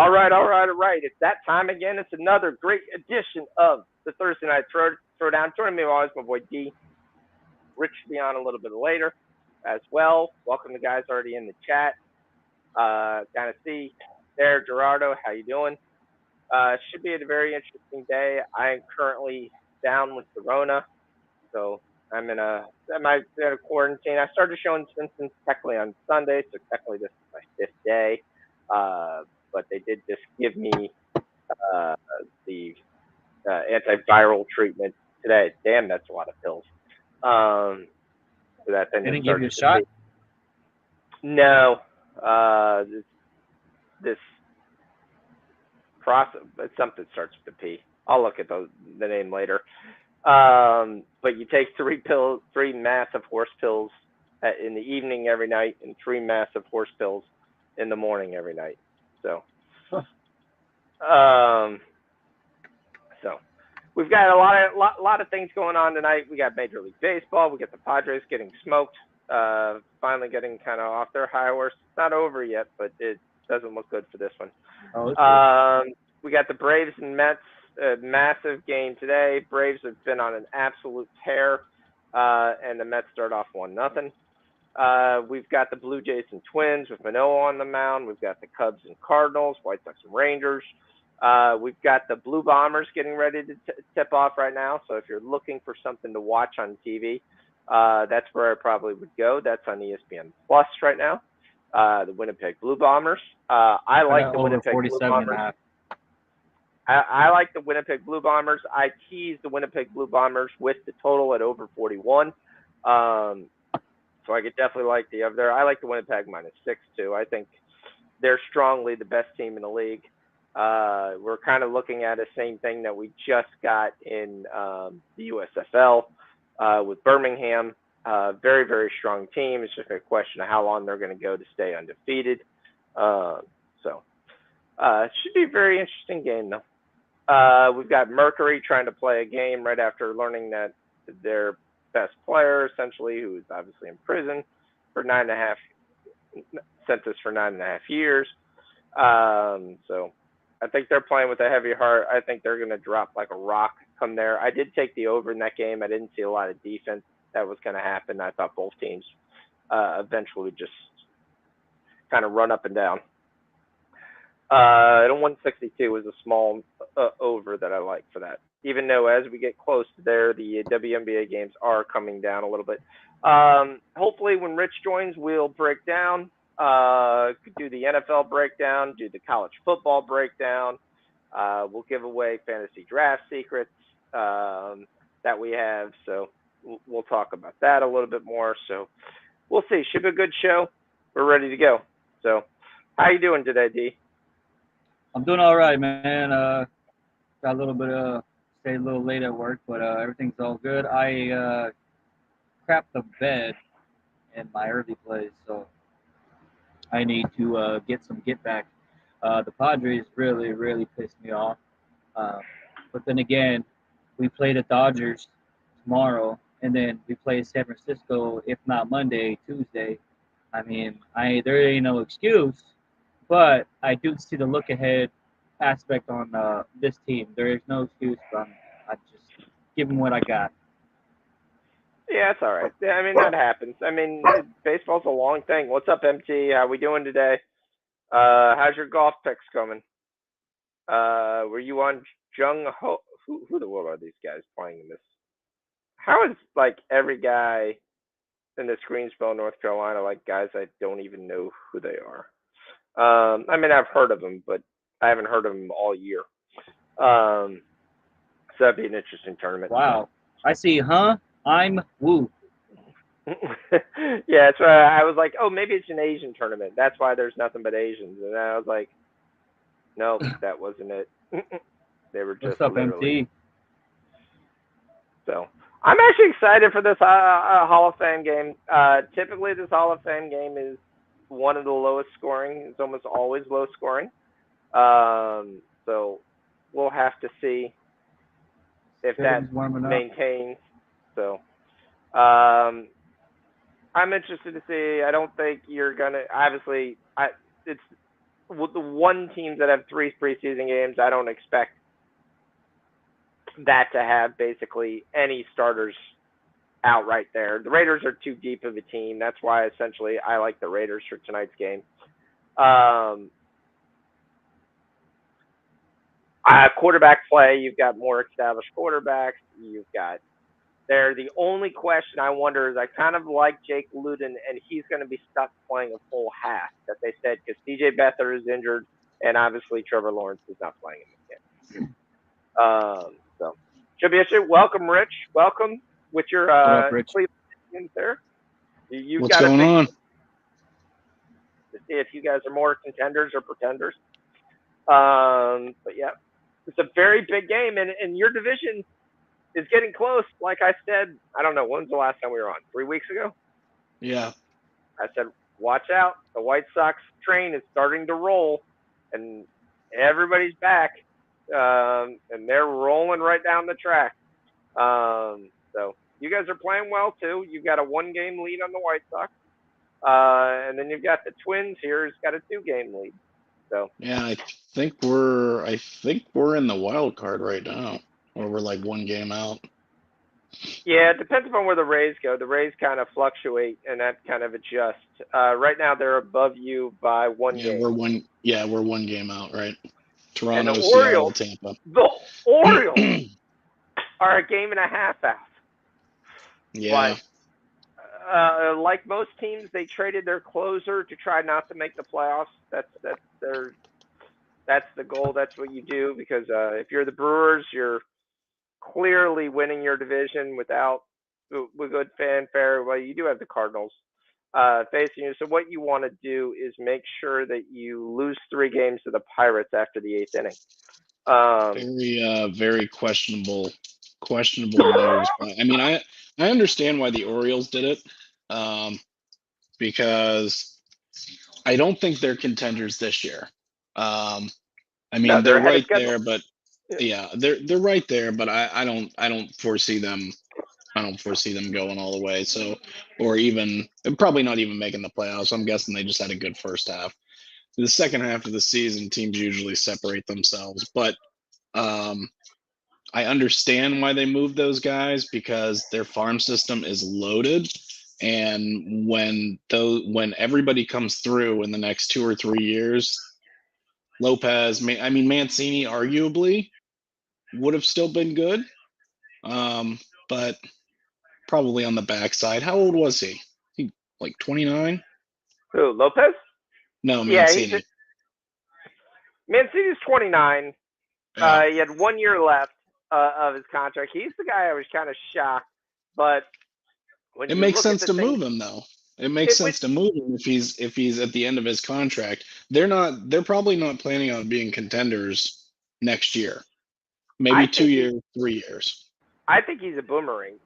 All right. It's that time again. It's another great edition of the Thursday Night Throwdown. Joining me always, my boy D. Rich will be on a little bit later as well. Welcome the guys already in the chat. Kind of see there, Gerardo. How you doing? Should be a very interesting day. I am currently down with Corona, so I'm in a quarantine. I started showing symptoms technically on Sunday, so technically this is my fifth day. But they did just give me uh, the antiviral treatment today. Damn, that's a lot of pills. So that then They just didn't give starts you a to shot? pee. No, this process, it's something starts with the P. I'll look at the name later. But you take three massive horse pills in the evening every night, and three massive horse pills in the morning every night. So, um, so we've got a lot of things going on tonight. We got Major League Baseball. We got the Padres getting smoked. Finally getting kind of off their high horse. It's not over yet, but it doesn't look good for this one. We got the Braves and Mets. A massive game today. Braves have been on an absolute tear, and the Mets start off 1-0. We've got the Blue Jays and Twins with Manoah on the mound. We've got the Cubs and Cardinals, White Sox and Rangers. We've got the Blue Bombers getting ready to tip off right now. So if you're looking for something to watch on TV, that's where I probably would go. That's on ESPN Plus right now. The Winnipeg Blue Bombers. I like the Winnipeg Blue Bombers. I like the Winnipeg Blue Bombers. I teased the Winnipeg Blue Bombers with the total at over 41. So I could definitely like the over there. I like the Winnipeg -6 too. I think they're strongly the best team in the league. We're kind of looking at the same thing that we just got in the USFL with Birmingham. Very, very strong team. It's just a question of how long they're going to go to stay undefeated. It should be a very interesting game, though. We've got Mercury trying to play a game right after learning that their best player, essentially, who is obviously in prison for 9.5, sentenced for 9.5 years. So I think they're playing with a heavy heart. I think they're going to drop like a rock come there. I did take the over in that game. I didn't see a lot of defense that was going to happen. I thought both teams eventually just kind of run up and down. And 162 was a small over that I like for that. Even though as we get close to there, the WNBA games are coming down a little bit. Hopefully when Rich joins, we'll break down, do the NFL breakdown, do the college football breakdown. We'll give away fantasy draft secrets that we have. So we'll talk about that a little bit more. So we'll see. Should be a good show. We're ready to go. So how you doing today, D? I'm doing all right, man. Got a little bit stayed a little late at work, but everything's all good. I crapped the bed in my early plays, so I need to get some get back. The Padres really, really pissed me off. But then again, we play the Dodgers tomorrow, and then we play San Francisco, if not Monday, Tuesday. I mean, there ain't no excuse. But I do see the look ahead aspect on this team. There is no excuse. I just give them what I got. Yeah, it's all right. I mean, that happens. I mean, baseball's a long thing. What's up, MT? How we doing today? How's your golf picks coming? Were you on Jung Ho? Who the world are these guys playing in this? How is like every guy in this Greensboro, North Carolina, like guys I don't even know who they are? I mean, I've heard of them, but I haven't heard of them all year. So that'd be an interesting tournament. Wow. I see, I'm Woo. Yeah, that's why I was like, oh, maybe it's an Asian tournament. That's why there's nothing but Asians. And I was like, nope, that wasn't it. They were just What's up, literally. MT? So I'm actually excited for this Hall of Fame game. Typically, this Hall of Fame game is one of the lowest scoring. It's almost always low scoring. So we'll have to see if that maintains. So I'm interested to see. I don't think you're gonna. Obviously, with the one teams that have 3 preseason games, I don't expect that to have basically any starters out right there. The Raiders are too deep of a team. That's why essentially I like the Raiders for tonight's game. Quarterback play, you've got more established quarterbacks. You've got there. The only question I wonder is I kind of like Jake Luton, and he's going to be stuck playing a full half that they said because CJ Beathard is injured, and obviously Trevor Lawrence is not playing in this game. So should be interesting. Welcome, Rich. Welcome with your Cleveland there. You've What's got going on? To see if you guys are more contenders or pretenders. But yeah, it's a very big game, and your division is getting close. Like I said, I don't know, when's the last time we were on? 3 weeks ago? Yeah. I said, watch out. The White Sox train is starting to roll, and everybody's back, and they're rolling right down the track. So you guys are playing well, too. You've got a 1-game lead on the White Sox. And then you've got the Twins here who's got a 2-game lead. So yeah, I think we're in the wild card right now, or we're like 1 game out. Yeah, it depends upon where the Rays go. The Rays kind of fluctuate, and that kind of adjusts. Right now, they're above you by 1 game. We're 1 game out, right? Toronto, and the Seattle, Orioles, Tampa. The Orioles are a game and a half out. Yeah. But, like most teams, they traded their closer to try not to make the playoffs. That's the goal. That's what you do because if you're the Brewers, you're clearly winning your division with good fanfare. Well, you do have the Cardinals facing you. So what you want to do is make sure that you lose 3 games to the Pirates after the 8th inning. Very questionable moves. I mean, I understand why the Orioles did it, because I don't think they're contenders this year. I mean, no, they're right there, but yeah, they're right there, but I don't foresee them. I don't foresee them going all the way. So, or even probably not even making the playoffs. I'm guessing they just had a good first half. The second half of the season, teams usually separate themselves, but I understand why they moved those guys because their farm system is loaded, and when everybody comes through in the next 2 or 3 years, Mancini arguably would have still been good, but probably on the backside. How old was he? He like 29? Who, Lopez? No, Mancini. Yeah, Mancini's 29. Yeah. He had 1 year left of his contract. He's the guy I was kind of shocked, but it makes sense to move him though. It makes sense to move him if he's at the end of his contract. They're probably not planning on being contenders next year. Maybe 2 years, 3 years. I think he's a boomerang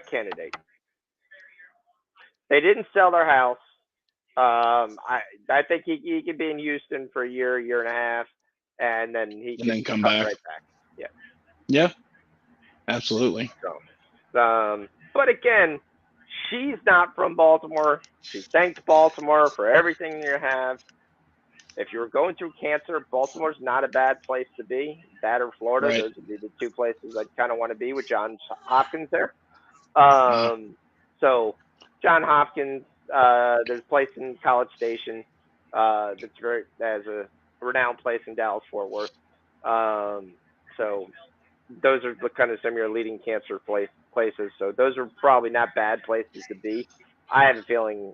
candidate. They didn't sell their house. I think he could be in Houston for a year and a half, and then he can come back. Right back. Yeah. Yeah. Absolutely. So, but again, she's not from Baltimore. She thanks Baltimore for everything you have. If you're going through cancer, Baltimore's not a bad place to be. That or Florida, right. Those would be the 2 places I'd kind of want to be with John Hopkins there. So John Hopkins, there's a place in College Station that's a renowned place in Dallas-Fort Worth. So those are kind of some of your leading cancer places. So those are probably not bad places to be. I have a feeling,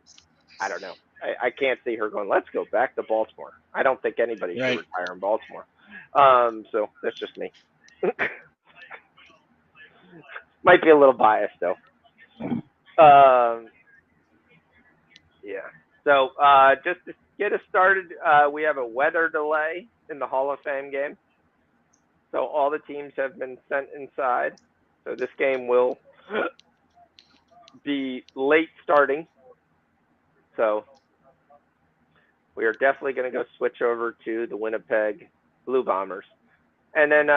I don't know. I can't see her going, let's go back to Baltimore. I don't think anybody should retire in Baltimore. So that's just me. Might be a little biased, though. Yeah. So just to get us started, we have a weather delay in the Hall of Fame game. So all the teams have been sent inside. So this game will be late starting. So we are definitely going to go switch over to the Winnipeg Blue Bombers. And then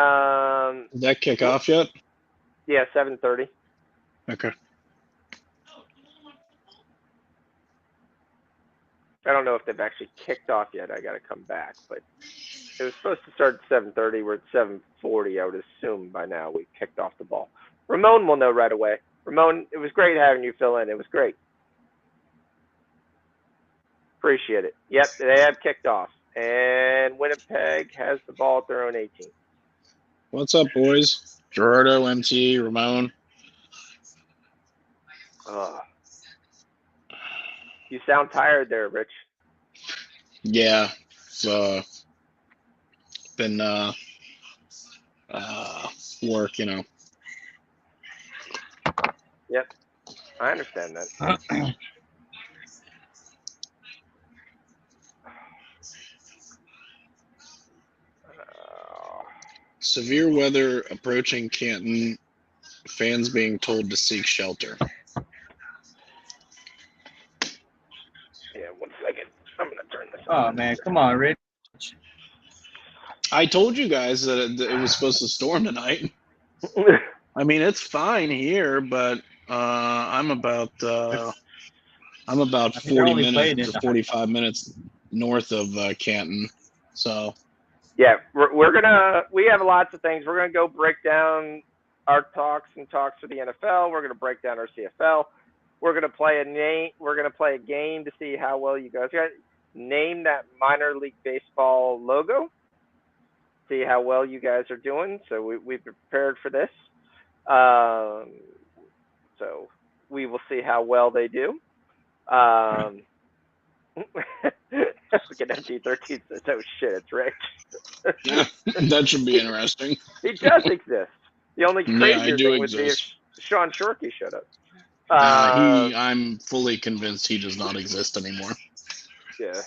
did that kick off yet? Yeah, 7:30. Okay. I don't know if they've actually kicked off yet. I got to come back, but it was supposed to start at 7:30. We're at 7:40. I would assume by now we kicked off the ball. Ramon will know right away. Ramon, it was great having you fill in. It was great. Appreciate it. Yep, they have kicked off. And Winnipeg has the ball at their own 18. What's up, boys? Gerardo, MT, Ramon. You sound tired there, Rich. Yeah, it's been work, you know. Yep, I understand that. Severe weather approaching Canton. Fans being told to seek shelter. Yeah, 1 second. I'm gonna turn this Oh on. man, come on, Rich. I told you guys that it was supposed to storm tonight. I mean, it's fine here, but I'm about 40 minutes to 45 minutes north of Canton. So yeah, we have lots of things. We're gonna go break down our talks for the NFL. We're gonna break down our CFL. We're gonna play a game to see how well you guys got. Name that minor league baseball logo. See how well you guys are doing. So we've prepared for this. So we will see how well they do. Look at MT13 says, "Oh shit, it's Rich." yeah, that should be interesting. He does exist. The only crazier thing would be if exist. Sean Shorkey showed up. I'm fully convinced he does not exist anymore. Yeah.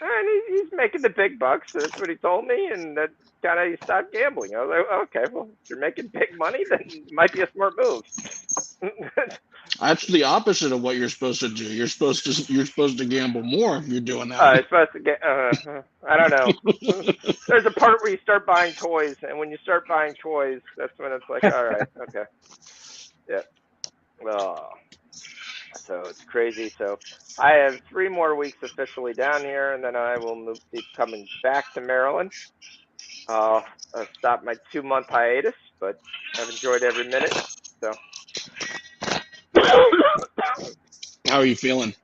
And he's making the big bucks. So that's what he told me, and that kind of he stopped gambling. I was like, okay, well, if you're making big money, then it might be a smart move. That's the opposite of what you're supposed to do. You're supposed to gamble more if you're doing that. It's supposed to get. I don't know. There's a part where you start buying toys, and when you start buying toys, that's when it's like, all right, okay, yeah. So it's crazy. So I have 3 more weeks officially down here, and then I will be coming back to Maryland. I'll stop my 2-month hiatus, but I've enjoyed every minute. So. How are you feeling?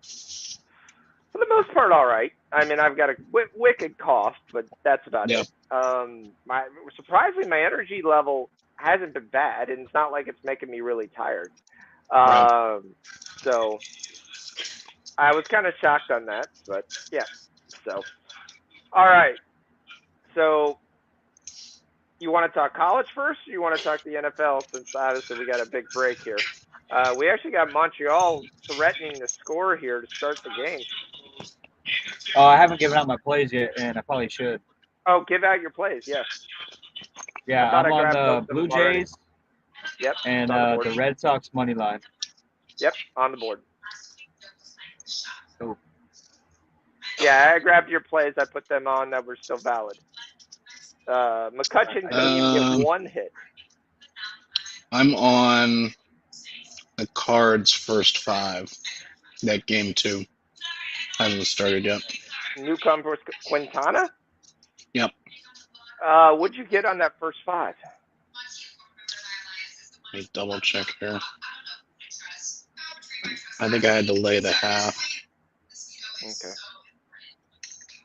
For the most part, all right. I mean, I've got a wicked cough, but that's about it. Surprisingly, my energy level hasn't been bad, and it's not like it's making me really tired. Right. So I was kind of shocked on that, but yeah. So, all right. So you want to talk college first, or you want to talk the NFL? Since obviously we got a big break here. We actually got Montreal threatening to score here to start the game. Oh, I haven't given out my plays yet, and I probably should. Oh, give out your plays, yes. Yeah, I'm on the Blue Jays. Yep. And the Red Sox money line. Yep, on the board. Cool. Yeah, I grabbed your plays. I put them on that were still valid. McCutcheon couldn't even get 1 hit. I'm on the Cards first 5. That game 2 hasn't started yet. Newcomer Quintana? Yep. What'd you get on that first 5? Let me double check here. I think I had to lay the half. Okay.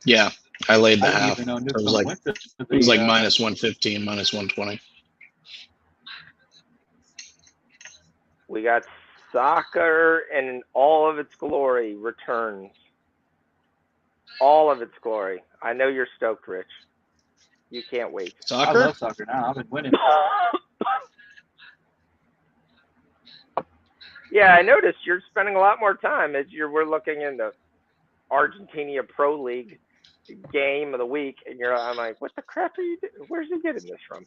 Yeah, I laid the half. It was like minus 115, minus 120. We got soccer in all of its glory returns. All of its glory. I know you're stoked, Rich. You can't wait. Soccer? I love soccer now. I've been winning. Yeah, I noticed you're spending a lot more time as we're looking into Argentina Pro League game of the week, and I'm like, what the crap are you doing? Where's he getting this from?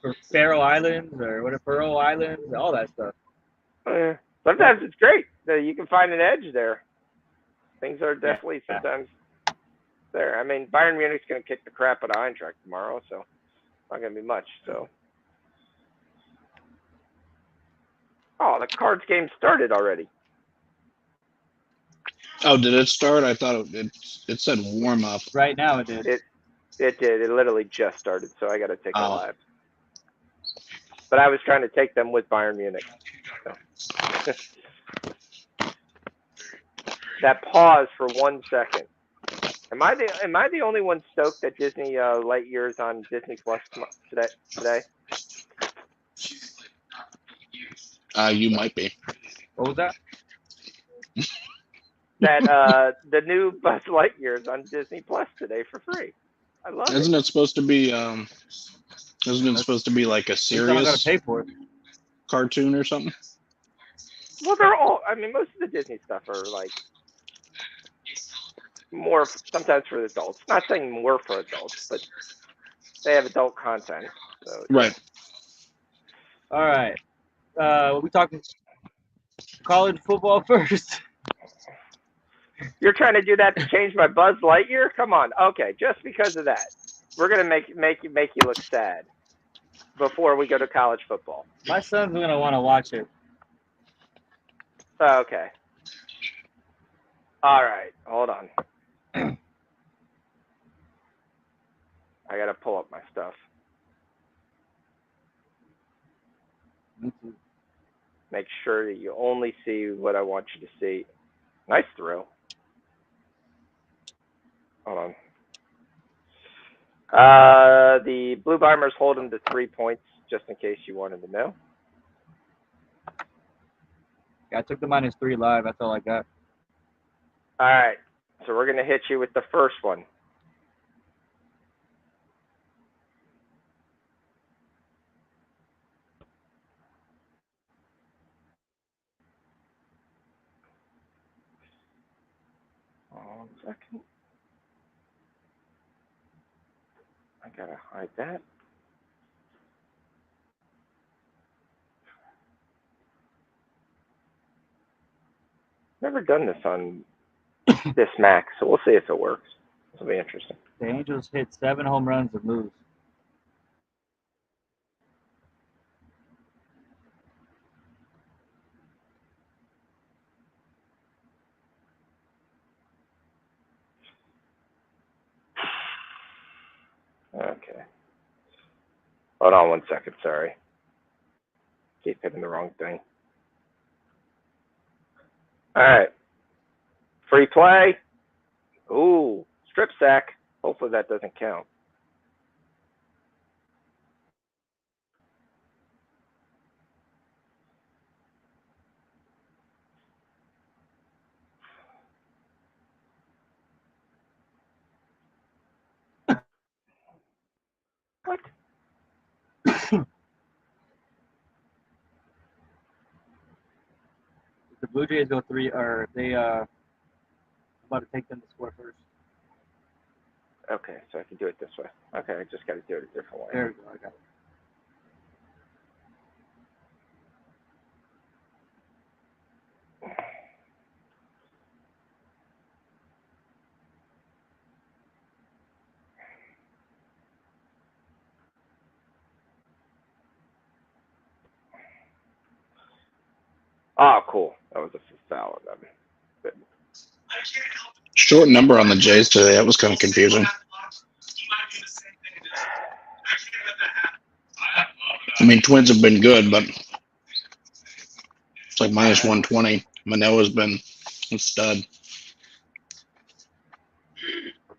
For Faroe Islands or what? Pearl Islands, all that stuff. Sometimes it's great that you can find an edge there. Things are definitely sometimes there. I mean, Bayern Munich's going to kick the crap out of Eintracht tomorrow, so it's not going to be much. So, oh, the Cards game started already. Oh, did it start? I thought it said warm up. Right now it did. It did. It literally just started, so I got to take it Oh. live. But I was trying to take them with Bayern Munich. So. That pause for 1 second. Am I the only one stoked that Disney Lightyear's on Disney Plus today? You might be. What was that? That the new Buzz Lightyear's on Disney Plus today for free. I love it. Isn't it supposed to be? Isn't it supposed to be like a Someone got to serious pay for it. cartoon or something? Well, they're all. I mean, most of the Disney stuff are like more sometimes for adults. Not saying more for adults, but they have adult content. So, Right. All right. We talking college football first. You're trying to do that to change my Buzz Lightyear? Come on. Okay, just because of that, we're gonna make you look sad before we go to college football. My son's gonna want to watch it. Okay. All right. Hold on. I gotta pull up my stuff. Me too. Make sure that you only see what I want you to see. Nice throw. Hold on. The Blue Bombers hold them to 3 points, just in case you wanted to know. Yeah, I took the -3 live. That's all I got. All right. So we're going to hit you with the first one. One second. I got to hide that. Never done this on this Mac, so we'll see if it works. This will be interesting. The Angels hit 7 home runs and lose. Okay. Hold on 1 second. Sorry. Keep hitting the wrong thing. All right. Free play. Ooh, strip sack. Hopefully that doesn't count. What? If the Blue Jays go 3, or if they about to take them to score first. Okay, so I can do it this way. Okay, I just got to do it a different way. There we go. I got it. Oh, cool. That was a foul of them. Short number on the Jays today. That was kind of confusing. I mean, Twins have been good, but it's like -120. Manoa's been a stud.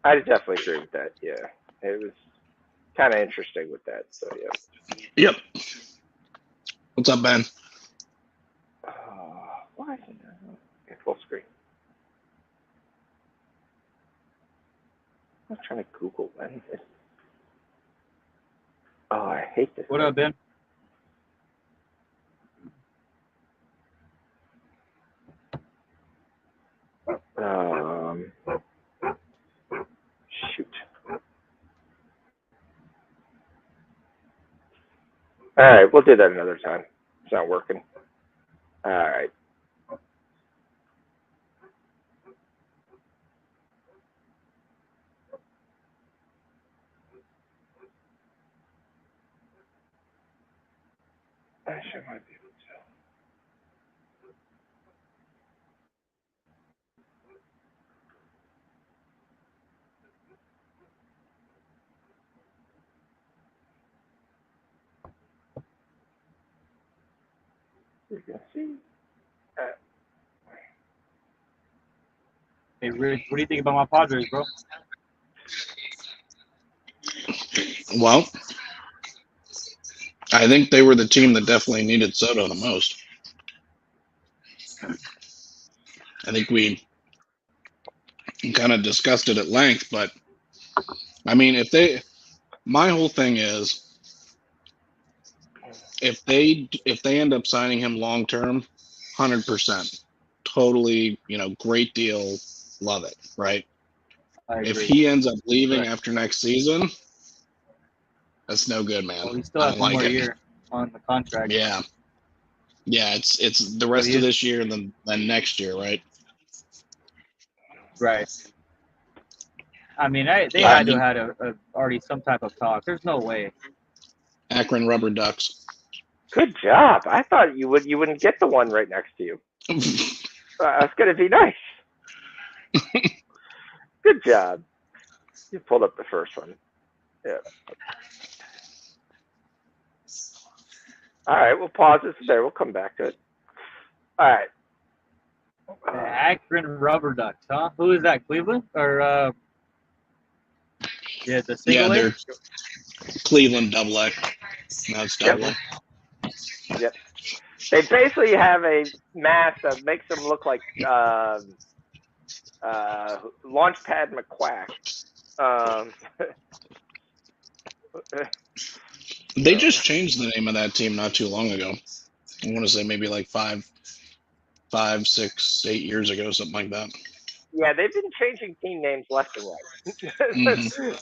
I definitely agree with that. Yeah, it was kind of interesting with that. So yeah. Yep. What's up, Ben? Why is it okay, full screen? I'm trying to Google when. Oh, I hate this. What up, Ben? Shoot. All right, we'll do that another time. It's not working. All right. Actually, I might be able You can see. Hey, Rich, what do you think about my Padres, bro? Well, I think they were the team that definitely needed Soto the most. I think we kind of discussed it at length, but I mean, my whole thing is, if they end up signing him long term, 100%, totally, great deal, love it, right? I agree. If he ends up leaving after next season, that's no good, man. Well, he still I has don't one like more it. year on the contract. Yeah, it's the rest of this year and then next year, right? Right. I mean, they had to have had already some type of talk. There's no way. Akron Rubber Ducks. Good job. I thought you wouldn't get the one right next to you. That's gonna be nice. Good job. You pulled up the first one. Yeah. All right, we'll pause this there. We'll come back to it. All right. Akron Rubber Ducks, huh? Who is that? Cleveland or yeah, the single they're Cleveland double A. No, it's double A. Yep. They basically have a mask that makes them look like Launchpad McQuack. They just changed the name of that team not too long ago. I want to say maybe like 5, 6, 8 years ago, something like that. Yeah, they've been changing team names left and right.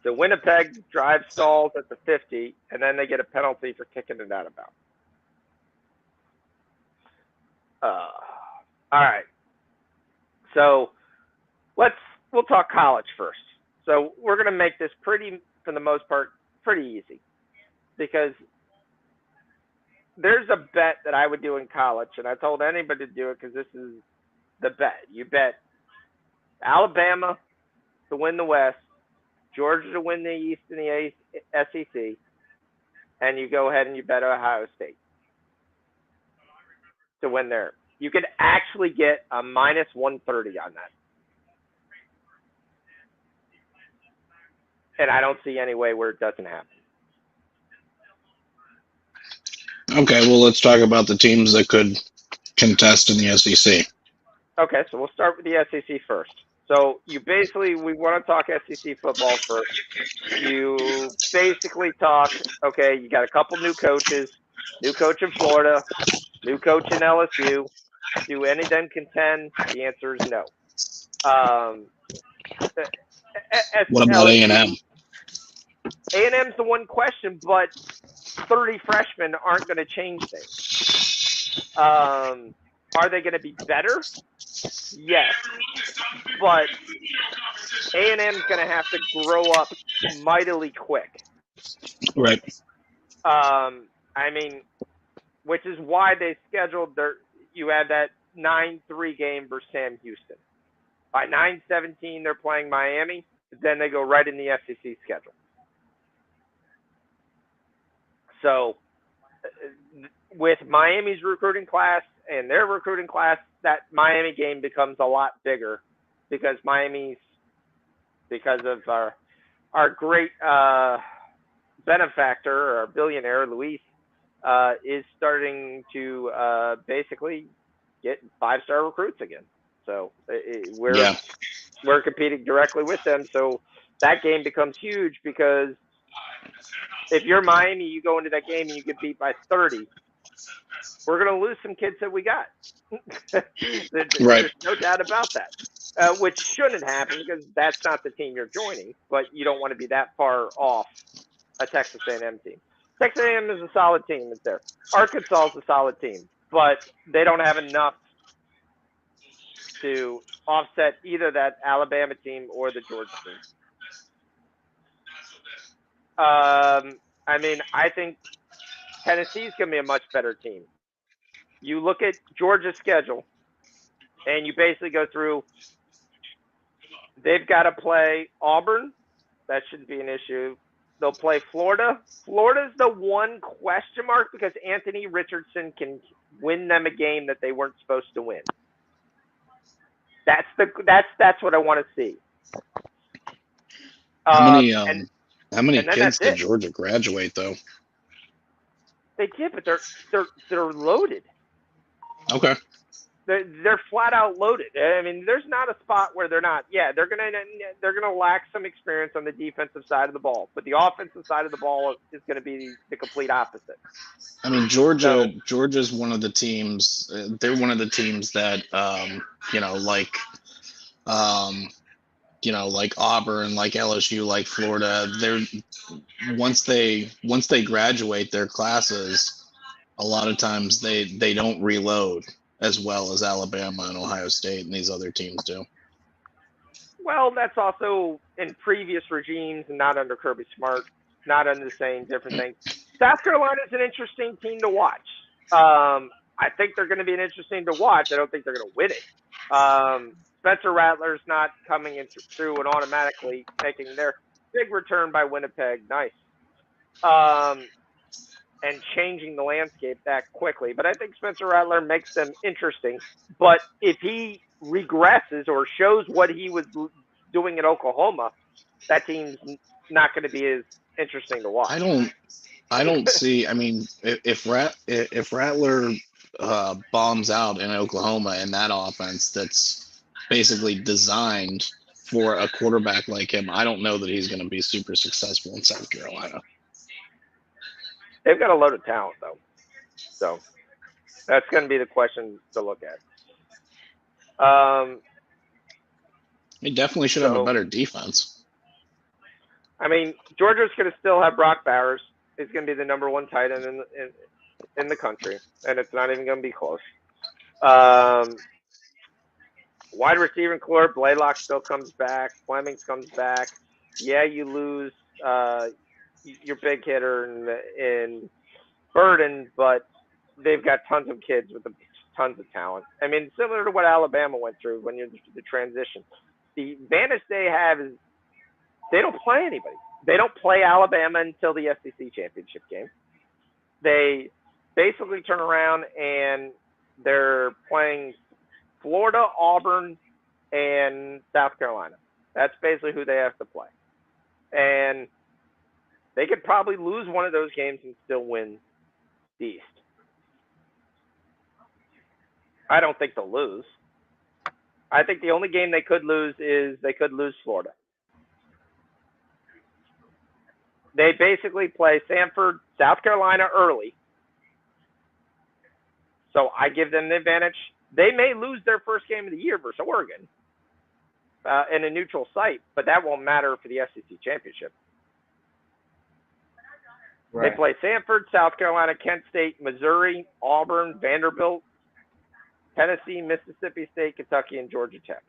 So Winnipeg drive stalls at the 50, and then they get a penalty for kicking it out of bounds. All right. So we'll talk college first. So we're going to make this pretty, for the most part, pretty easy, because there's a bet that I would do in college, and I told anybody to do it because this is the bet. You bet Alabama to win the West, Georgia to win the East in the SEC, and you go ahead and you bet Ohio State to win there. You could actually get a minus 130 on that. And I don't see any way where it doesn't happen. Okay, well, let's talk about the teams that could contest in the SEC. Okay, so we'll start with the SEC first. So we want to talk SEC football first. You basically talk, okay, you got a couple new coaches, new coach in Florida, new coach in LSU. Do any of them contend? The answer is no. What about A&M? A&M's the one question, but 30 freshmen aren't going to change things. Are they going to be better? Yes, but A&M's going to have to grow up mightily quick. Right. I mean, which is why they scheduled you had that 9-3 game versus Sam Houston. By 9-17, they're playing Miami. Then they go right in the SEC schedule. So with Miami's recruiting class and their recruiting class, that Miami game becomes a lot bigger because because of our great benefactor or billionaire, Luis, is starting to basically get 5-star recruits again. So we're competing directly with them. So that game becomes huge because if you're Miami, you go into that game and you get beat by 30, we're going to lose some kids that we got. There's no doubt about that, which shouldn't happen because that's not the team you're joining, but you don't want to be that far off a Texas A&M team. Texas A&M is a solid team. It's there. Arkansas is a solid team, but they don't have enough to offset either that Alabama team or the Georgia team. I mean, I think Tennessee's going to be a much better team. You look at Georgia's schedule, and you basically go through. They've got to play Auburn. That shouldn't be an issue. They'll play Florida. Florida's the one question mark because Anthony Richardson can win them a game that they weren't supposed to win. That's what I want to see. How many kids did Georgia graduate though? They did, but they're loaded. Okay. They're flat out loaded. I mean, there's not a spot where they're not. Yeah, they're gonna lack some experience on the defensive side of the ball, but the offensive side of the ball is going to be the complete opposite. I mean, Georgia's one of the teams. They're one of the teams that like Auburn, like LSU, like Florida. They're once they graduate their classes, a lot of times they don't reload as well as Alabama and Ohio State and these other teams do. Well, that's also in previous regimes and not under Kirby Smart, not under the same different things. South Carolina is an interesting team to watch. I think they're going to be an interesting to watch. I don't think they're going to win it. Spencer Rattler's not coming in through and automatically making their big return by Winnipeg. Nice. And changing the landscape that quickly. But I think Spencer Rattler makes them interesting. But if he regresses or shows what he was doing at Oklahoma, that team's not going to be as interesting to watch. I don't see. I mean, if Rattler bombs out in Oklahoma in that offense that's basically designed for a quarterback like him, I don't know that he's going to be super successful in South Carolina. They've got a load of talent, though. So that's going to be the question to look at. He definitely should have a better defense. I mean, Georgia's going to still have Brock Bowers. He's going to be the number one tight end in the country, and it's not even going to be close. Wide receiver core, Blaylock still comes back. Flemings comes back. Yeah, you lose your big hitter in Burden, but they've got tons of kids with tons of talent. I mean, similar to what Alabama went through when you're the transition. The advantage they have is they don't play anybody. They don't play Alabama until the SEC championship game. They basically turn around and they're playing Florida, Auburn, and South Carolina. That's basically who they have to play. And they could probably lose one of those games and still win the East. I don't think they'll lose. I think the only game they could lose is they could lose Florida. They basically play Samford, South Carolina early. So I give them the advantage. They may lose their first game of the year versus Oregon in a neutral site, but that won't matter for the SEC championship. Right. They play Samford, South Carolina, Kent State, Missouri, Auburn, Vanderbilt, Tennessee, Mississippi State, Kentucky, and Georgia Tech.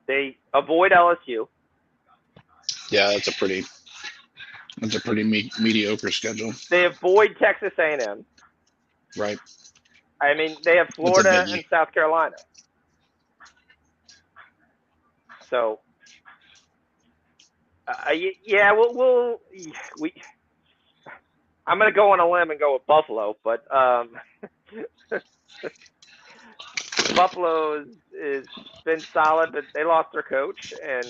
They avoid LSU. Yeah, that's a pretty mediocre schedule. They avoid Texas A&M. Right. I mean, they have Florida and South Carolina. So, yeah, I'm going to go on a limb and go with Buffalo, but Buffalo is been solid, but they lost their coach, and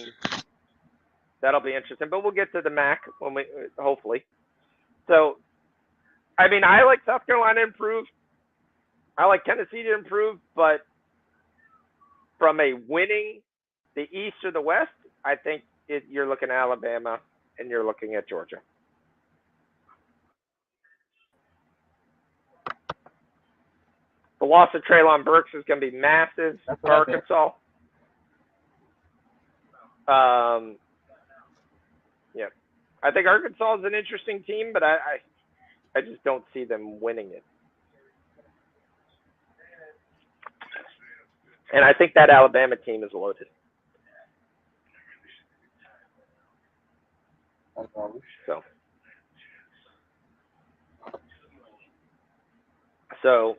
that'll be interesting. But we'll get to the MAC when hopefully. So, I mean, I like South Carolina to improve. I like Tennessee to improve, but from a winning the East or the West, I think you're looking at Alabama and you're looking at Georgia. The loss of Treylon Burks is going to be massive for Arkansas. Yeah, I think Arkansas is an interesting team, but I just don't see them winning it. And I think that Alabama team is loaded. So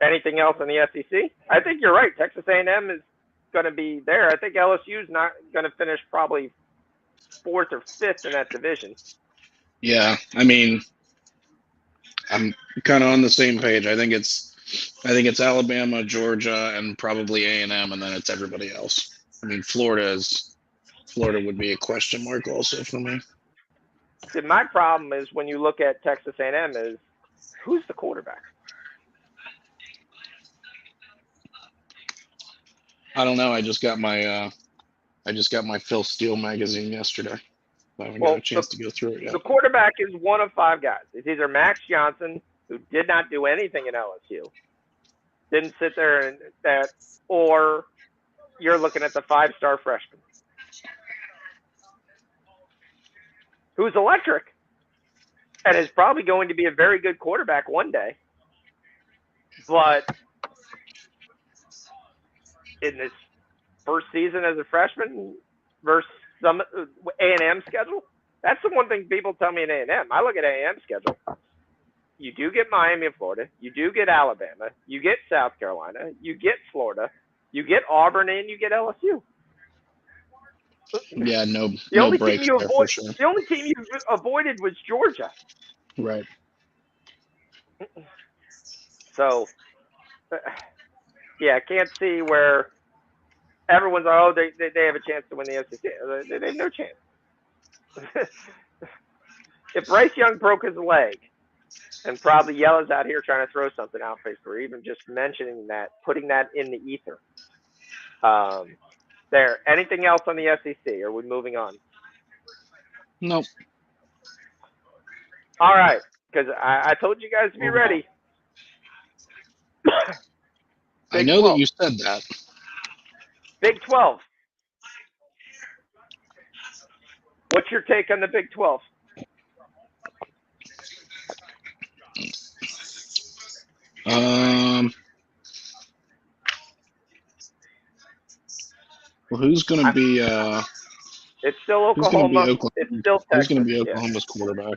anything else in the SEC? I think you're right. Texas A&M is going to be there. I think LSU is not going to finish probably 4th or 5th in that division. Yeah, I mean, I'm kind of on the same page. I think it's Alabama, Georgia, and probably A&M, and then it's everybody else. I mean, Florida would be a question mark also for me. See, my problem is when you look at Texas A&M is who's the quarterback? I don't know. I just got my Phil Steele magazine yesterday. I haven't got a chance to go through it yet. The quarterback is one of 5 guys. It's either Max Johnson, who did not do anything at LSU, didn't sit there and that, or you're looking at the 5-star freshman who's electric and is probably going to be a very good quarterback one day. But in this first season as a freshman versus some A&M schedule, that's the one thing people tell me in A&M. I look at A&M schedule. You do get Miami of Florida. You do get Alabama. You get South Carolina. You get Florida. You get Auburn, and you get LSU. Yeah, no breaks there for sure. The only team you avoided was Georgia. Right. So, yeah, I can't see where everyone's like, oh, they have a chance to win the SEC. They have no chance. If Bryce Young broke his leg and probably Yella's out here trying to throw something out face for even just mentioning that, putting that in the ether. There. Anything else on the SEC? Are we moving on? Nope. All right, because I told you guys to be ready. I know 12. That you said that. Big 12. What's your take on the Big 12? Well, who's going to be? It's still Oklahoma. It's still Texas. Who's going to be Oklahoma's quarterback?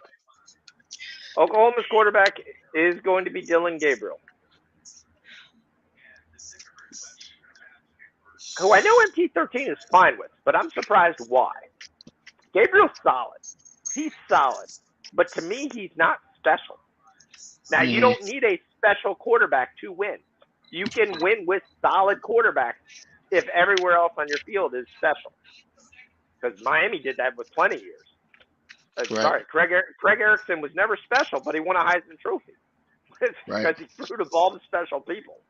Oklahoma's quarterback is going to be Dylan Gabriel, who I know MT13 is fine with, but I'm surprised why. Gabriel's solid. He's solid. But to me, he's not special. Now, you don't need a special quarterback to win. You can win with solid quarterbacks if everywhere else on your field is special. Because Miami did that with plenty of years. Right. Sorry, Craig Erickson was never special, but he won a Heisman Trophy. Because he threw the ball to special people.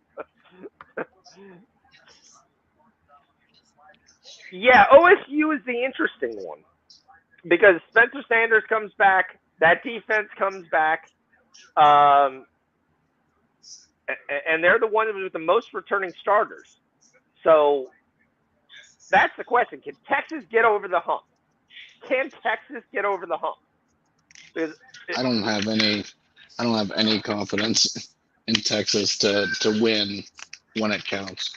Yeah, OSU is the interesting one. Because Spencer Sanders comes back. That defense comes back. And they're the ones with the most returning starters. So that's the question. Can Texas get over the hump? Can Texas get over the hump? I don't have any confidence in Texas to win when it counts.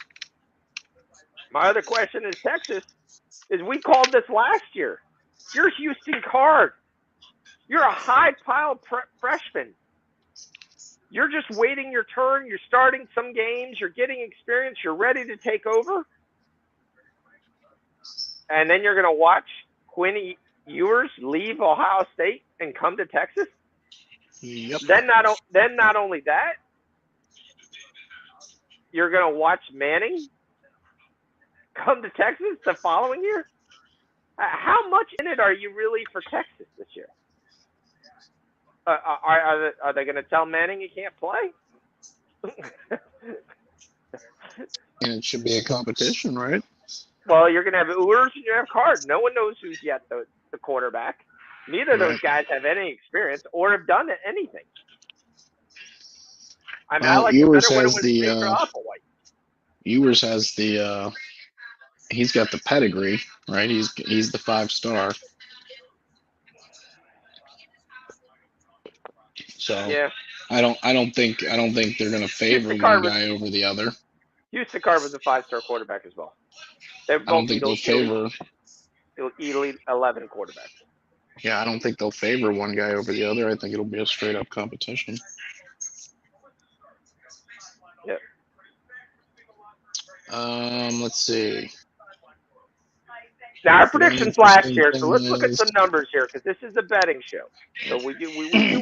My other question is Texas. We called this last year. You're Houston Card. You're a high-pile freshman. You're just waiting your turn. You're starting some games. You're getting experience. You're ready to take over. And then you're going to watch Quinn Ewers leave Ohio State and come to Texas? Yep. Then not only that, you're going to watch Manning come to Texas the following year? How much in it are you really for Texas this year? Are they going to tell Manning he can't play? And it should be a competition, right? Well, you're going to have Ewers and you have Card. No one knows who's yet the quarterback. Neither of those guys have any experience or have done anything. I mean, I like Ewers it better when it has was the Applewhite. Ewers has the he's got the pedigree, right? He's the 5-star. So yeah. I don't think they're going to favor one guy over the other. Houston Card was a 5-star quarterback as well. I don't think they'll favor elite 11 quarterbacks. Yeah, I don't think they'll favor one guy over the other. I think it'll be a straight up competition. Yep. Let's see. Now our predictions last year, so thing let's look at is, some numbers here because this is a betting show. So we do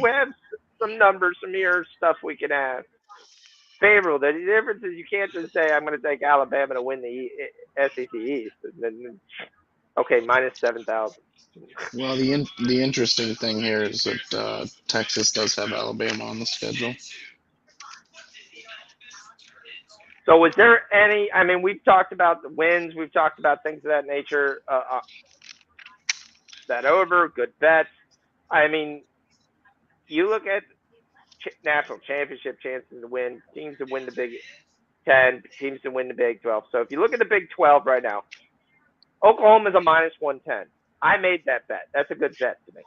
have some numbers, some here stuff we can have. Favorable. The difference is you can't just say I'm going to take Alabama to win the SEC East. And then, okay, minus 7,000. well, the interesting thing here is that Texas does have Alabama on the schedule. So was there any? I mean, we've talked about the wins. We've talked about things of that nature. That over, good bets. I mean, you look at national championship chances to win, teams to win the Big 10, teams to win the Big 12. So if you look at the Big 12 right now, Oklahoma is a minus 110. I made that bet. That's a good bet to me.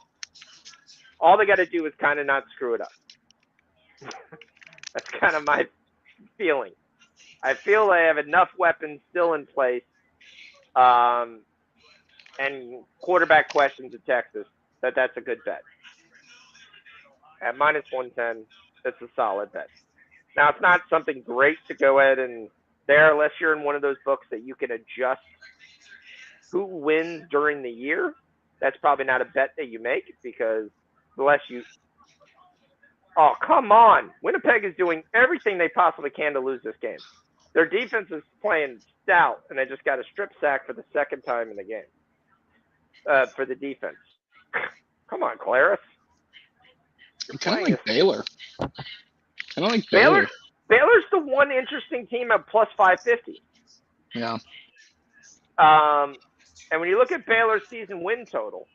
All they got to do is kind of not screw it up. That's kind of my feeling. I feel they have enough weapons still in place, and quarterback questions at Texas, that's a good bet. At minus 110, that's a solid bet. Now, it's not something great to go ahead and there unless you're in one of those books that you can adjust who wins during the year. That's probably not a bet that you make because unless you – oh, come on. Winnipeg is doing everything they possibly can to lose this game. Their defense is playing stout, and they just got a strip sack for the second time in the game for the defense. Come on, Claris. Kind of like Baylor. Kind of like Baylor. Baylor's the one interesting team at plus 550. Yeah. And when you look at Baylor's season win total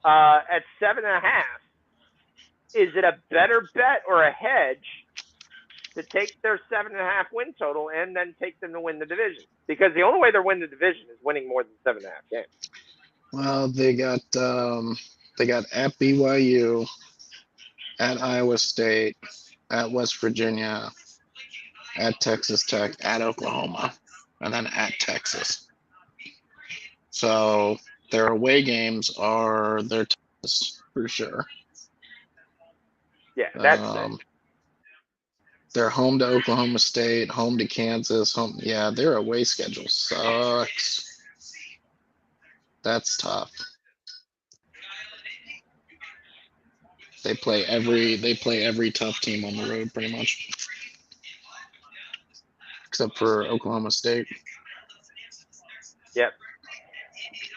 at 7.5, is it a better bet or a hedge to take their 7.5 win total and then take them to win the division? Because the only way they're winning the division is winning more than 7.5 games. Well, they got at BYU, at Iowa State, at West Virginia, at Texas Tech, at Oklahoma, and then at Texas. So their away games are their toughest for sure. Yeah, that's they're home to Oklahoma State, home to Kansas, home. Yeah, their away schedule sucks. That's tough. They play every tough team on the road pretty much, except for Oklahoma State. Yep.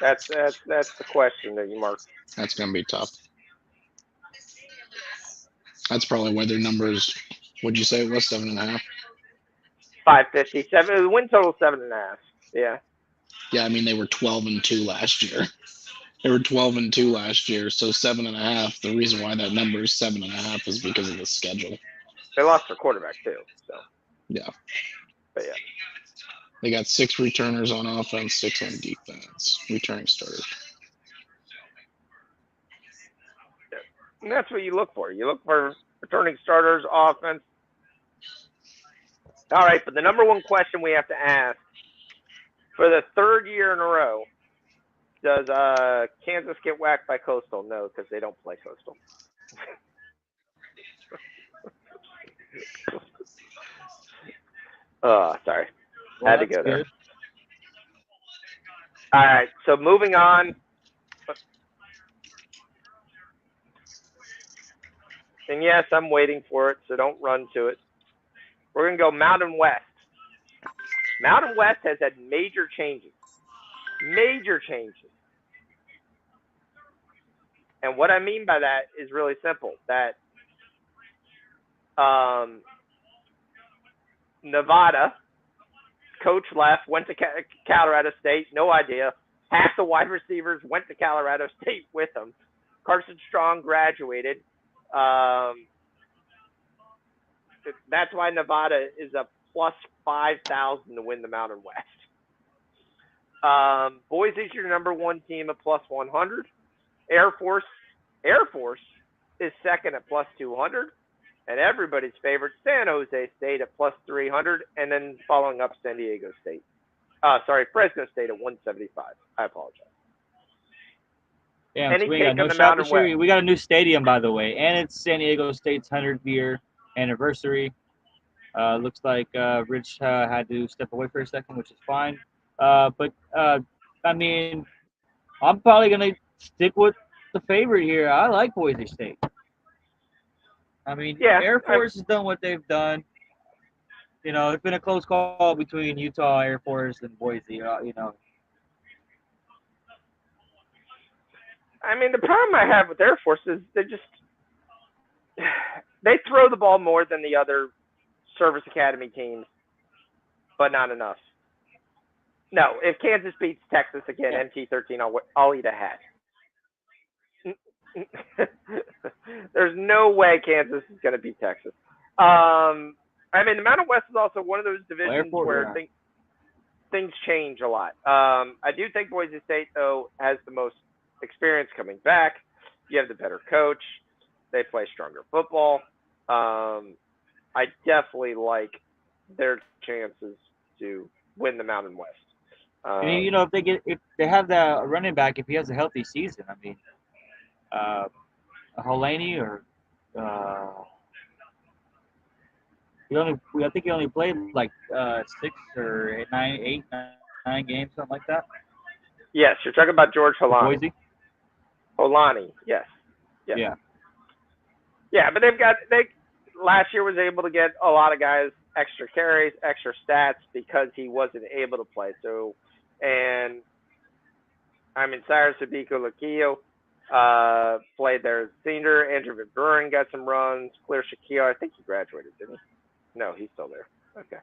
That's the question that you marked. That's gonna be tough. That's probably why their numbers. Would you say it was 7.5? 557. The win total 7.5. Yeah. Yeah, I mean they were 12-2 last year. They were 12-2 last year, so 7.5. The reason why that number is 7.5 is because of the schedule. They lost their quarterback too, so. Yeah. But yeah. They got 6 returners on offense, 6 on defense. Returning starters. Yeah. And that's what you look for. You look for returning starters, offense. All right, but the number one question we have to ask for the third year in a row, does Kansas get whacked by Coastal? No, because they don't play Coastal. Oh, sorry. Well, had to go there. Good. All right, so moving on. And yes, I'm waiting for it, so don't run to it. We're going to go Mountain West. Mountain West has had major changes. Major changes. And what I mean by that is really simple. That Nevada, coach left, went to Colorado State, no idea. Half the wide receivers went to Colorado State with him. Carson Strong graduated. That's why Nevada is a plus 5,000 to win the Mountain West. Boise's your number one team at plus 100. Air Force is second at plus 200. And everybody's favorite, San Jose State at plus 300. And then following up, San Diego State. Fresno State at 175. I apologize. Yeah, so we got no shot this year. We got a new stadium, by the way, and it's San Diego State's 100th year anniversary. Looks like Rich had to step away for a second, which is fine. But I mean, I'm probably gonna stick with the favorite here. I like Boise State. I mean, Yeah, Air Force has done what they've done. You know, it's been a close call between Utah Air Force and Boise. You know, I mean, the problem I have with Air Force is they throw the ball more than the other service academy teams, but not enough. No, if Kansas beats Texas again, Yeah. NT13, I'll eat a hat. There's no way Kansas is going to beat Texas. I mean, the Mountain West is also one of those divisions where things change a lot. I do think Boise State, though, has the most experience coming back. You have the better coach. They play stronger football. I definitely like their chances to win the Mountain West. you know, if they have that running back, if he has a healthy season, I mean, Holani or I think he only played like 6 or 8, 9 games, something like that. Yes, you're talking about George Holani. Boise? Holani, yes. Yeah. Yeah, but they last year was able to get a lot of guys extra carries, extra stats because he wasn't able to play. So, and I mean, Cyrus Sabiko Lakio played there as senior. Andrew Van Buren got some runs. Clear Shakir, I think he graduated, didn't he? No, he's still there. Okay.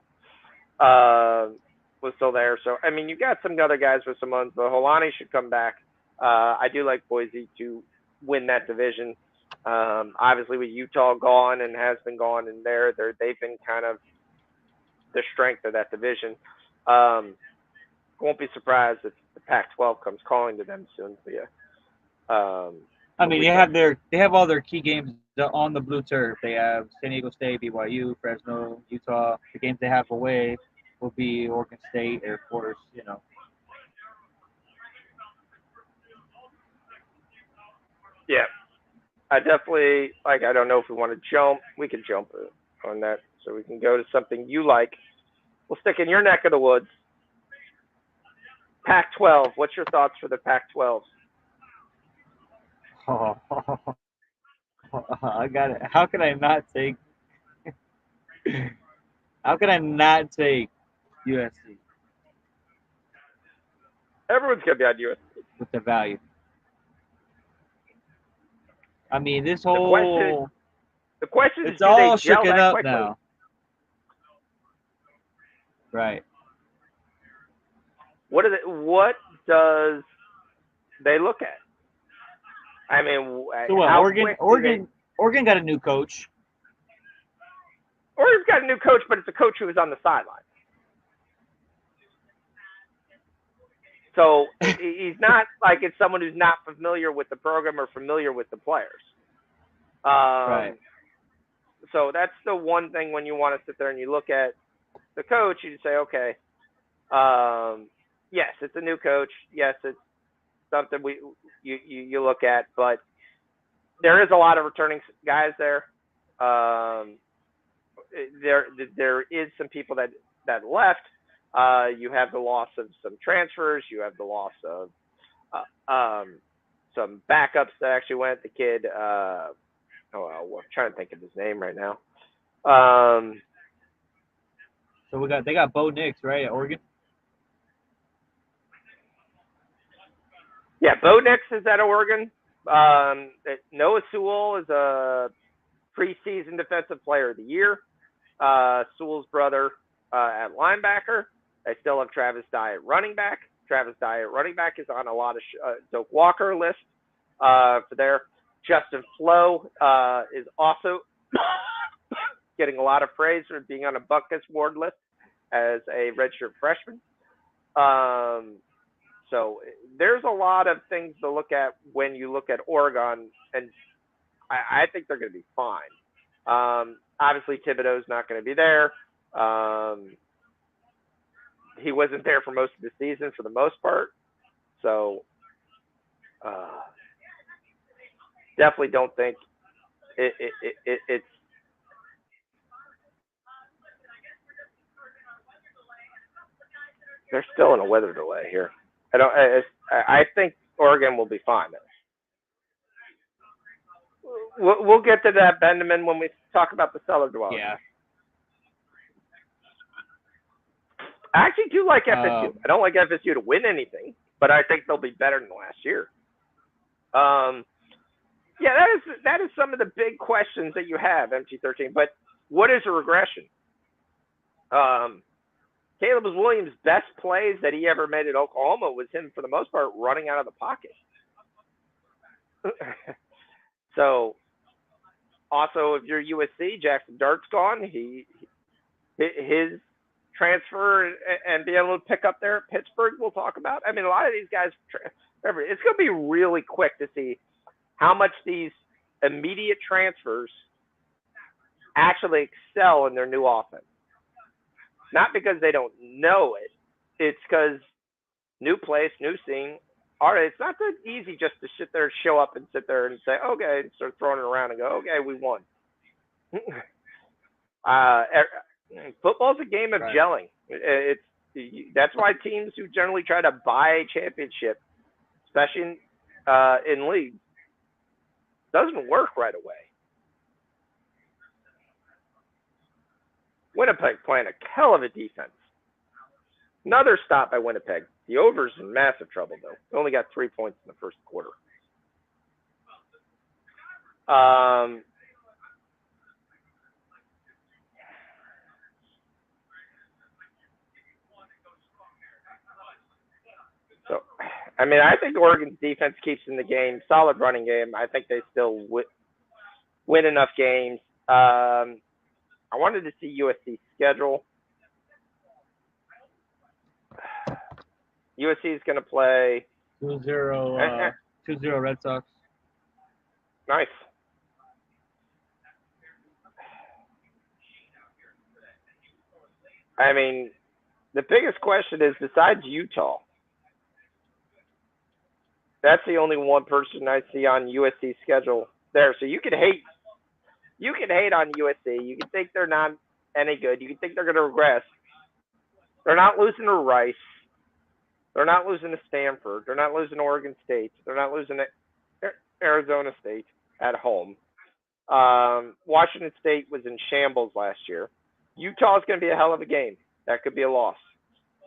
Was still there. So, I mean, you got some other guys with some runs, but Holani should come back. I do like Boise to win that division. Obviously, with Utah gone and has been gone in there, they've been kind of the strength of that division. Won't be surprised if the Pac-12 comes calling to them soon. But yeah. I mean, they have all their key games on the blue turf. They have San Diego State, BYU, Fresno, Utah. The games they have away will be Oregon State, Air Force. You know. Yeah, I definitely like. I don't know if we want to jump. We can jump on that, so we can go to something you like. We'll stick in your neck of the woods. Pac-12. What's your thoughts for the Pac-12? Oh, I got it. How can I not take? How can I not take USC Everyone's gonna be on USC. with the value? I mean, this whole the question is, it's do all they gel shaken that up quickly? now. Right. What does they look at? I mean, So what? how Oregon got a new coach. Oregon's got a new coach, but it's a coach who was on the sideline. So he's not like it's someone who's not familiar with the program or familiar with the players. Right. So that's the one thing when you want to sit there and you look at the coach, you say, okay, yes, it's a new coach. Yes, it's something you look at, but there is a lot of returning guys there. There is some people that left. You have the loss of some transfers. You have the loss of some backups that actually went. The kid, I'm trying to think of his name right now. So they got Bo Nix, right, at Oregon. Yeah, Bo Nix is at Oregon. Noah Sewell is a preseason defensive player of the year. Sewell's brother at linebacker. They still have Travis Dye at running back. Travis Dye at running back is on a lot of Doak Walker list for there. Justin Flo is also getting a lot of praise for being on a Buckus Ward list as a redshirt freshman. So there's a lot of things to look at when you look at Oregon, and I think they're going to be fine. Obviously, Thibodeau's not going to be there. He wasn't there for most of the season for the most part. So definitely don't think it's they're still in a weather delay here. I think Oregon will be fine. We'll get to that, Benjamin, when we talk about the cellar dwellers. Yeah. I actually do like FSU. I don't like FSU to win anything, but I think they'll be better than last year. Yeah, that is some of the big questions that you have, MT13. But what is a regression? Caleb Williams' best plays that he ever made at Oklahoma was him, for the most part, running out of the pocket. So, also, if you're USC, Jackson Dart's gone. His transfer and being able to pick up there at Pittsburgh, we'll talk about. I mean, a lot of these guys, it's going to be really quick to see how much these immediate transfers actually excel in their new offense. Not because they don't know it. It's because new place, new scene. All right, it's not that easy just to sit there, show up, and sit there and say, okay, and start throwing it around and go, okay, we won. Football's a game of gelling. That's why teams who generally try to buy a championship, especially in leagues, doesn't work right away. Winnipeg playing a hell of a defense. Another stop by Winnipeg. The Over's in massive trouble, though. They only got 3 points in the first quarter. So, I mean, I think Oregon's defense keeps in the game. Solid running game. I think they still win enough games. I wanted to see USC's schedule. USC is going to play 2-0 Red Sox. Nice. I mean, the biggest question is, besides Utah, that's the only one person I see on USC's schedule there. So you can hate on USC. You can think they're not any good. You can think they're going to regress. They're not losing to Rice. They're not losing to Stanford. They're not losing to Oregon State. They're not losing to Arizona State at home. Washington State was in shambles last year. Utah is going to be a hell of a game. That could be a loss.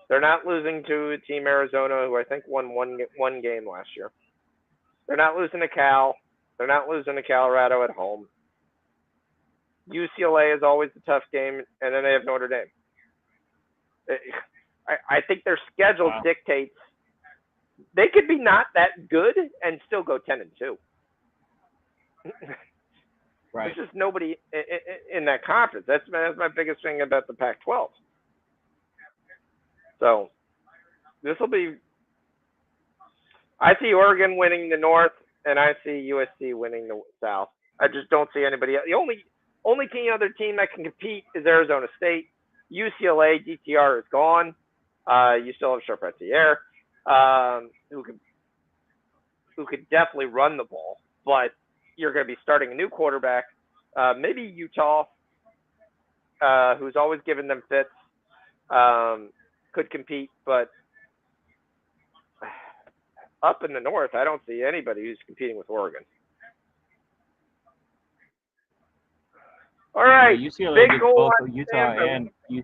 They're not losing to Team Arizona, who I think won one game last year. They're not losing to Cal. They're not losing to Colorado at home. UCLA is always a tough game, and then they have Notre Dame. I think their schedule dictates they could be not that good and still go 10-2. Right. There's just nobody in that conference. That's my biggest thing about the Pac-12. So this will be. I see Oregon winning the North, and I see USC winning the South. I just don't see anybody else. The only other team that can compete is Arizona State. UCLA, DTR is gone. You still have Charpentier, who could definitely run the ball, but you're going to be starting a new quarterback. Maybe Utah, who's always given them fits, could compete, but up in the North, I don't see anybody who's competing with Oregon. All right, UCLA big gets goal both Utah and UCLA.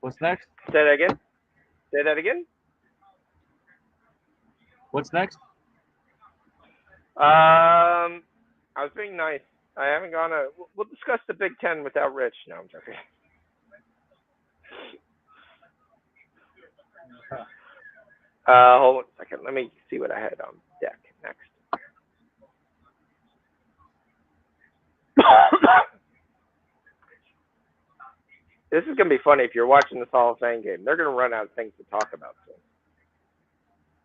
What's next? Say that again. What's next? I was being nice. I haven't gone to. We'll discuss the Big Ten without Rich. No, I'm joking. Hold on a second. Let me see what I had on deck next. This is going to be funny if you're watching this Hall of Fame game. They're going to run out of things to talk about soon.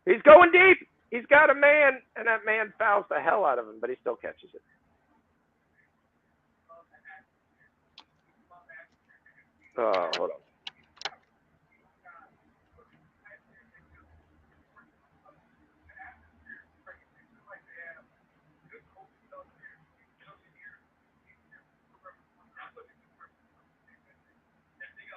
He's going deep. He's got a man, and that man fouls the hell out of him, but he still catches it. Oh, hold on.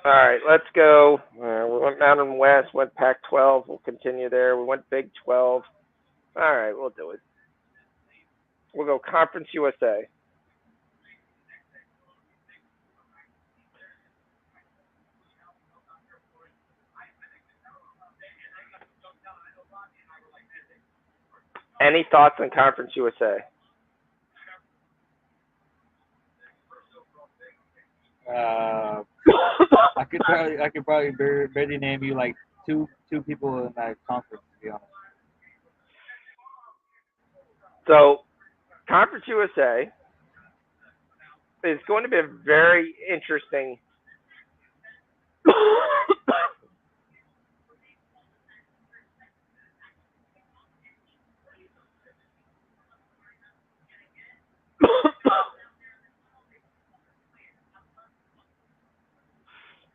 All right, let's go. We went Mountain West, went Pac-12. We'll continue there. We went Big 12. All right, we'll do it. We'll go Conference USA. Any thoughts on Conference USA? I could probably barely name you like two people in that conference, to be honest. So, Conference USA is going to be a very interesting.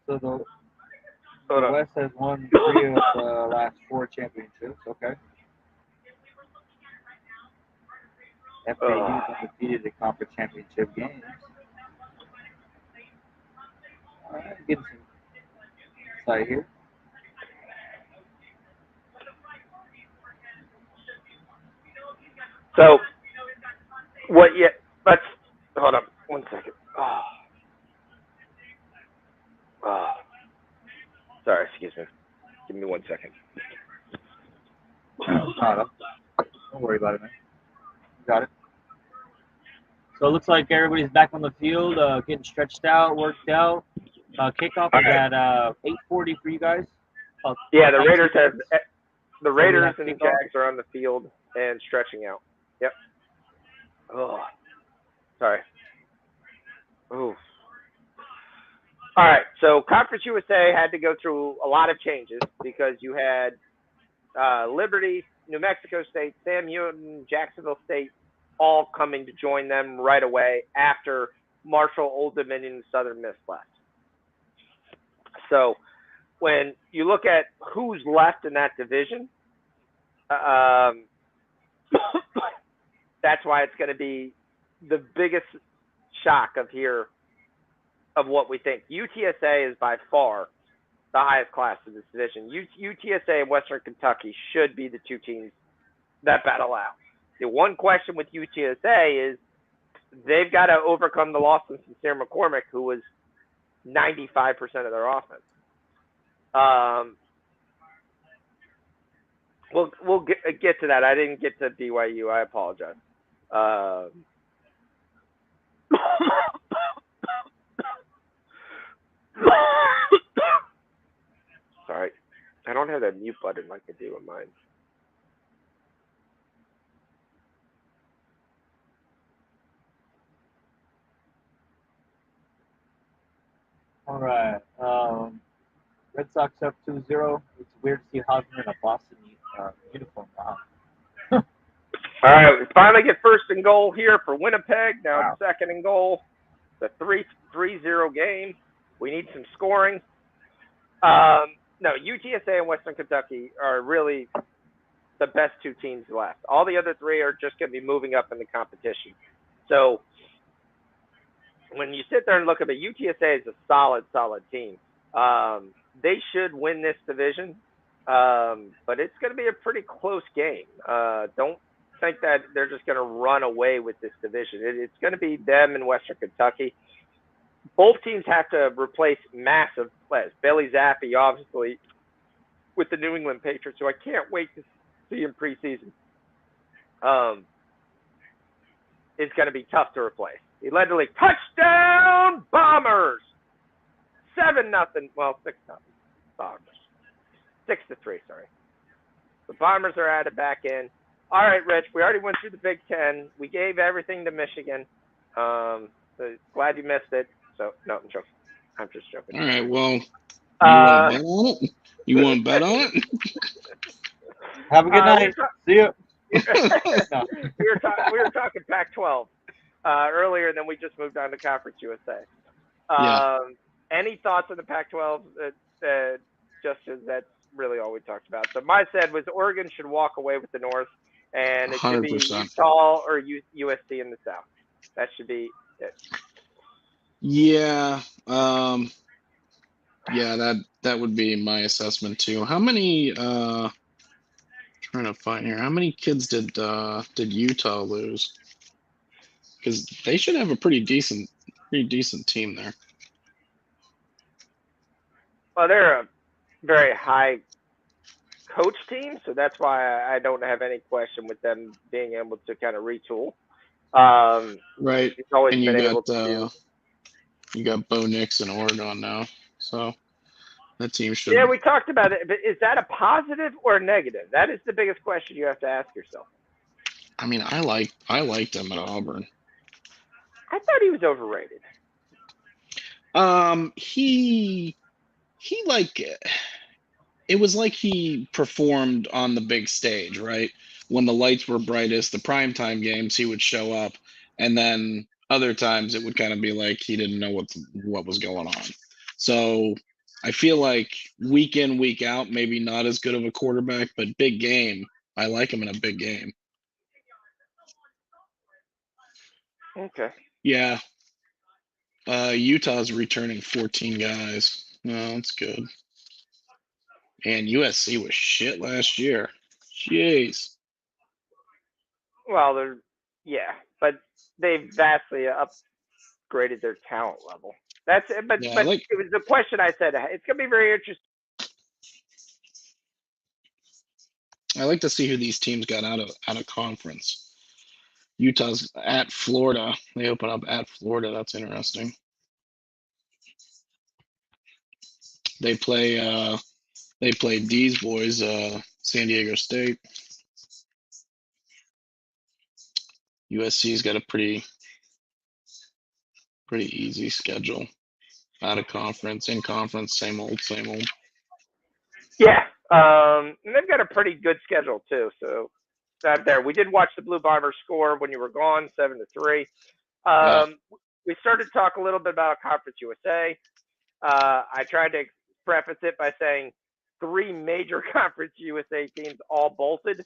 So the West has won 3 of the last 4 championships. Okay. FAU undefeated in conference championship games. All right, getting some insight here. So, what? Yeah, let's hold up 1 second. Sorry, excuse me. Give me 1 second. Don't worry about it, man. You got it. So it looks like everybody's back on the field, getting stretched out, worked out. Kickoff is at 8:40 for you guys. Yeah, the Raiders and the Jags are on the field and stretching out. Yep. Oh, sorry. Ooh. All right, so Conference USA had to go through a lot of changes because you had Liberty, New Mexico State, Sam Houston, Jacksonville State all coming to join them right away after Marshall, Old Dominion, and Southern Miss left. So when you look at who's left in that division, that's why it's going to be the biggest shock of what we think. UTSA is by far the highest class in this division. UTSA and Western Kentucky should be the 2 teams that battle out. The one question with UTSA is they've got to overcome the loss of Sincere McCormick, who was 95% of their offense. We'll get to that. I didn't get to BYU. I apologize. Sorry, I don't have that mute button like I do on mine. All right. Red Sox up 2-0. It's weird to see Hosmer in a Boston uniform now. All right, we finally get first and goal here for Winnipeg. Now it's second and goal. It's a 3-0 game. We need some scoring. No, UTSA and Western Kentucky are really the best 2 teams left. All the other 3 are just going to be moving up in the competition. So when you sit there and look at it, UTSA is a solid team. They should win this division, but it's going to be a pretty close game. Don't think that they're just going to run away with this division. It's going to be them and Western Kentucky. Both teams have to replace massive players. Bailey Zappi, obviously, with the New England Patriots, who I can't wait to see in preseason. It's going to be tough to replace. He led the league. Touchdown, Bombers! 7-0. Well, 6-0. Bombers. 6-3, sorry. The Bombers are added back in. All right, Rich, we already went through the Big Ten. We gave everything to Michigan. So glad you missed it. So, no, I'm joking. I'm just joking. All right, well, you want to bet on it? Have a good night. See you. We were talking Pac-12 earlier, and then we just moved on to Conference USA. Any thoughts on the Pac-12? Just as that's really all we talked about. So my said was Oregon should walk away with the North, and it should 100%. be Utah or USC in the South. That should be it. Yeah. Yeah, that would be my assessment too. How many? Trying to find here. How many kids did Utah lose? Because they should have a pretty decent team there. Well, they're a very high coach team, so that's why I don't have any question with them being able to kind of retool. Right, He's always and been able to do. You got Bo Nix in Oregon now, so that team should. Yeah, we talked about it, but is that a positive or a negative? That is the biggest question you have to ask yourself. I mean, I liked him at Auburn. I thought he was overrated. He like, it was like he performed on the big stage, right? When the lights were brightest, the primetime games, he would show up, and then other times it would kind of be like he didn't know what was going on. So I feel like week in, week out, maybe not as good of a quarterback, but big game, I like him in a big game. Okay. Yeah. Utah's returning 14 guys. No, that's good. And USC was shit last year. Jeez. Well, but they've vastly upgraded their talent level. That's it. But Yeah, it was the question I said. It's gonna be very interesting. I like to see who these teams got out of conference. Utah's at Florida. They open up at Florida. That's interesting. They play D's boys, San Diego State. USC's got a pretty easy schedule. Out of conference, in conference, same old. Yeah. And they've got a pretty good schedule too. So that there, we did watch the Blue Bombers score when you were gone, 7-3. Yeah. We started to talk a little bit about Conference USA. I tried to preface it by saying 3 major Conference USA teams all bolted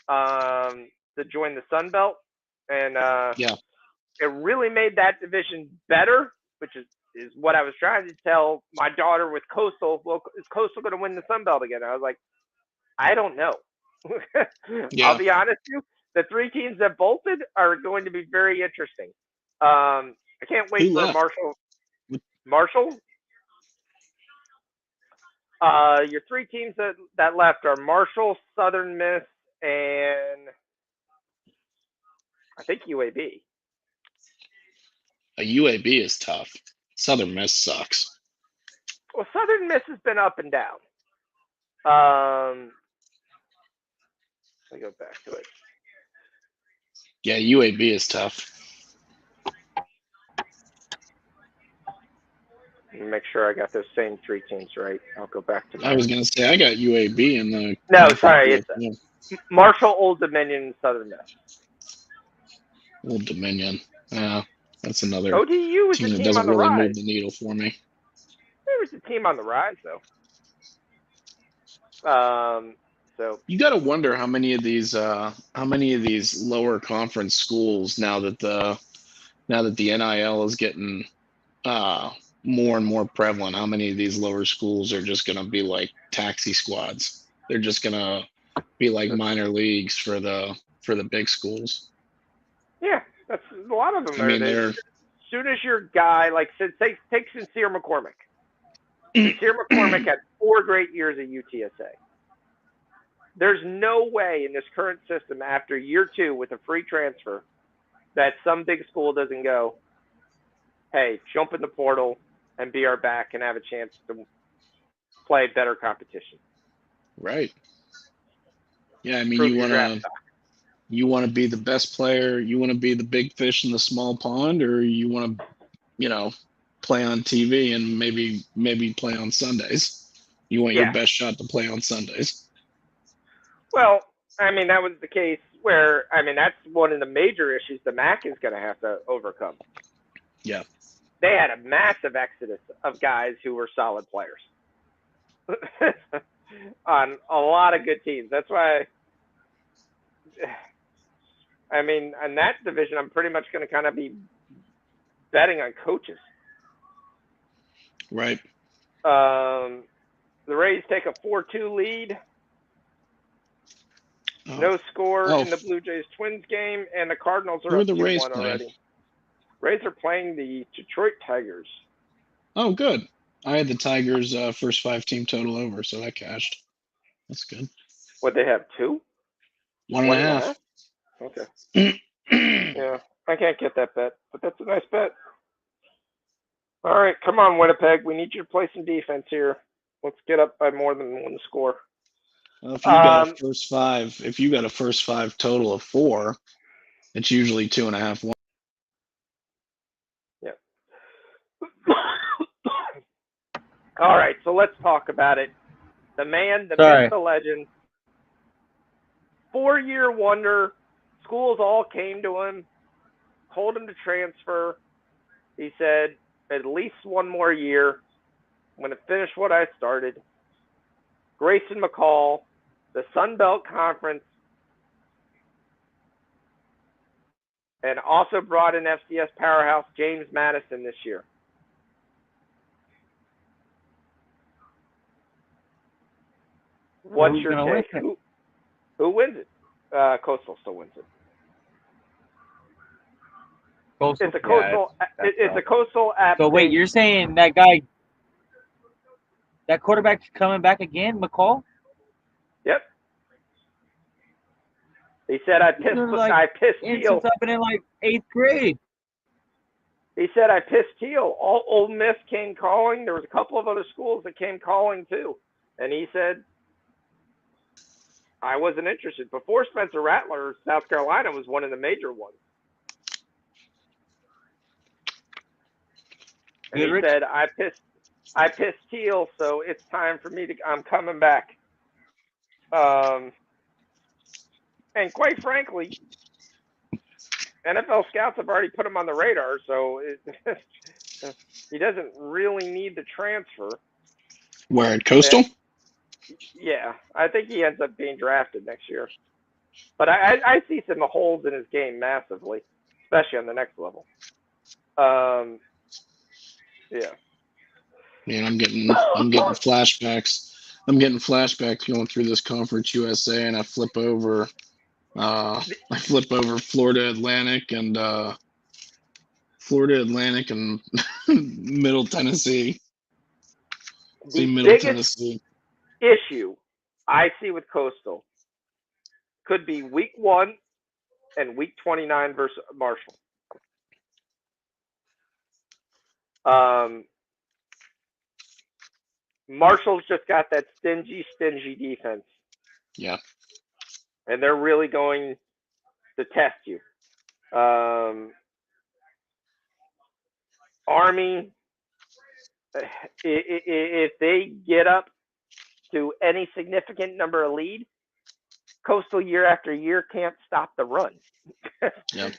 to join the Sun Belt, and Yeah. it really made that division better, which is what I was trying to tell my daughter with Coastal. Well, is Coastal going to win the Sun Belt again? I was like, I don't know. Yeah. I'll be honest with you. The 3 teams that bolted are going to be very interesting. I can't wait Who for left? Marshall. Your 3 teams that left are Marshall, Southern Miss, and I think UAB. A UAB is tough. Southern Miss sucks. Well, Southern Miss has been up and down. Let me go back to it. Yeah, UAB is tough. Let me make sure I got those same 3 teams right. I'll go back to I was gonna say I got UAB in the. No, sorry, it's Marshall, Old Dominion, and Southern Miss. Old Dominion. Yeah, that's another ODU is team a that team doesn't on the really rise. move the needle for me. There was a team on the rise, though. So you got to wonder how many of these lower conference schools now that the NIL is getting more and more prevalent, how many of these lower schools are just going to be like taxi squads? They're just going to be like minor leagues for the big schools. Yeah, that's a lot of them. I mean, as soon as your guy, like, take Sincere McCormick. Sincere McCormick had 4 great years at UTSA. There's no way in this current system after year 2 with a free transfer that some big school doesn't go, hey, jump in the portal and be our back and have a chance to play better competition. Right. Yeah, I mean, you want to be the best player, you want to be the big fish in the small pond, or you want to, play on TV and maybe play on Sundays. You want your best shot to play on Sundays. Well, I mean, that was the case where, I mean, that's one of the major issues the MAC is going to have to overcome. Yeah. They had a massive exodus of guys who were solid players on a lot of good teams. That's why, I mean, in that division, I'm pretty much going to kind of be betting on coaches. Right. The Rays take a 4-2 lead. No score in the Blue Jays Twins game, and the Cardinals are up 2-1 already. Rays are playing the Detroit Tigers. Oh, good. I had the Tigers first 5 team total over, so that cashed. That's good. What, they have 2? 1.5. Okay. Yeah, I can't get that bet, but that's a nice bet. All right, come on, Winnipeg. We need you to play some defense here. Let's get up by more than 1 score. Well, if you got a first 5 total of 4, it's usually 2.5. Yeah. All right, so let's talk about it. The man, the myth, the legend, 4-year wonder. Schools all came to him, told him to transfer. He said, at least 1 more year. I'm going to finish what I started. Grayson McCall, the Sun Belt Conference, and also brought in FCS powerhouse James Madison this year. What's your take? Who wins it? Coastal still wins it. Coastal, it's a Coastal. It's a Coastal app. So wait, you're saying that guy, that quarterback's coming back again, McCall? Yep. He said, I pissed Teal. Since I've been in like 8th grade. He said, I pissed Teal. All Ole Miss came calling. There was a couple of other schools that came calling too. And he said, I wasn't interested. Before Spencer Rattler, South Carolina was one of the major ones. And he said, I pissed Teal, so it's time for me to, I'm coming back. And quite frankly, NFL scouts have already put him on the radar, so he doesn't really need the transfer. Where, at Coastal? And, yeah, I think he ends up being drafted next year. But I see some holes in his game massively, especially on the next level. Yeah. Man, I'm getting flashbacks. I'm getting flashbacks going through this Conference USA, and I flip over Florida Atlantic and Middle Tennessee. The biggest issue I see with Coastal could be week 1 and week 29 versus Marshall. Marshall's just got that stingy defense. Yeah. And they're really going to test you. Army, if they get up to any significant number of lead, Coastal year after year can't stop the run. Yep.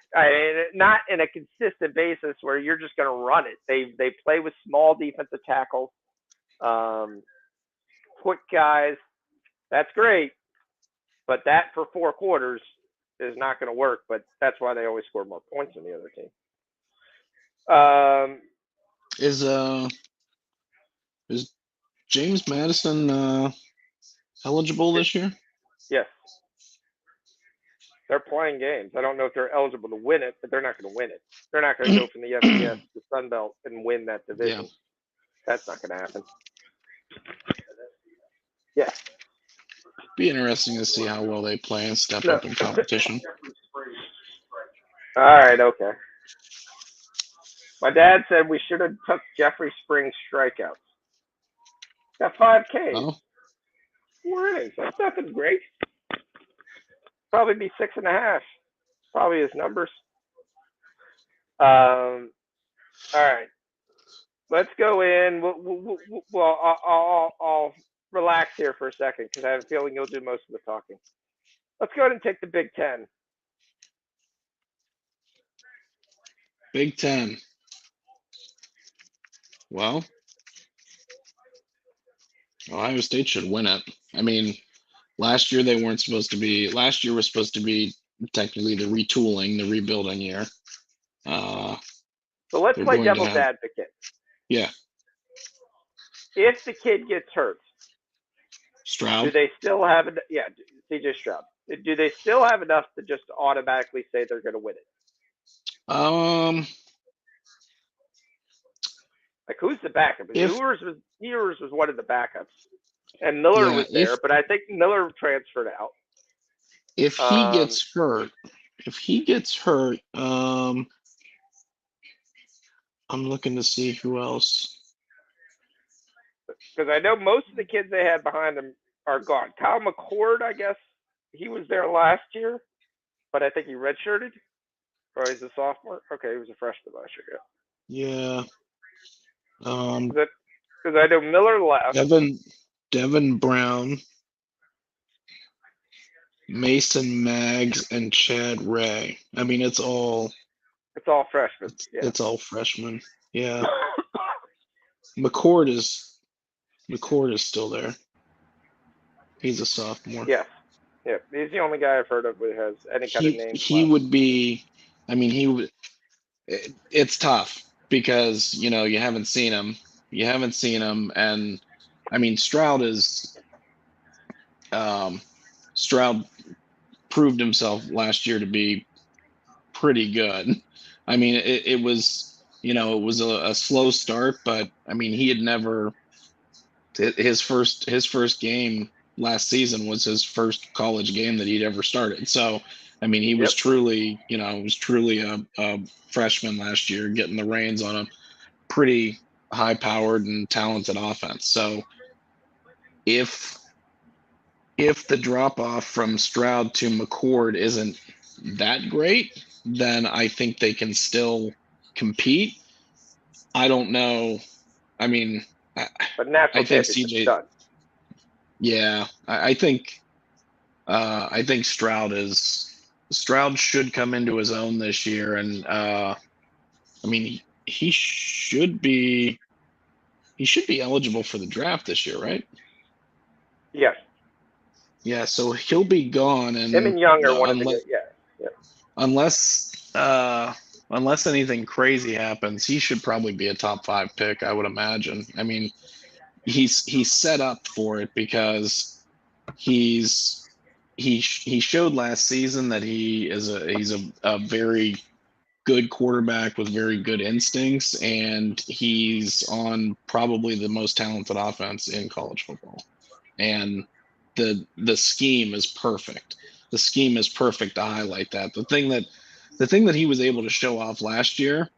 Not in a consistent basis where you're just going to run it. They play with small defensive tackles, quick guys. That's great, but that for 4 quarters is not going to work. But that's why they always score more points than the other team. Is James Madison eligible this year? Yes. They're playing games. I don't know if they're eligible to win it, but they're not going to win it. They're not going to go from the FCS to Sun Belt and win that division. Yeah. That's not going to happen. Yeah. Be interesting to see how well they play and step up in competition. All right, okay. My dad said we should have took Jeffrey Springs' strikeouts. Got 5 Ks. Oh. 4 innings. That's nothing great. Probably be 6.5. Probably his numbers. All right. Let's go in. I'll relax here for a second because I have a feeling you'll do most of the talking. Let's go ahead and take the Big Ten. Big Ten. Well, Ohio State should win it. I mean, last year they weren't supposed to be. Last year was supposed to be technically the retooling, the rebuilding year. So let's play devil's advocate. Yeah. if the kid gets hurt, Stroud. do they still have it? Yeah, CJ Stroud. Do they still have enough to just automatically say they're going to win it? Like, who's the backup? Ewers was one of the backups, and Miller was there, but I think Miller transferred out. If he gets hurt, I'm looking to see who else. Because I know most of the kids they had behind them are gone. Kyle McCord, I guess, he was there last year, but I think he redshirted. Or he's a sophomore. Okay, he was a freshman last year. Yeah. Because I know Miller left. Devin Brown, Mason Maggs, and Chad Ray. I mean, it's all freshmen. It's all freshmen. Yeah. McCord is still there. He's a sophomore. Yeah. Yeah. He's the only guy I've heard of who has any kind of name. He would be. I mean, he would. It's tough because you haven't seen him. And I mean, Stroud proved himself last year to be pretty good. I mean, it was a slow start, but I mean, he had never. His first game last season was his first college game that he'd ever started. So, I mean, he was truly a freshman last year, getting the reins on a pretty high-powered and talented offense. So, if the drop-off from Stroud to McCord isn't that great, then I think they can still compete. I don't know. I mean, but national championship's done. Yeah, I think Stroud should come into his own this year, and I mean he should be eligible for the draft this year, right? Yes. Yeah, so he'll be gone, and him and Young are one of the good. Yeah. Unless anything crazy happens, he should probably be a top 5 pick, I would imagine. I mean, he's set up for it because he showed last season that he's a very good quarterback with very good instincts, and he's on probably the most talented offense in college football. And the scheme is perfect. The scheme is perfect to highlight that. The thing that he was able to show off last year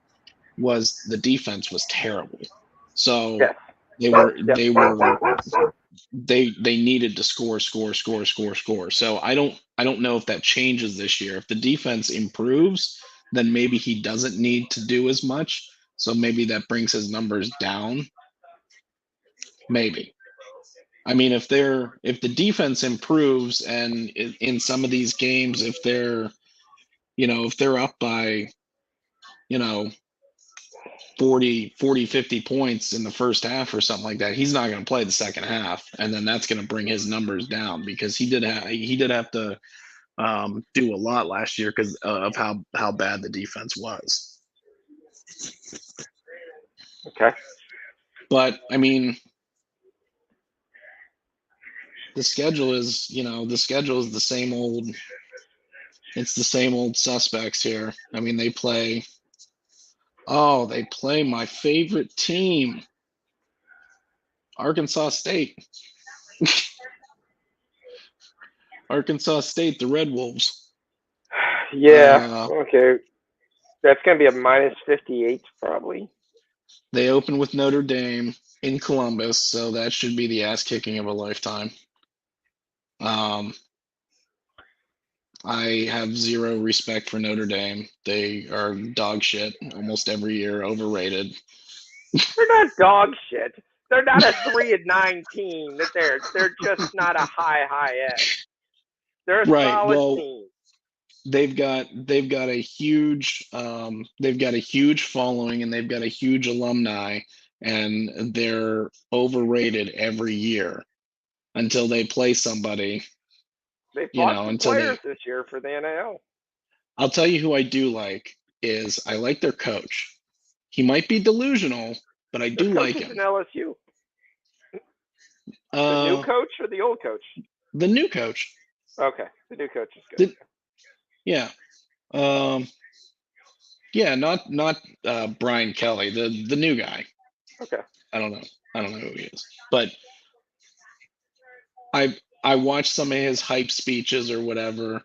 was the defense was terrible. So they needed to score. So I don't know if that changes this year. If the defense improves, then maybe he doesn't need to do as much. So maybe that brings his numbers down. Maybe. I mean, if the defense improves, and in some of these games, if they're up by 40, 50 points in the first half or something like that, he's not going to play the second half, and then that's going to bring his numbers down, because he did have to do a lot last year because of how bad the defense was. Okay. But I mean, the schedule is the same old. It's the same old suspects here. I mean, they play my favorite team, Arkansas State. Arkansas State, the Red Wolves. Yeah. Okay. That's going to be a minus 58 probably. They open with Notre Dame in Columbus, so that should be the ass kicking of a lifetime. I have zero respect for Notre Dame. They are dog shit almost every year, overrated. They're not dog shit. They're not a 3-9 team. They're just not a high end. They're a solid team. They've got a huge following, and they've got a huge alumni, and they're overrated every year until they play somebody. They fought some players this year for the NAL. I'll tell you who I do like is I like their coach. He might be delusional, but I do like him. LSU. The new coach or the old coach? The new coach. Okay, the new coach is good. Yeah. Yeah, not Brian Kelly, the new guy. Okay. I don't know who he is, but I watched some of his hype speeches or whatever.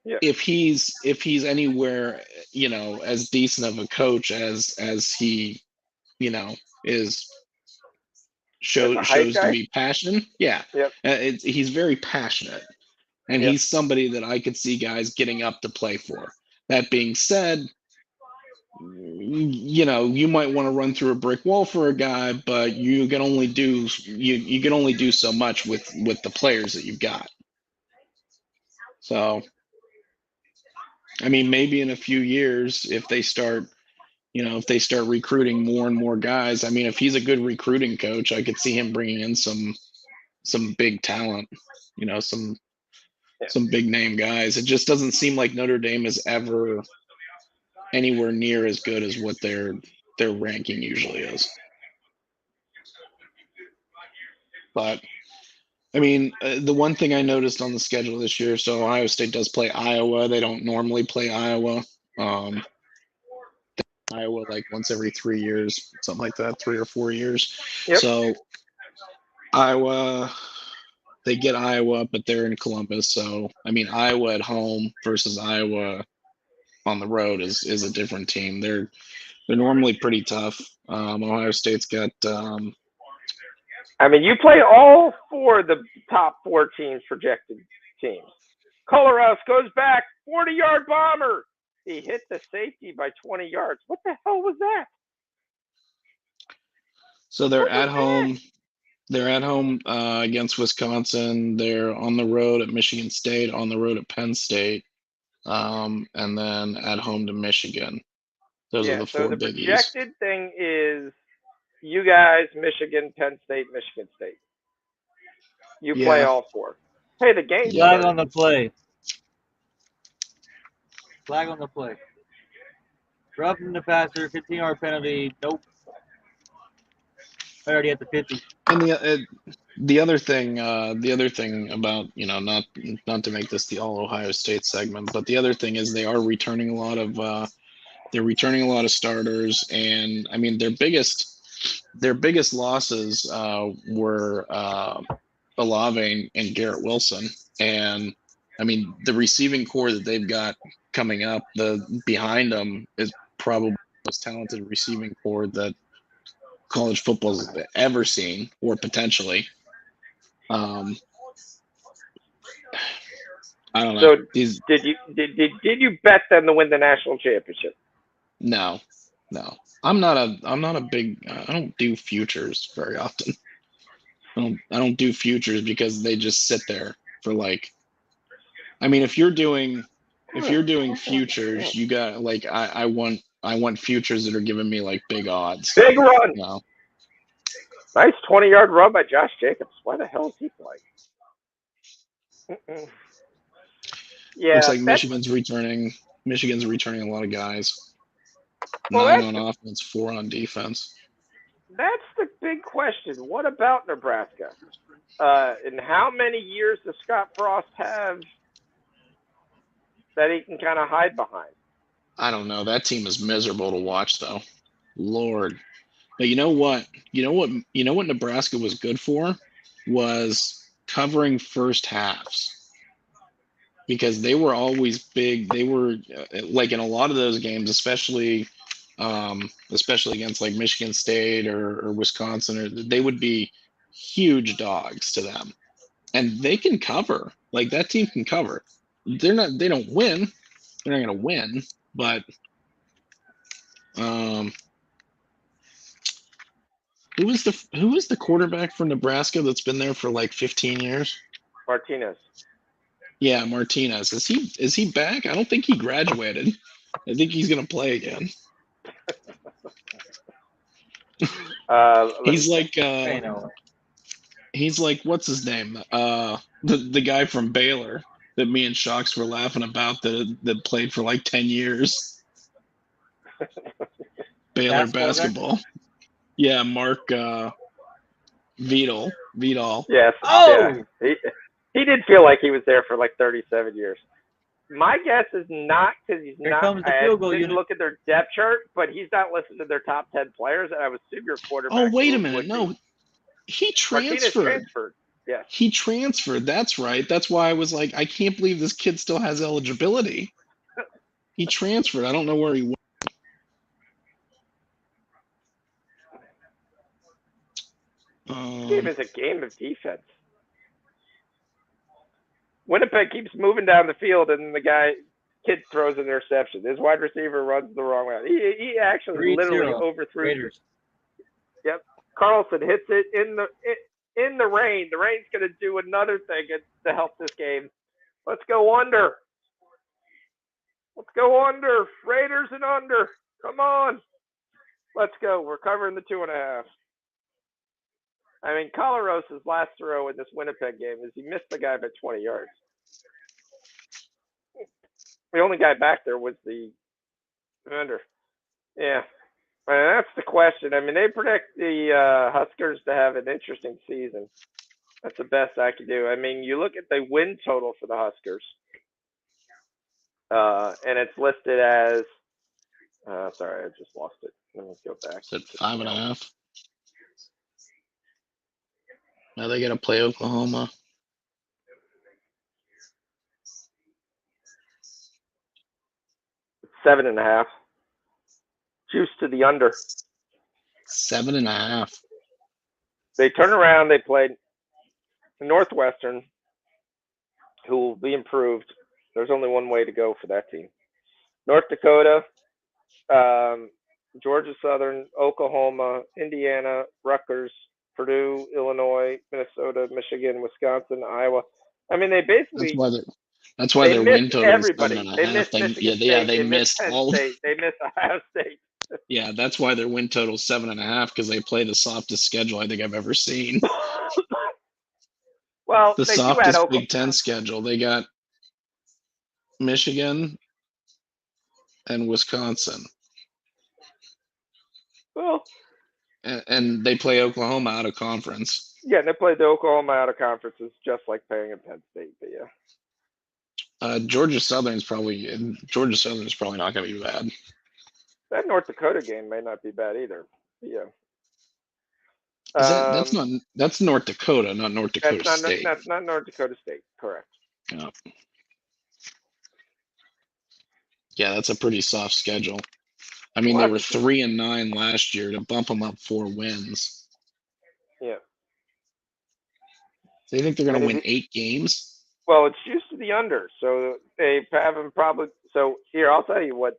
Yeah. If he's anywhere, as decent of a coach as he, is shows to be passionate. Yeah. Yep. He's very passionate, and Yep. he's somebody that I could see guys getting up to play for. That being said, you might want to run through a brick wall for a guy, but you can only do so much with the players that you've got. So, I mean, maybe in a few years, if they start recruiting more and more guys, I mean, if he's a good recruiting coach, I could see him bringing in some big talent, some big name guys. It just doesn't seem like Notre Dame is ever anywhere near as good as what their ranking usually is. But I mean, the one thing I noticed on the schedule this year, so Ohio State does play Iowa. They don't normally play Iowa. Iowa like once every 3 years, something like that, 3 or 4 years. Yep. So Iowa, they get Iowa, but they're in Columbus. So I mean, Iowa at home versus Iowa on the road is a different team. They're normally pretty tough. Ohio State's got. I mean, you play all 4 of the top 4 teams projected teams. Colorado goes back, 40-yard bomber. He hit the safety by 20 yards. What the hell was that? So they're at home. They're at home against Wisconsin. They're on the road at Michigan State, on the road at Penn State, and then at home to Michigan. Those are the 4 biggies. The projected thing is you guys, Michigan, Penn State, Michigan State. You play all 4. Hey, the game. Flag on the play. Flag on the play. Roughing the passer, 15-yard penalty. Nope. I already at the 50. And the other thing about, not to make this the all Ohio State segment, but the other thing is they are returning a lot of starters, and I mean their biggest losses were Olave and Garrett Wilson, and I mean the receiving core that they've got coming up, behind them is probably the most talented receiving core that college football's ever seen, or potentially. I don't know. So did you bet them to win the national championship? No. I'm not a big. I don't do futures very often. I don't do futures because they just sit there for like. I mean, if you're doing futures, you got like I want futures that are giving me like big odds. Big run. Nice 20-yard run by Josh Jacobs. Why the hell is he playing? Yeah. Looks like Michigan's returning a lot of guys. 9 on offense, 4 on defense. That's the big question. What about Nebraska? And how many years does Scott Frost have that he can kind of hide behind? I don't know. That team is miserable to watch, though. Lord. But you know what Nebraska was good for was covering first halves, because they were always big. They were like in a lot of those games, especially against like Michigan State or Wisconsin, or they would be huge dogs to them, and they can cover. Like that team can cover. They don't win. They're not going to win, but who is the quarterback for Nebraska that's been there for like 15 years? Martinez. Yeah, Martinez. Is he back? I don't think he graduated. I think he's going to play again. He's like what's his name? The guy from Baylor that me and Shocks were laughing about that played for like 10 years. Baylor basketball. Yeah, Mark Vidal. Yes. Oh! Yeah. He did feel like he was there for like 37 years. My guess is not because he's Here not. comes the I field goal didn't unit. look at their depth chart, but he's not listed to their top 10 players. And I would assume your quarterback. Oh, wait a would minute. be. No, he Martinez transferred. transferred. Yes. He transferred. That's right. That's why I was like, I can't believe this kid still has eligibility. He transferred. I don't know where he went. This game is a game of defense. Winnipeg keeps moving down the field, and the kid throws an interception. His wide receiver runs the wrong way. He actually 3-0. literally overthrew. Raiders. Yep. Carlson hits it in the rain. The rain's going to do another thing to help this game. Let's go under. Let's go under. Raiders and under. Come on. Let's go. We're covering the 2.5. I mean, Colarosa's last throw in this Winnipeg game is he missed the guy by 20 yards. The only guy back there was the under. Yeah. That's the question. I mean, they predict the Huskers to have an interesting season. That's the best I can do. I mean, you look at the win total for the Huskers, and it's listed as. Sorry, I just lost it. Let me go back. Is it 5.5? Now they got to play Oklahoma. 7.5. Juice to the under. 7.5. They turn around. They played Northwestern, who will be improved. There's only one way to go for that team. North Dakota, Georgia Southern, Oklahoma, Indiana, Rutgers, Purdue, Illinois, Minnesota, Michigan, Wisconsin, Iowa. I mean, they basically. That's why their win total is everybody. 7.5. They missed Michigan State. They missed Penn all. State. They missed Ohio State. Yeah, that's why their win total is 7.5 because they play the softest schedule I think I've ever seen. Well, the softest Big Ten schedule. They got Michigan and Wisconsin. Well, and they play Oklahoma out of conference. Yeah, they played the Oklahoma out of conference. It's just like playing at Penn State, but yeah. Georgia Southern's probably not going to be bad. That North Dakota game may not be bad either. Yeah. That's North Dakota, not North Dakota State. That's not North Dakota State, correct. Yeah. Yeah, that's a pretty soft schedule. I mean, they were 3-9 last year to bump them up 4 wins. Yeah. So you think they're going to win 8 games? Well, it's used to the under, so they haven't probably. So here, I'll tell you what.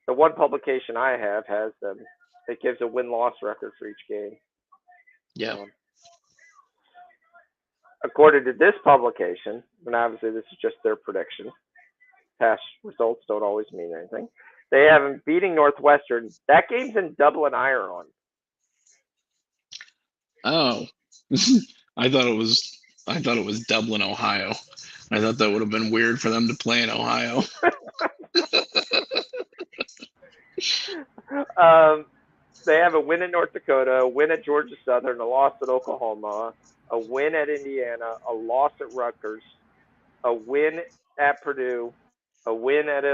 The one publication I have has them. It gives a win-loss record for each game. Yeah. According to this publication, and obviously this is just their prediction, past results don't always mean anything. They have them beating Northwestern. That game's in Dublin, Ireland. Oh, I thought it was Dublin, Ohio. I thought that would have been weird for them to play in Ohio. They have a win at North Dakota, a win at Georgia Southern, a loss at Oklahoma, a win at Indiana, a loss at Rutgers, a win at Purdue, a win at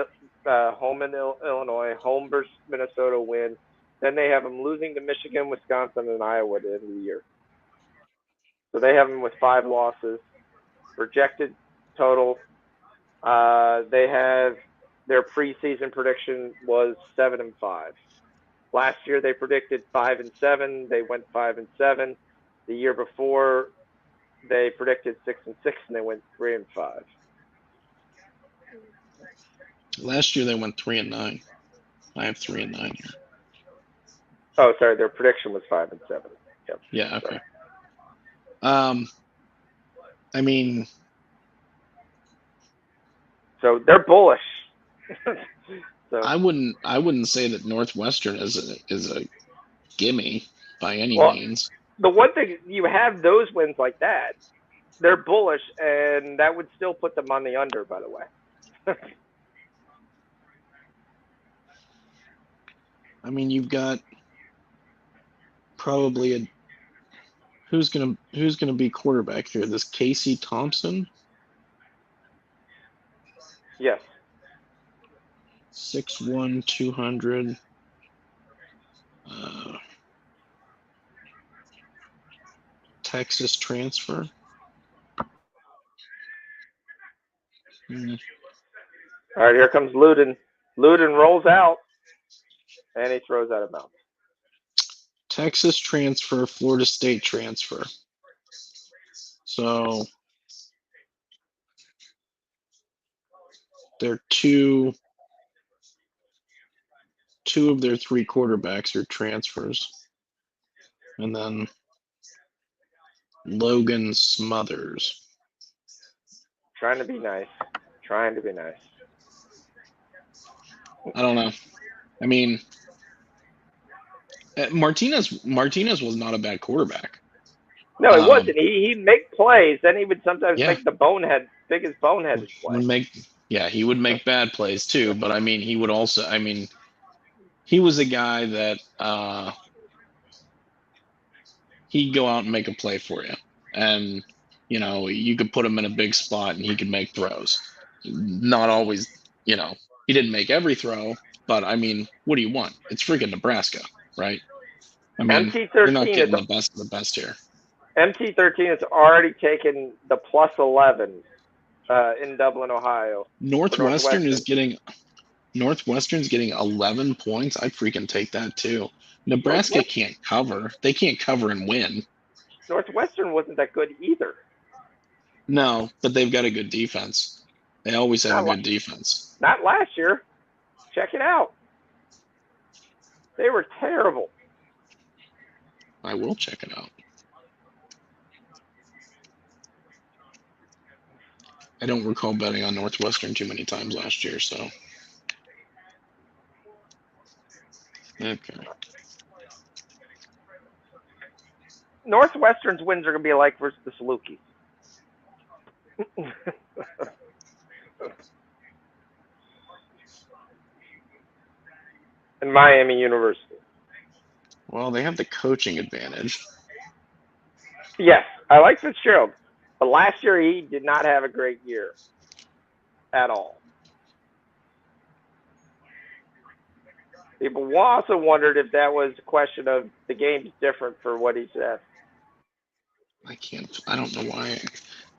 home in Illinois, home versus Minnesota win. Then they have them losing to Michigan, Wisconsin, and Iowa at the end of the year. So they have them with 5 losses. Projected total. They have their preseason prediction was 7-5. Last year they predicted 5-7. They went 5-7. The year before they predicted 6-6, and they went 3-5. Last year they went 3-9. I have 3-9 here. Oh, sorry. Their prediction was 5-7. Yep. Yeah. Okay. Sorry. I mean, so they're bullish. So, I wouldn't say that Northwestern is a gimme by any means. The one thing, you have those wins like that, they're bullish, and that would still put them on the under, by the way. I mean, you've got probably Who's gonna be quarterback here? This Casey Thompson? Yes. 6'1", 200. Texas transfer. All right, here comes Luden. Luden rolls out, and he throws out of bounds. Texas transfer, Florida State transfer. So they're two of their three quarterbacks are transfers. And then Logan Smothers. Trying to be nice. Trying to be nice. I don't know. I mean, Martinez was not a bad quarterback. No, he wasn't. He'd make plays. Then he would sometimes make the biggest bonehead play. He would make bad plays too. But I mean, he would also. I mean, he was a guy that he'd go out and make a play for you, and you could put him in a big spot and he could make throws. Not always, he didn't make every throw, but I mean, what do you want? It's freaking Nebraska, right? I mean, you're not getting the best of the best here. MT13 has already taken the plus 11 in Dublin, Ohio. Northwestern's getting 11 points. I'd freaking take that too. Nebraska can't cover. They can't cover and win. Northwestern wasn't that good either. No, but they've got a good defense. They always have a good defense. Not last year. Check it out. They were terrible. I will check it out. I don't recall betting on Northwestern too many times last year, so. Okay. Northwestern's wins are going to be like versus the Salukis. And Miami University. Well, they have the coaching advantage. Yes, I like Fitzgerald. But last year, he did not have a great year at all. People also wondered if that was a question of the game's different for what he said. I don't know why.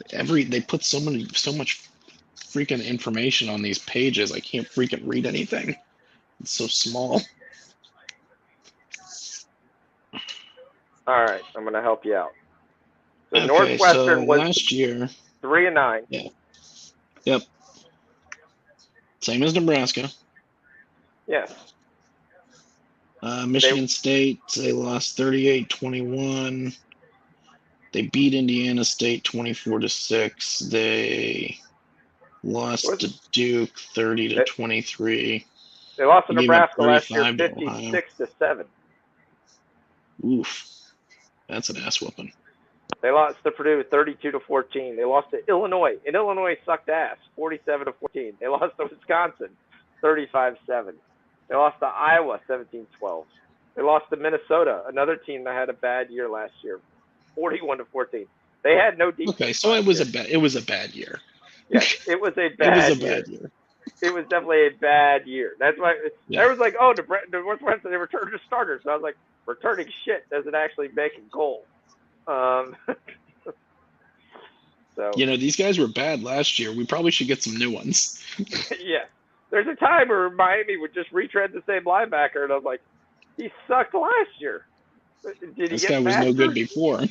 They put so much freaking information on these pages. I can't freaking read anything. It's so small. All right, I'm going to help you out. So okay, Northwestern was last year 3-9. Yeah. Yep. Same as Nebraska. Yes. Michigan State, they lost 38-21. They beat Indiana State 24-6. They lost to Duke 30-23. They lost to Nebraska last year 56-7. Oof. That's an ass whooping. They lost to Purdue 32-14. They lost to Illinois, and Illinois sucked ass 47-14. They lost to Wisconsin 35-7. They lost to Iowa 17-12. They lost to Minnesota, another team that had a bad year last year, 41-14. They had no defense. Okay, so it was a bad year. Yeah, it was a bad year. It was definitely a bad year. That's why everyone's like, "Oh, Northwestern, they returned to starters." So I was like, "Returning shit doesn't actually make a goal." So these guys were bad last year. We probably should get some new ones. Yeah, there's a time where Miami would just retread the same linebacker, and I'm like, he sucked last year. Did this guy was no good before.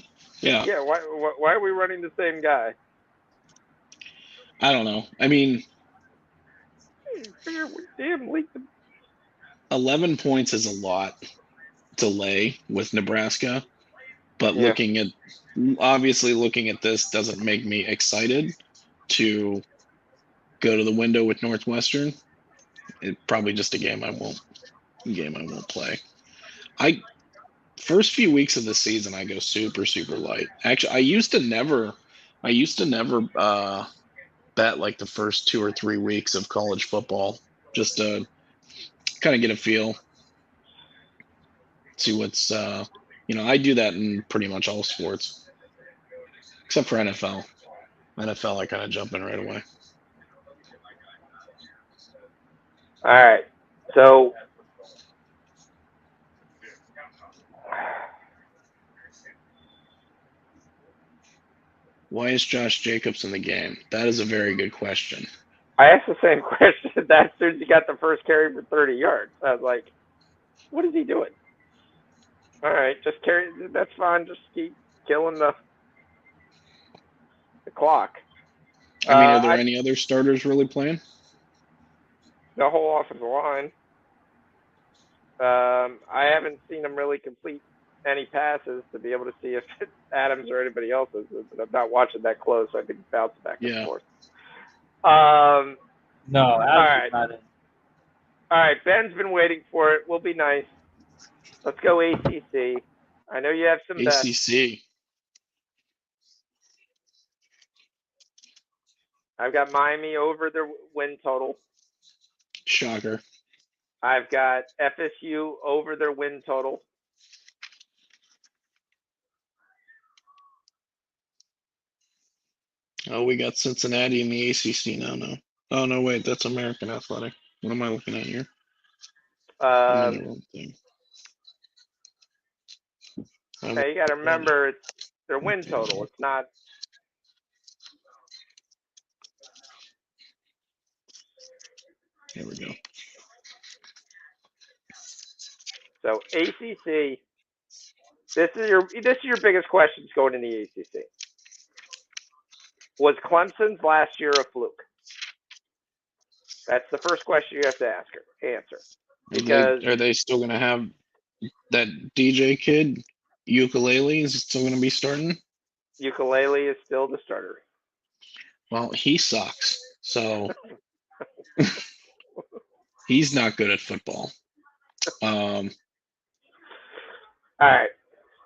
Yeah. Yeah. Why are we running the same guy? I don't know. I mean, 11 points is a lot to lay with Nebraska, but looking at this doesn't make me excited to go to the window with Northwestern. It's probably just a game I won't play. First few weeks of the season I go super, super light. Actually, I used to never bet like the first 2 or 3 weeks of college football, just to kind of get a feel, see I do that in pretty much all sports, except for NFL. NFL, I kind of jump in right away. All right. So why is Josh Jacobs in the game? That is a very good question. I asked the same question as soon as he got the first carry for 30 yards. I was like, what is he doing? All right, just carry. That's fine. Just keep killing the clock. I mean, are there any other starters really playing? The whole offensive line. I haven't seen him really complete any passes to be able to see if it's Adams or anybody else's. But I'm not watching that close, so I can bounce back and forth. No, Adams all right. is not in. All right, Ben's been waiting for it. We'll be nice. Let's go ACC. I know you have some bets. ACC. I've got Miami over their win total. Shocker. I've got FSU over their win total. Oh, we got Cincinnati in the ACC now. No. Oh, no, wait. That's American Athletic. What am I looking at here? I'm in the wrong thing. Hey, you got to remember it's their win total. It's not. Here we go. So ACC. This is your biggest questions going in the ACC. Was Clemson's last year a fluke? That's the first question you have to answer. Because are they still going to have that DJ kid? Ukulele is still going to be starting? Ukulele is still the starter. Well, he sucks. So he's not good at football. All right.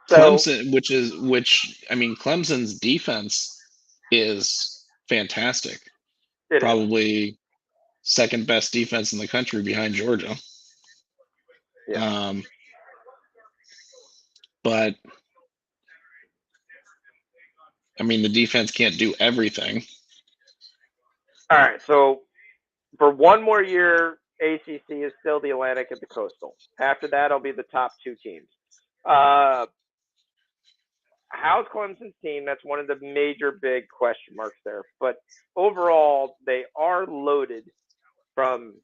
So, Clemson, Clemson's defense is fantastic. Probably second best defense in the country behind Georgia. Yeah. But the defense can't do everything. All right. So for one more year, ACC is still the Atlantic and the Coastal. After that, it'll be the top two teams. How's Clemson's team? That's one of the major big question marks there. But overall, they are loaded from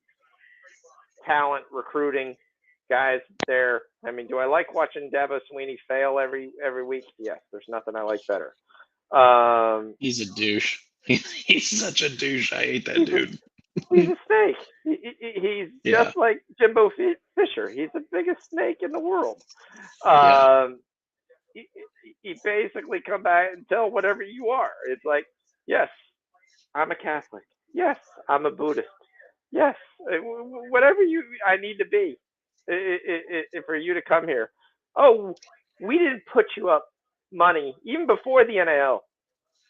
talent, recruiting, guys there. Do I like watching Dabo Swinney fail every week? Yes, there's nothing I like better. He's a douche. He's such a douche. I hate that dude. He's a snake. He's just like Jimbo Fisher. He's the biggest snake in the world. He basically come back and tell whatever you are. It's like, yes, I'm a Catholic. Yes, I'm a Buddhist. Yes, whatever I need to be for you to come here. Oh, we didn't put you up money even before the NIL.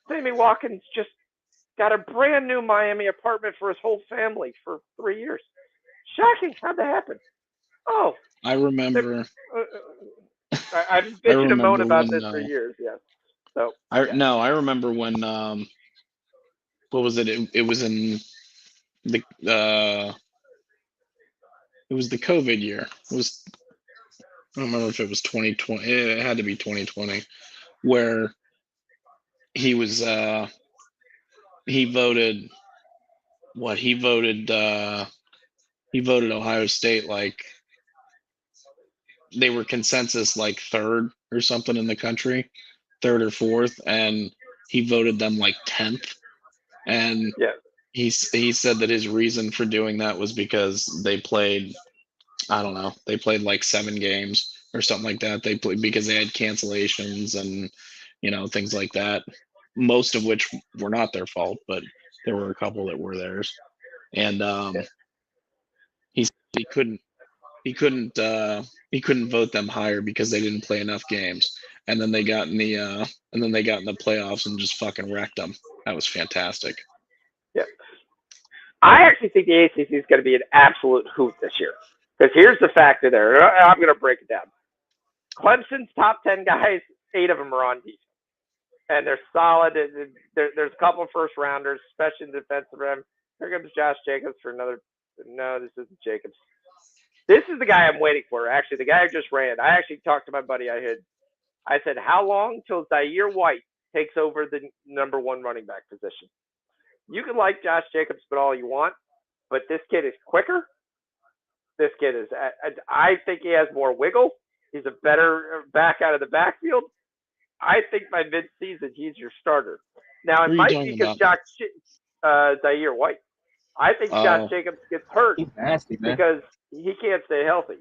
Sammy Watkins just got a brand new Miami apartment for his whole family for 3 years. Shocking. How'd that happen? Oh, I remember. I've been bitching and moaning about this for years. Yes. So. I remember when. What was it? It was in the. It was the COVID year. I don't remember if it was 2020. It had to be 2020, where he was. He voted. What he voted? He voted Ohio State like they were consensus like third or something in the country, third or fourth, and he voted them like 10th. And he said that his reason for doing that was because they played, I don't know, they played like 7 games or something like that. They played because they had cancellations and things like that, most of which were not their fault, but there were a couple that were theirs. And he couldn't vote them higher because they didn't play enough games. And then they got in the playoffs and just fucking wrecked them. That was fantastic. Yeah. I actually think the ACC is going to be an absolute hoot this year. Because here's the factor there. I'm going to break it down. Clemson's top 10 guys, 8 of them are on defense. And they're solid. There's a couple of first rounders, especially in defensive end. Here comes Josh Jacobs for another. No, this isn't Jacobs. This is the guy I'm waiting for. Actually, the guy who just ran. I actually talked to my buddy. I said, how long till Zaire White takes over the number 1 running back position? You can like Josh Jacobs, but all you want. But this kid is quicker. This kid is. I think he has more wiggle. He's a better back out of the backfield. I think by mid-season he's your starter. Now it might be because Zaire White. I think Josh Jacobs gets hurt because he can't stay healthy.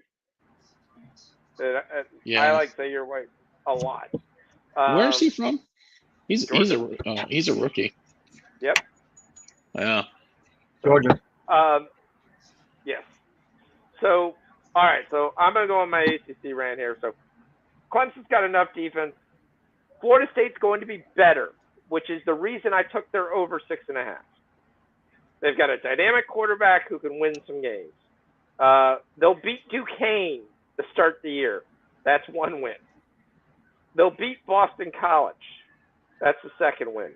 I like Zaire White a lot. Where's he from? He's a rookie. Yep. Yeah. Georgia. Yes. So all right. So I'm gonna go on my ACC rant here. So Clemson's got enough defense. Florida State's going to be better, which is the reason I took their over 6.5. They've got a dynamic quarterback who can win some games. They'll beat Duquesne to start the year. That's 1 win. They'll beat Boston College. That's the 2nd win.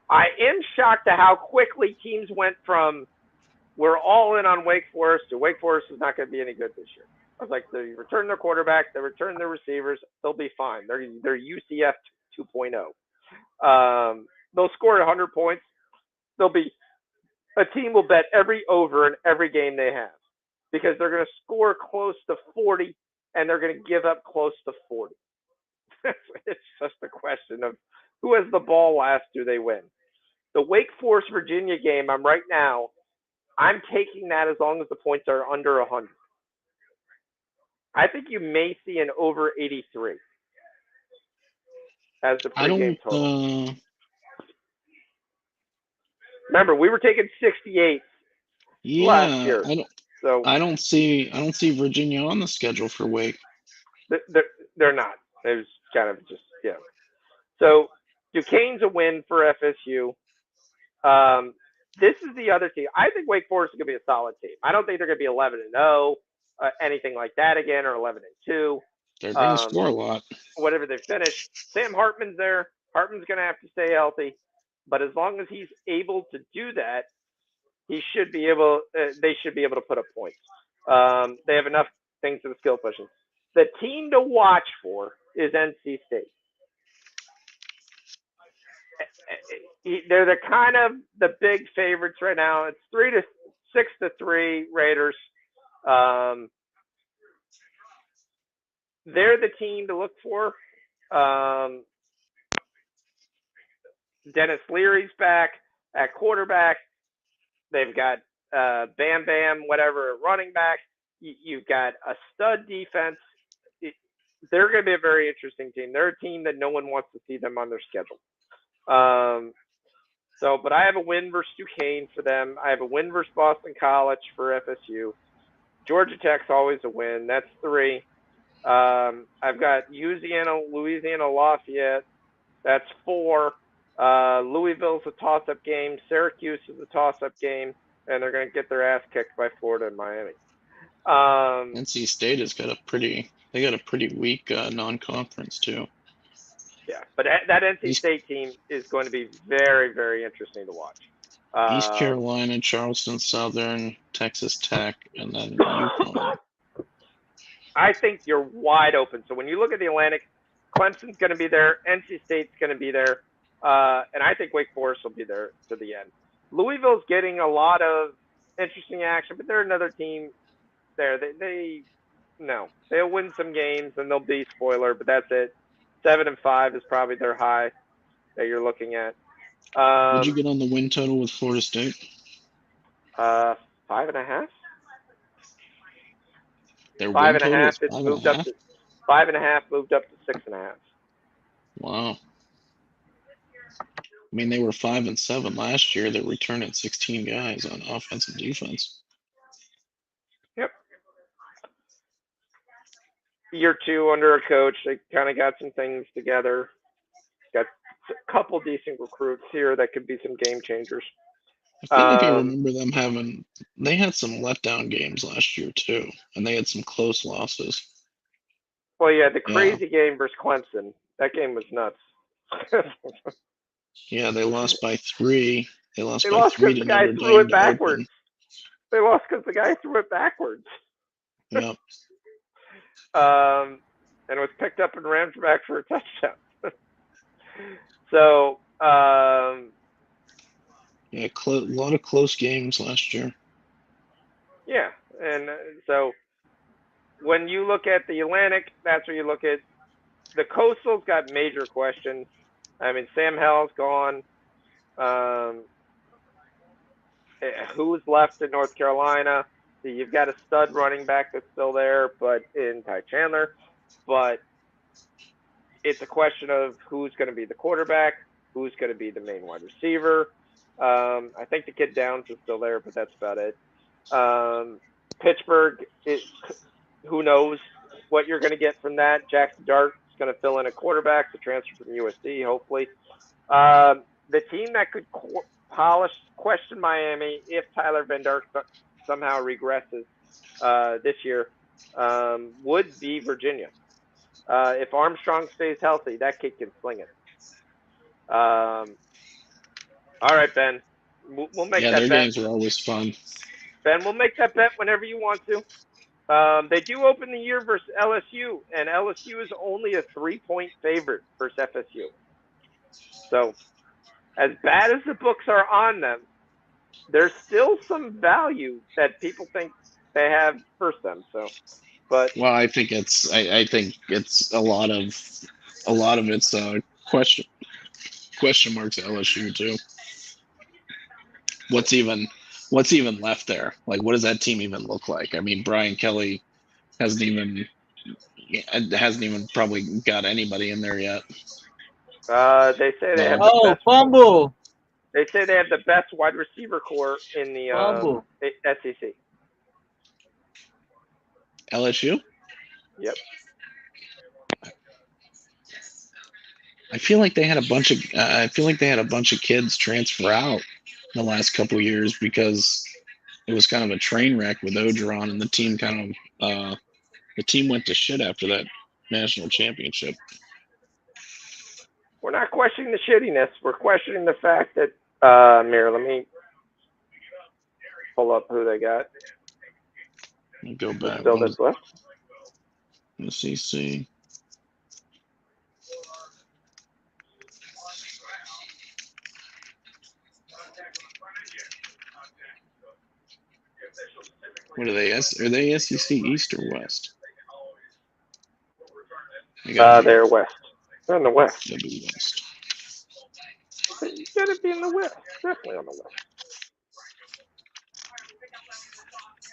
I am shocked at how quickly teams went from we're all in on Wake Forest to Wake Forest is not going to be any good this year. I was like, they return their quarterback, they return their receivers, they'll be fine. They're UCF 2.0. They'll score 100 points. A team will bet every over in every game they have because they're going to score close to 40 and they're going to give up close to 40. It's just a question of who has the ball last, do they win? The Wake Forest Virginia game, I'm taking that as long as the points are under 100. I think you may see an over 83 as the pregame total. Remember, we were taking 68 last year. I don't see Virginia on the schedule for Wake. They're not. It was kind of just So Duquesne's a win for FSU. This is the other team. I think Wake Forest is going to be a solid team. I don't think they're going to be 11-0. Anything like that again, or 11-2. They're going to score a lot. Whatever they finish. Sam Hartman's there. Hartman's going to have to stay healthy, but as long as he's able to do that, he should be able. They should be able to put up points. They have enough things in the skill position. The team to watch for is NC State. They're the kind of the big favorites right now. It's 6-3 Raiders. They're the team to look for. Dennis Leary's back at quarterback. They've got Bam Bam, whatever, at running back. You've got a stud defense. They're going to be a very interesting team. They're a team that no one wants to see them on their schedule. But I have a win versus Duquesne for them. I have a win versus Boston College for FSU. Georgia Tech's always a win. That's 3. I've got Louisiana Lafayette. That's 4. Louisville's a toss-up game. Syracuse is a toss-up game, and they're going to get their ass kicked by Florida and Miami. NC State has got a pretty weak non-conference too. Yeah, but that NC State team is going to be very, very interesting to watch. East Carolina, Charleston Southern, Texas Tech, and then UConn. I think you're wide open. So when you look at the Atlantic, Clemson's going to be there. NC State's going to be there. And I think Wake Forest will be there to the end. Louisville's getting a lot of interesting action, but they're another team there. They'll win some games and they'll be spoiler, but that's it. 7-5 is probably their high that you're looking at. What'd you get on the win total with Florida State? 5.5. Their 5.5. It's moved up to 5.5. Moved up to 6.5. Wow. I mean, they were 5-7 last year. They're returning 16 guys on offense and defense. Yep. Year 2 under a coach, they kind of got some things together. Got a couple decent recruits here that could be some game changers. I feel like I remember them they had some letdown games last year too, and they had some close losses. Well, yeah, the crazy game versus Clemson. That game was nuts. Yeah, they lost by 3. They lost They by lost 3 because to the guy Notre threw Dame it to backwards. open. They lost because the guy threw it backwards. Yep. And it was picked up and ran back for a touchdown. So, Yeah, a lot of close games last year. yeah, and so when you look at the Atlantic, that's where you look at the Coastal's got major questions. I mean, Sam Howell's gone. Who's left in North Carolina? You've got a stud running back that's still there, but in Ty Chandler. But it's a question of who's going to be the quarterback, who's going to be the main wide receiver. I think the kid Downs is still there, but that's about it. Pittsburgh, who knows what you're going to get from that? Jackson Dart is going to fill in a quarterback to transfer from USC, hopefully. The team that could question Miami if Tyler Van Dyke somehow regresses this year would be Virginia. If Armstrong stays healthy, that kid can sling it. All right, Ben. We'll make that bet. Yeah, their games are always fun. Ben, we'll make that bet whenever you want to. They do open the year versus LSU, and LSU is only a 3-point favorite versus FSU. So, as bad as the books are on them, there's still some value that people think they have versus them. So, but well, I think it's a lot of it's question marks at LSU too. What's even left there? Like, what does that team even look like? I mean, Brian Kelly hasn't even probably got anybody in there yet. they say they have the best fumble. They say they have the best wide receiver core in the SEC. LSU? Yep. I feel like they had a bunch of kids transfer out the last couple of years because it was kind of a train wreck with Ogeron, and the team went to shit after that national championship. We're not questioning the shittiness. We're questioning the fact that Mir, let me pull up who they got. Go back. Still that's left. SEC. What are they? Are they SEC East or West? They're West. They're in the West. They'll be West. You gotta be in the West. Definitely on the West.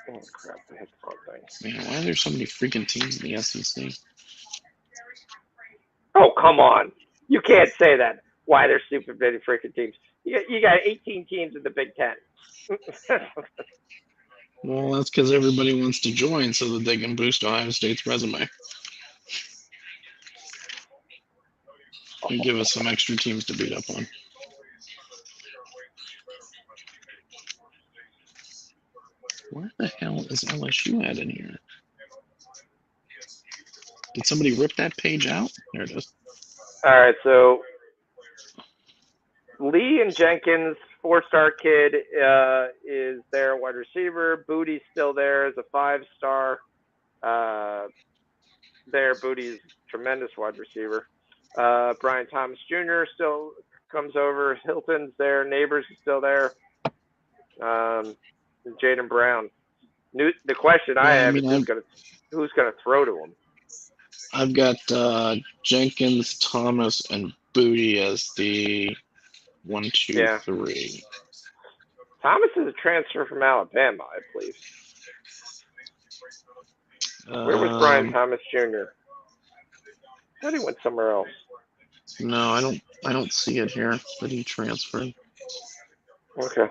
Oh crap! I hit the wrong thing. Man, why are there so many freaking teams in the SEC? Oh come on! You can't say that. Why there's stupid many freaking teams? You got 18 teams in the Big Ten. Well, that's because everybody wants to join so that they can boost Ohio State's resume. And give us some extra teams to beat up on. Where the hell is LSU at in here? Did somebody rip that page out? There it is. All right, so Lee and Jenkins, 4-star kid, is their wide receiver. Booty's still there as a 5-star. Booty's tremendous wide receiver. Brian Thomas Jr. still comes over. Hilton's there. Neighbors is still there. Jaden Brown. The question I have is who's gonna throw to him? I've got Jenkins, Thomas, and Booty as the 1, 2, 3. Thomas is a transfer from Alabama, I believe. Where was Brian Thomas Jr.? I thought he went somewhere else. No, I don't see it here that he transferred. Okay.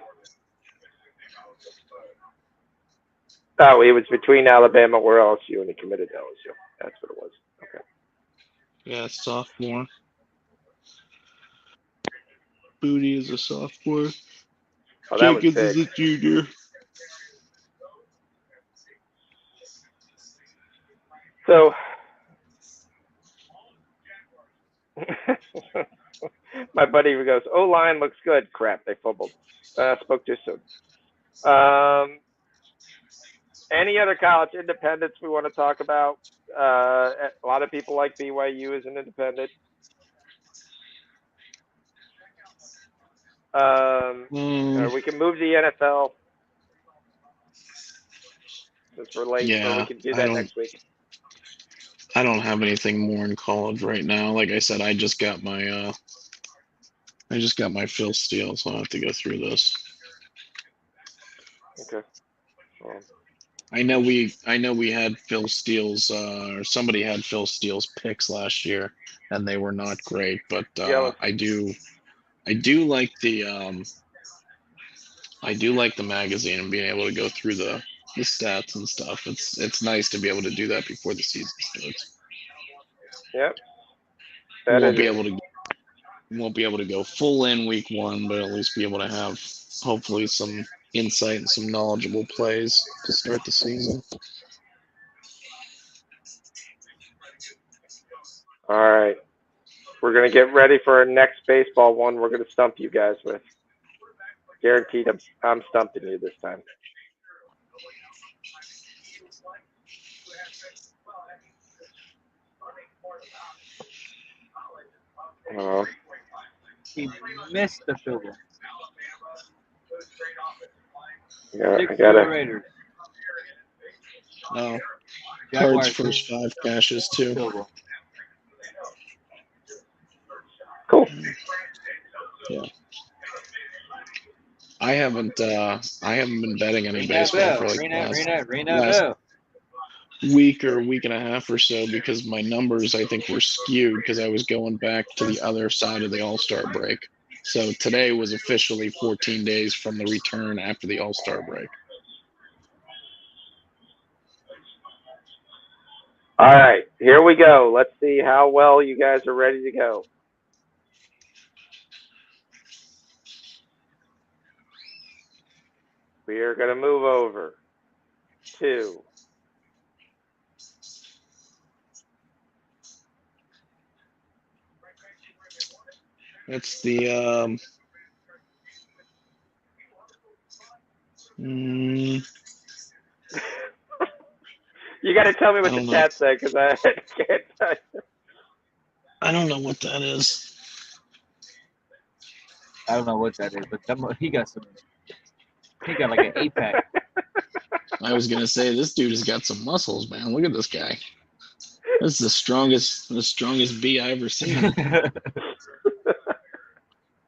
Oh, he was between Alabama or LSU, and he committed to LSU. That's what it was. Okay. Yeah, sophomore. Booty is a sophomore. Oh, Jenkins is a junior. So, My buddy goes, O-line looks good. Crap, they fumbled. Spoke too soon. Any other college independents we want to talk about? A lot of people like BYU as an independent. We can move the NFL since we're late, or we can do that next week. I don't have anything more in college right now. Like I said, I just got my Phil Steele, so I'll have to go through this. Okay. Well, I know we had Phil Steele's or somebody had Phil Steele's picks last year, and they were not great. But I do like the magazine and being able to go through the stats and stuff. It's nice to be able to do that before the season starts. Yep. We won't be able to go full in week one, but at least be able to have hopefully some insight and some knowledgeable plays to start the season. All right. We're going to get ready for our next baseball one we're going to stump you guys with. Guaranteed I'm stumping you this time. He missed the field goal. Yeah, I 6-0 Raiders. No. Cards first 5 cashes too. Cool. Yeah. I haven't been betting any baseball for like the last week or week and a half or so because my numbers I think were skewed because I was going back to the other side of the All-Star break. So today was officially 14 days from the return after the All-Star break. All right, here we go. Let's see how well you guys are ready to go. We are going to move over to It's the You got to tell me what the chat said because I can't tell you. I don't know what that is. I don't know what that is, but he got like an 8-pack. I was gonna say this dude has got some muscles, man. Look at this guy. This is the strongest bee I ever seen.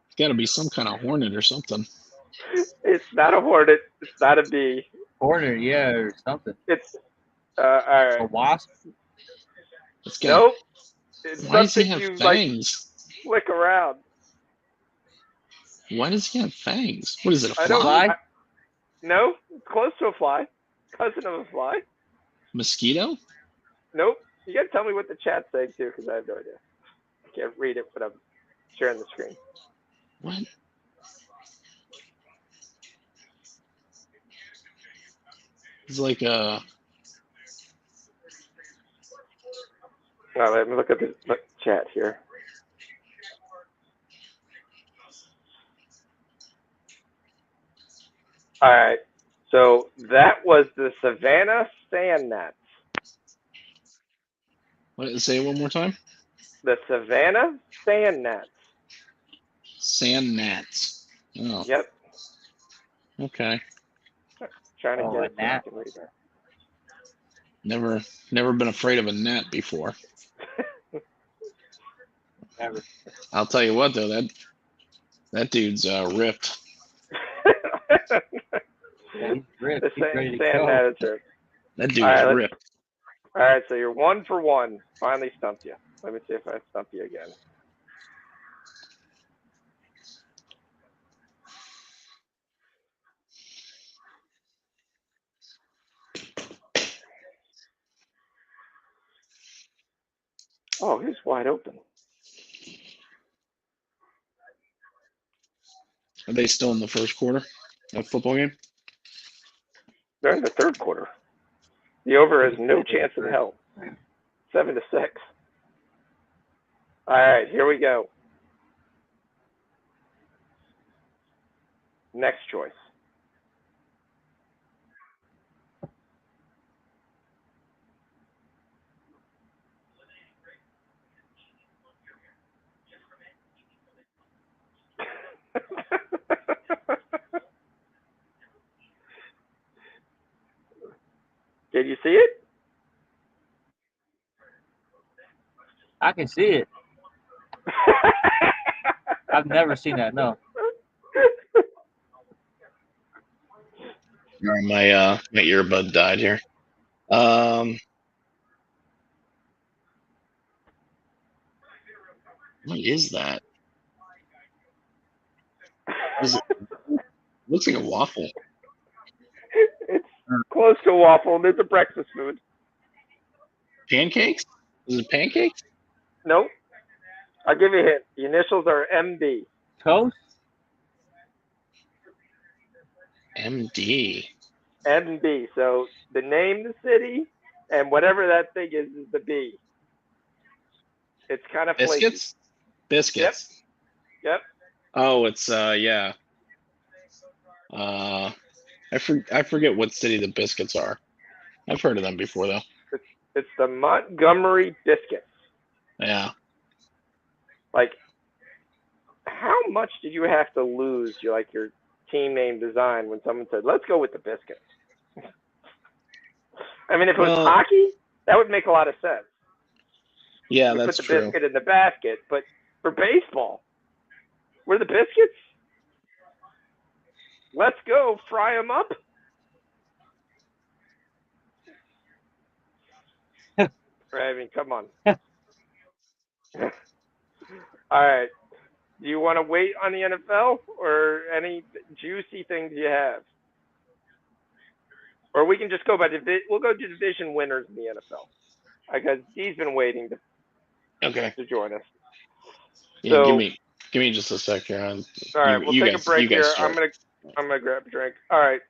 It's got to be some kind of hornet or something. It's not a hornet. It's not a bee. Hornet, yeah, or something. It's all right. A wasp. Nope. It's why does he have you fangs? Like flick around. Why does he have fangs? What is it? A fly? I don't. No, close to a fly. Cousin of a fly. Mosquito? Nope. You got to tell me what the chat's saying too, because I have no idea. I can't read it, but I'm sharing the screen. What? It's like a. Oh, let me look at the chat here. All right. So that was the Savannah Sand Gnats. What? Say it one more time. The Savannah Sand Gnats. Sand gnats. Oh. Yep. Okay. Trying to get a gnat. Never been afraid of a gnat before. Never. I'll tell you what though, that dude's ripped. Yeah, he's ripped. He's ready to go. That dude's ripped. All right, so you're 1 for 1. Finally stumped you. Let me see if I stump you again. Oh, he's wide open. Are they still in the first quarter of football game? They're in the third quarter. The over has no chance in hell. 7-6. All right, here we go. Next choice. Did you see it? I can see it. I've never seen that. No. My earbud died here. What is that? Is it? Looks like a waffle. It's close to a waffle, and it's a breakfast food. Pancakes? Is it pancakes? Nope. I'll give you a hint. The initials are MD. Toast? MD. MD. So the name, the city, and whatever that thing is the B. It's kind of flaky. Biscuits? Biscuits. Yep. Oh, it's yeah. I forget what city the biscuits are. I've heard of them before though. It's the Montgomery Biscuits. Yeah. Like, how much did you have to lose your team name design when someone said, "Let's go with the Biscuits"? I mean, if it was hockey, that would make a lot of sense. Yeah, we that's put the true. biscuit in the basket, but for baseball, we're the Biscuits. Let's go, fry them up. I mean, come on. All right. Do you want to wait on the NFL or any juicy things you have? Or we can just go by we'll go to division winners in the NFL because he's been waiting to join us. Yeah, So, give me just a sec here. All right, we'll take a break here. I'm gonna grab a drink. All right,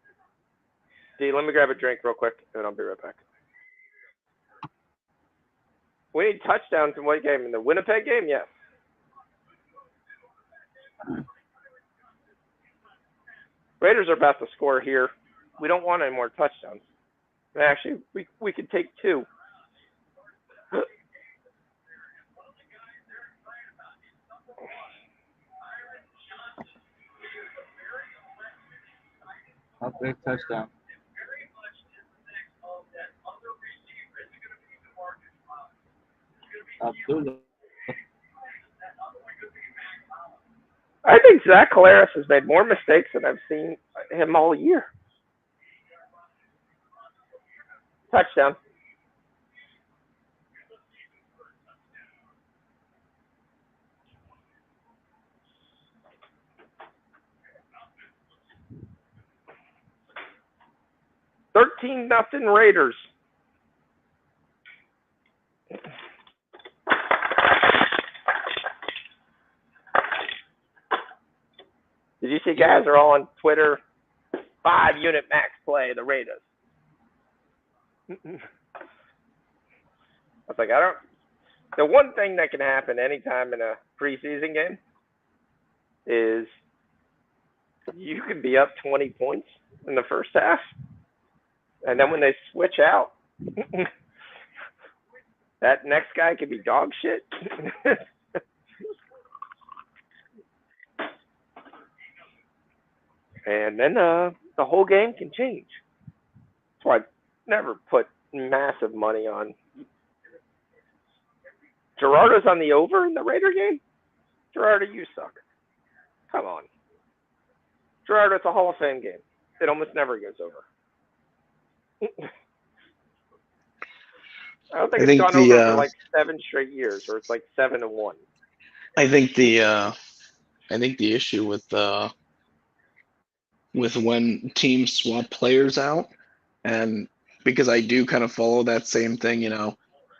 D, let me grab a drink real quick, and I'll be right back. We need touchdowns in what game? In the Winnipeg game? Yes. Raiders are about to score here. We don't want any more touchdowns. Actually, we could take 2. A big touchdown. I think Zach Collaros has made more mistakes than I've seen him all year. Touchdown. $13-0 Raiders. Did you see guys are all on Twitter? 5-unit max play, the Raiders. I was like, the one thing that can happen anytime in a preseason game is you can be up 20 points in the first half. And then when they switch out, that next guy could be dog shit. And then the whole game can change. That's why I never put massive money on. Gerardo's on the over in the Raider game? Gerardo, you suck. Come on. Gerardo, it's a Hall of Fame game. It almost never goes over. I don't think it's gone over for like 7 straight years, or it's like 7-1. I think the issue with when teams swap players out, and because I do kind of follow that same thing, you know,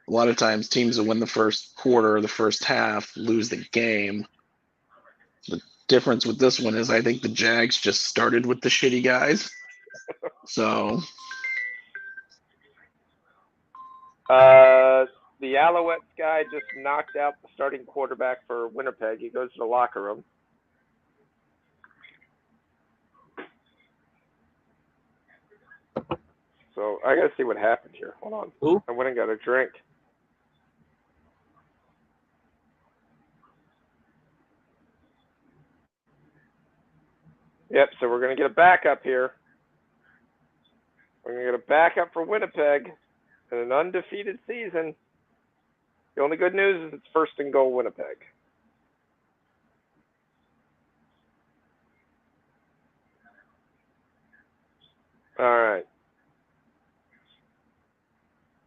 a lot of times teams that win the first quarter or the first half lose the game. The difference with this one is I think the Jags just started with the shitty guys. So the Alouettes guy just knocked out the starting quarterback for Winnipeg. He goes to the locker room. So I gotta see what happened here. Hold on. Who? I went and got a drink. Yep, so we're gonna get a backup here. We're gonna get a backup for Winnipeg in an undefeated season. The only good news is it's first and goal Winnipeg. All right.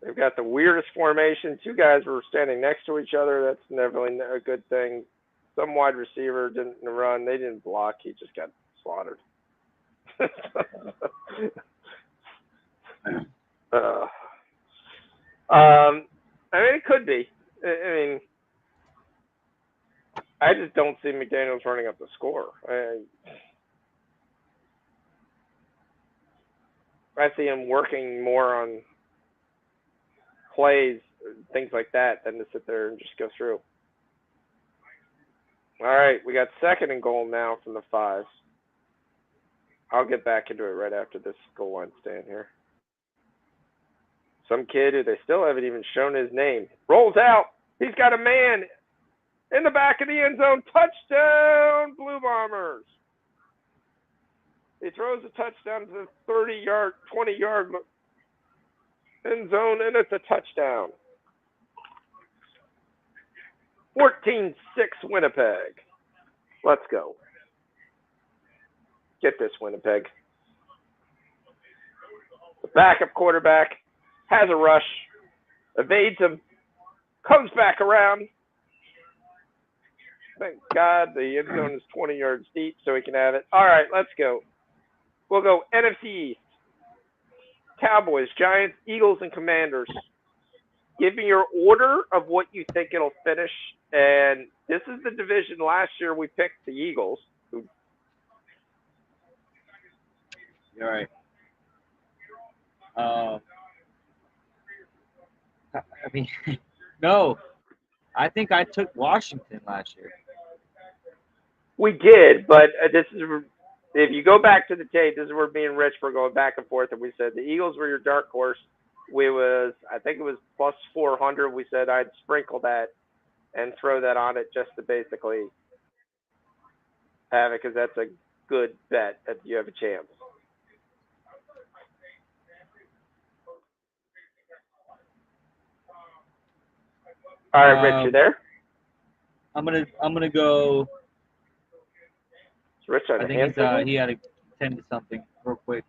They've got the weirdest formation. Two guys were standing next to each other. That's never really a good thing. Some wide receiver didn't run. They didn't block. He just got slaughtered. I mean, it could be. I mean, I just don't see McDaniels running up the score. I see him working more on plays, things like that, than to sit there and just go through. All right, we got second and goal now from the 5. I'll get back into it right after this goal line stand here. Some kid who they still haven't even shown his name rolls out. He's got a man in the back of the end zone. Touchdown, Blue Bombers. He throws a touchdown to the 30-yard, 20-yard end zone, and it's a touchdown. 14-6 Winnipeg. Let's go. Get this, Winnipeg. The backup quarterback has a rush, evades him, comes back around. Thank God the end zone is 20 yards deep so he can have it. All right, let's go. We'll go NFC East. Cowboys, Giants, Eagles, and Commanders. Give me your order of what you think it'll finish. And this is the division. Last year we picked the Eagles. You're right. I mean, no. I think I took Washington last year. We did, but this is, if you go back to the tape, this is where me and Rich were going back and forth, and we said the Eagles were your dark horse. I think it was plus 400. We said I'd sprinkle that and throw that on it just to basically have it, because that's a good bet that you have a chance. All right, Rich, you there? I'm gonna go. Is Rich on I think he had to tend to something real quick.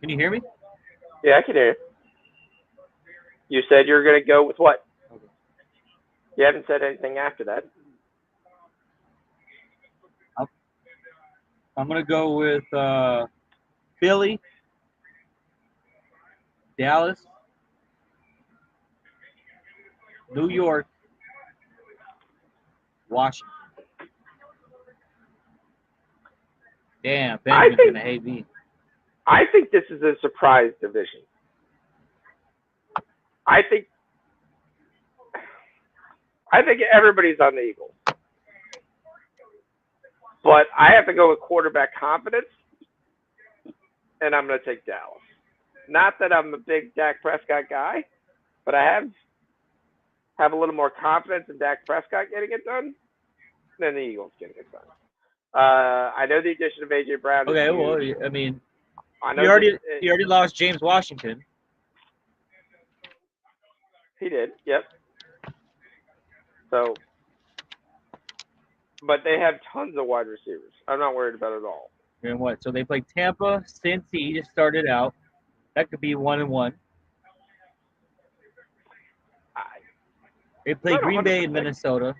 Can you hear me? Yeah, I can hear you. You said you're going to go with what? Okay. You haven't said anything after that. I'm going to go with Philly, Dallas, New York, Washington. Damn, Benjamin's going to hate me. I think this is a surprise division. I think everybody's on the Eagles. But I have to go with quarterback confidence, and I'm going to take Dallas. Not that I'm a big Dak Prescott guy, but I have a little more confidence in Dak Prescott getting it done than the Eagles getting it done. I know the addition of A.J. Brown. Okay, well, I mean, he already lost James Washington. He did, yep. So, but they have tons of wide receivers. I'm not worried about it at all. And what? So they play Tampa, Cincy just started out. That could be 1-1. They play Green Bay and Minnesota.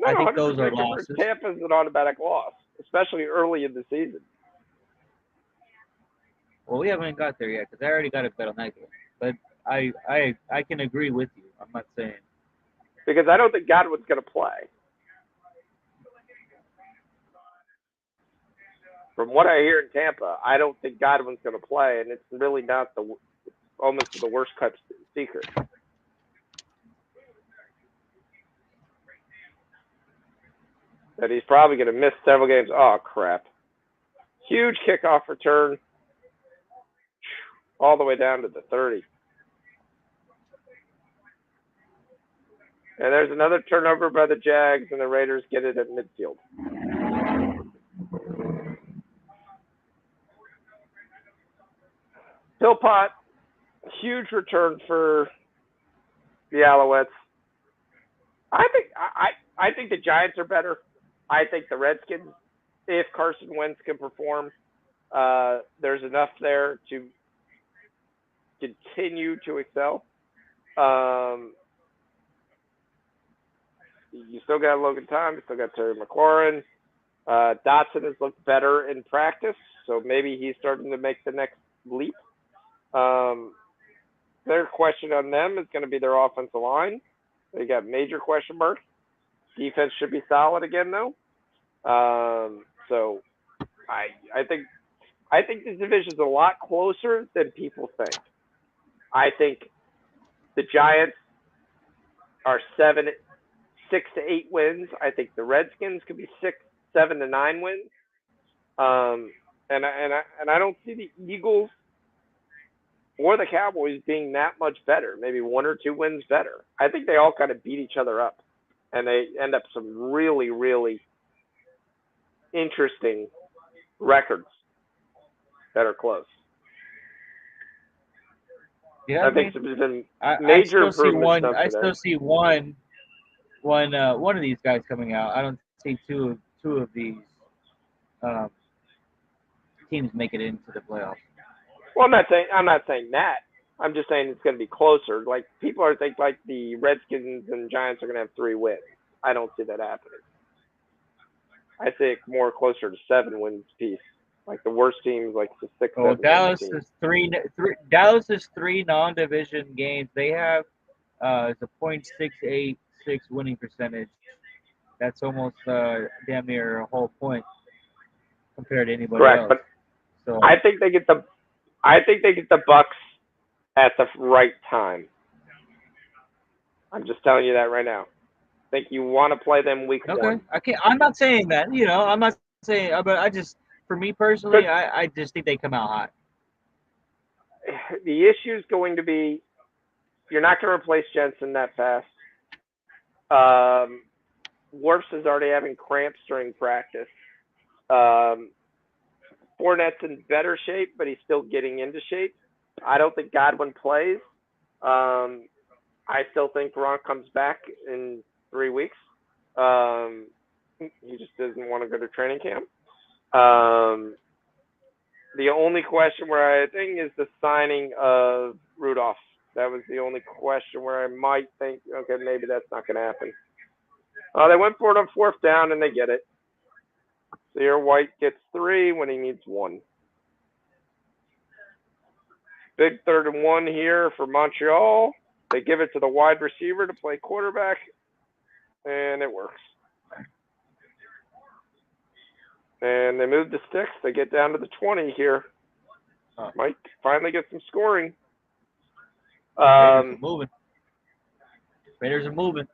I think those are losses. Tampa's an automatic loss, especially early in the season. Well, we haven't got there yet because I already got a bet on that game. But I can agree with you. I'm not saying. Because I don't think Godwin's going to play. From what I hear in Tampa, I don't think Godwin's going to play, and it's really not almost the worst cut secret. That he's probably going to miss several games. Oh, crap. Huge kickoff return. All the way down to the 30. And there's another turnover by the Jags, and the Raiders get it at midfield. Philpott, huge return for the Alouettes. I think the Giants are better. I think the Redskins, if Carson Wentz can perform, there's enough there to continue to excel. You still got Logan Tom. You still got Terry McLaurin. Dotson has looked better in practice, so maybe he's starting to make the next leap. Their question on them is going to be their offensive line. They got major question marks. Defense should be solid again, though. So I think this division is a lot closer than people think. I think the Giants are 6 to 8 wins. I think the Redskins could be 7 to 9 wins. And I don't see the Eagles or the Cowboys being that much better. Maybe 1 or 2 wins better. I think they all kind of beat each other up, and they end up some really, really interesting records that are close. Yeah, I think there's been major improvements. I still see one of these guys coming out. I don't see two of these teams make it into the playoffs. Well, I'm not saying that. I'm just saying it's going to be closer. Like, people are thinking like the Redskins and Giants are going to have 3 wins. I don't see that happening. I think more closer to 7 wins piece. Like the worst teams, like the 6. Well, Dallas is three. Dallas is 3 non-division games. They have it's a .686 winning percentage. That's almost damn near a whole point compared to anybody else. But so I think they get the Bucks at the right time. I'm just telling you that right now. I think you want to play them week 1. I'm not saying that. I'm not saying, but for me personally, I just think they come out hot. The issue is going to be you're not going to replace Jensen that fast. Wirfs is already having cramps during practice. Fournette's in better shape, but he's still getting into shape. I don't think Godwin plays. I still think Gronk comes back in 3 weeks. He just doesn't want to go to training camp. The only question where I think is the signing of Rudolph. That was the only question where I might think, okay, maybe that's not going to happen. They went for it on 4th down, and they get it. Zaire White gets 3 when he needs 1. Big 3rd and 1 here for Montreal. They give it to the wide receiver to play quarterback, and it works. And they move the sticks. They get down to the 20 here. Might finally get some scoring. Raiders are moving.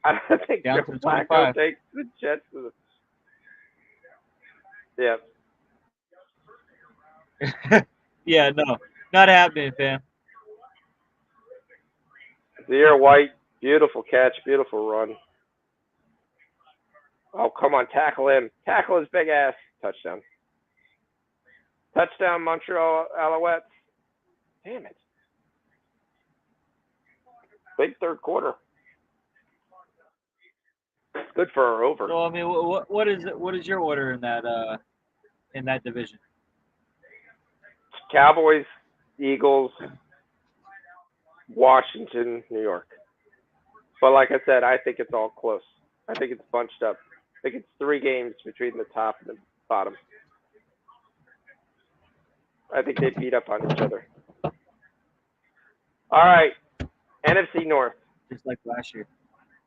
I think down to the 25. Takes the Jets to the... Yeah. Yeah, no. Not happening, fam. Zaire White, beautiful catch, beautiful run. Oh, come on, tackle him. Tackle his big ass. Touchdown. Touchdown, Montreal Alouettes. Damn it. Big 3rd quarter. Good for our over. So, I mean, what is your order in that division? Cowboys, Eagles, Washington, New York. But like I said, I think it's all close. I think it's bunched up. I think it's 3 games between the top and the bottom. I think they beat up on each other. All right, NFC North. Just like last year.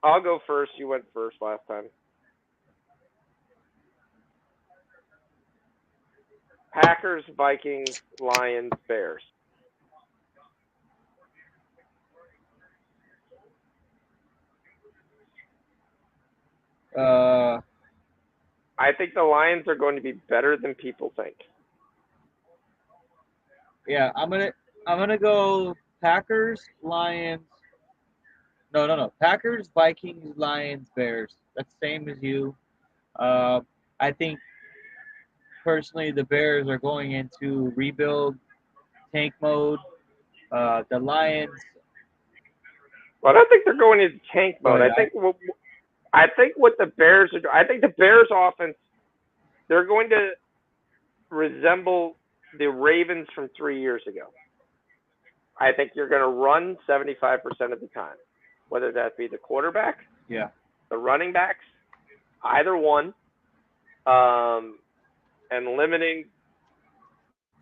I'll go first. You went first last time. Packers, Vikings, Lions, Bears. I think the Lions are going to be better than people think. Yeah, I'm gonna go Packers, Lions. No. Packers, Vikings, Lions, Bears. That's the same as you. I think personally the Bears are going into rebuild tank mode. The Lions. Well, I don't think they're going into tank mode. But I think what the Bears are doing, I think the Bears offense, they're going to resemble the Ravens from 3 years ago. I think you're going to run 75% of the time, whether that be the quarterback, yeah, the running backs, either one, and limiting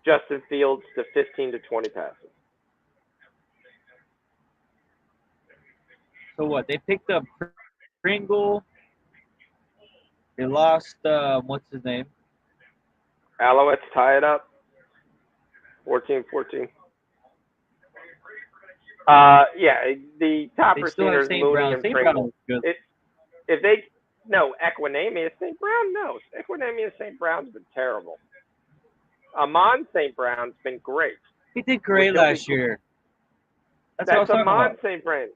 Justin Fields to 15 to 20 passes. So what? They picked up Pringle. They lost what's his name? Alouettes tie it up, 14-14. Yeah, the top They still receivers, have St. Mooney Brown. and St. Brown Pringle. was good. If they Equinemius St. Brown, no. Equinemius St. Brown's been terrible. Amon St. Brown's been great. He did great last year. That's what I was talking Amon about. St. Brown.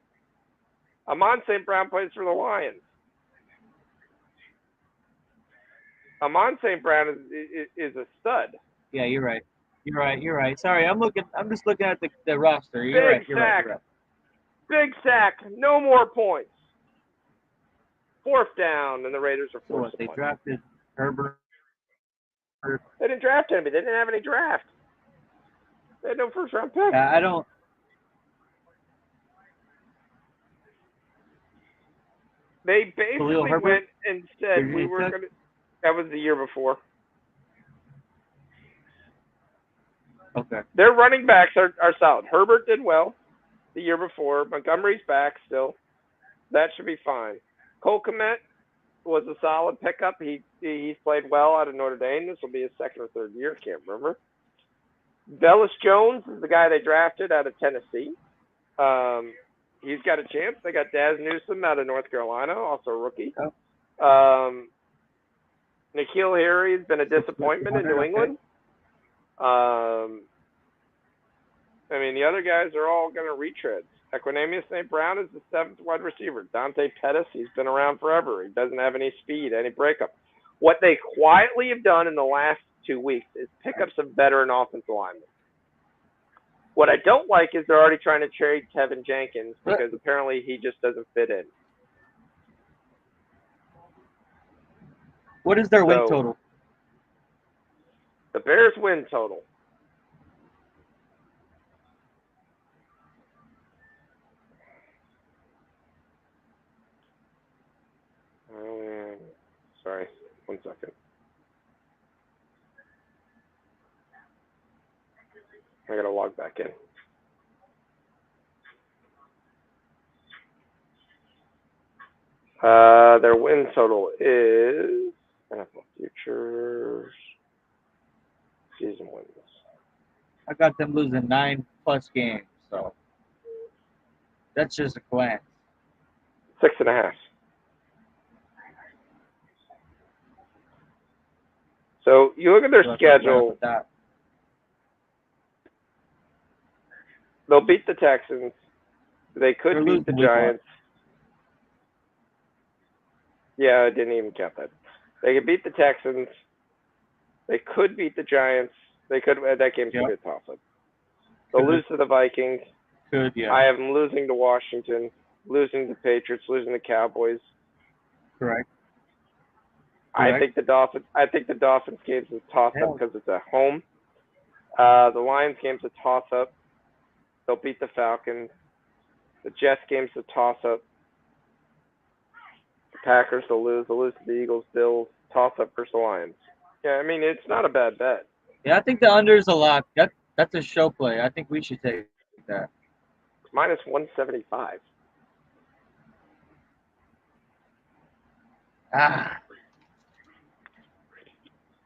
Amon St. Brown plays for the Lions. Amon St. Brown is a stud. Yeah, you're right. You're right. Sorry, I'm just looking at the roster. You're right. You're right. Big sack. No more points. 4th down, and the Raiders are forced to They punt. drafted Herbert. They didn't draft anybody. They didn't have any draft. They had no first-round pick. I don't. They basically went and said we were going to. That was the year before. Okay. Their running backs are solid. Herbert did well the year before. Montgomery's back still. That should be fine. Cole Kmet was a solid pickup. He's played well out of Notre Dame. This will be his 2nd or 3rd year. Can't remember. Velus Jones is the guy they drafted out of Tennessee. He's got a chance. They got Daz Newsome out of North Carolina, also a rookie. N'Keal Harry's been a disappointment in New England. I mean, the other guys are all going to retread. Equinemius St. Brown is the 7th wide receiver. Dante Pettis, he's been around forever. He doesn't have any speed, any breakup. What they quietly have done in the last 2 weeks is pick up some veteran offensive linemen. What I don't like is they're already trying to trade Tevin Jenkins because apparently he just doesn't fit in. What is their win total? The Bears win total. Sorry, 1 second. I gotta log back in. Their win total is NFL Futures season wins. I got them losing 9+ games, so that's just a glance. 6.5. So you look at their schedule. They'll beat the Texans. They could beat the Giants. Yeah, I didn't even count that. They could beat the Texans. They could beat the Giants. They could. That game's a good toss-up. They'll lose to the Vikings. I have them losing to Washington, losing to the Patriots, losing to the Cowboys. Correct. I think the Dolphins game's a toss-up because it's at home. The Lions game's a toss-up. They'll beat the Falcons. The Jets game's a toss-up. The Packers will lose. They'll lose to the Eagles, Bills. Toss-up versus the Lions. Yeah, I mean, it's not a bad bet. Yeah, I think the under is a lot. That's a show play. I think we should take that. It's minus 175.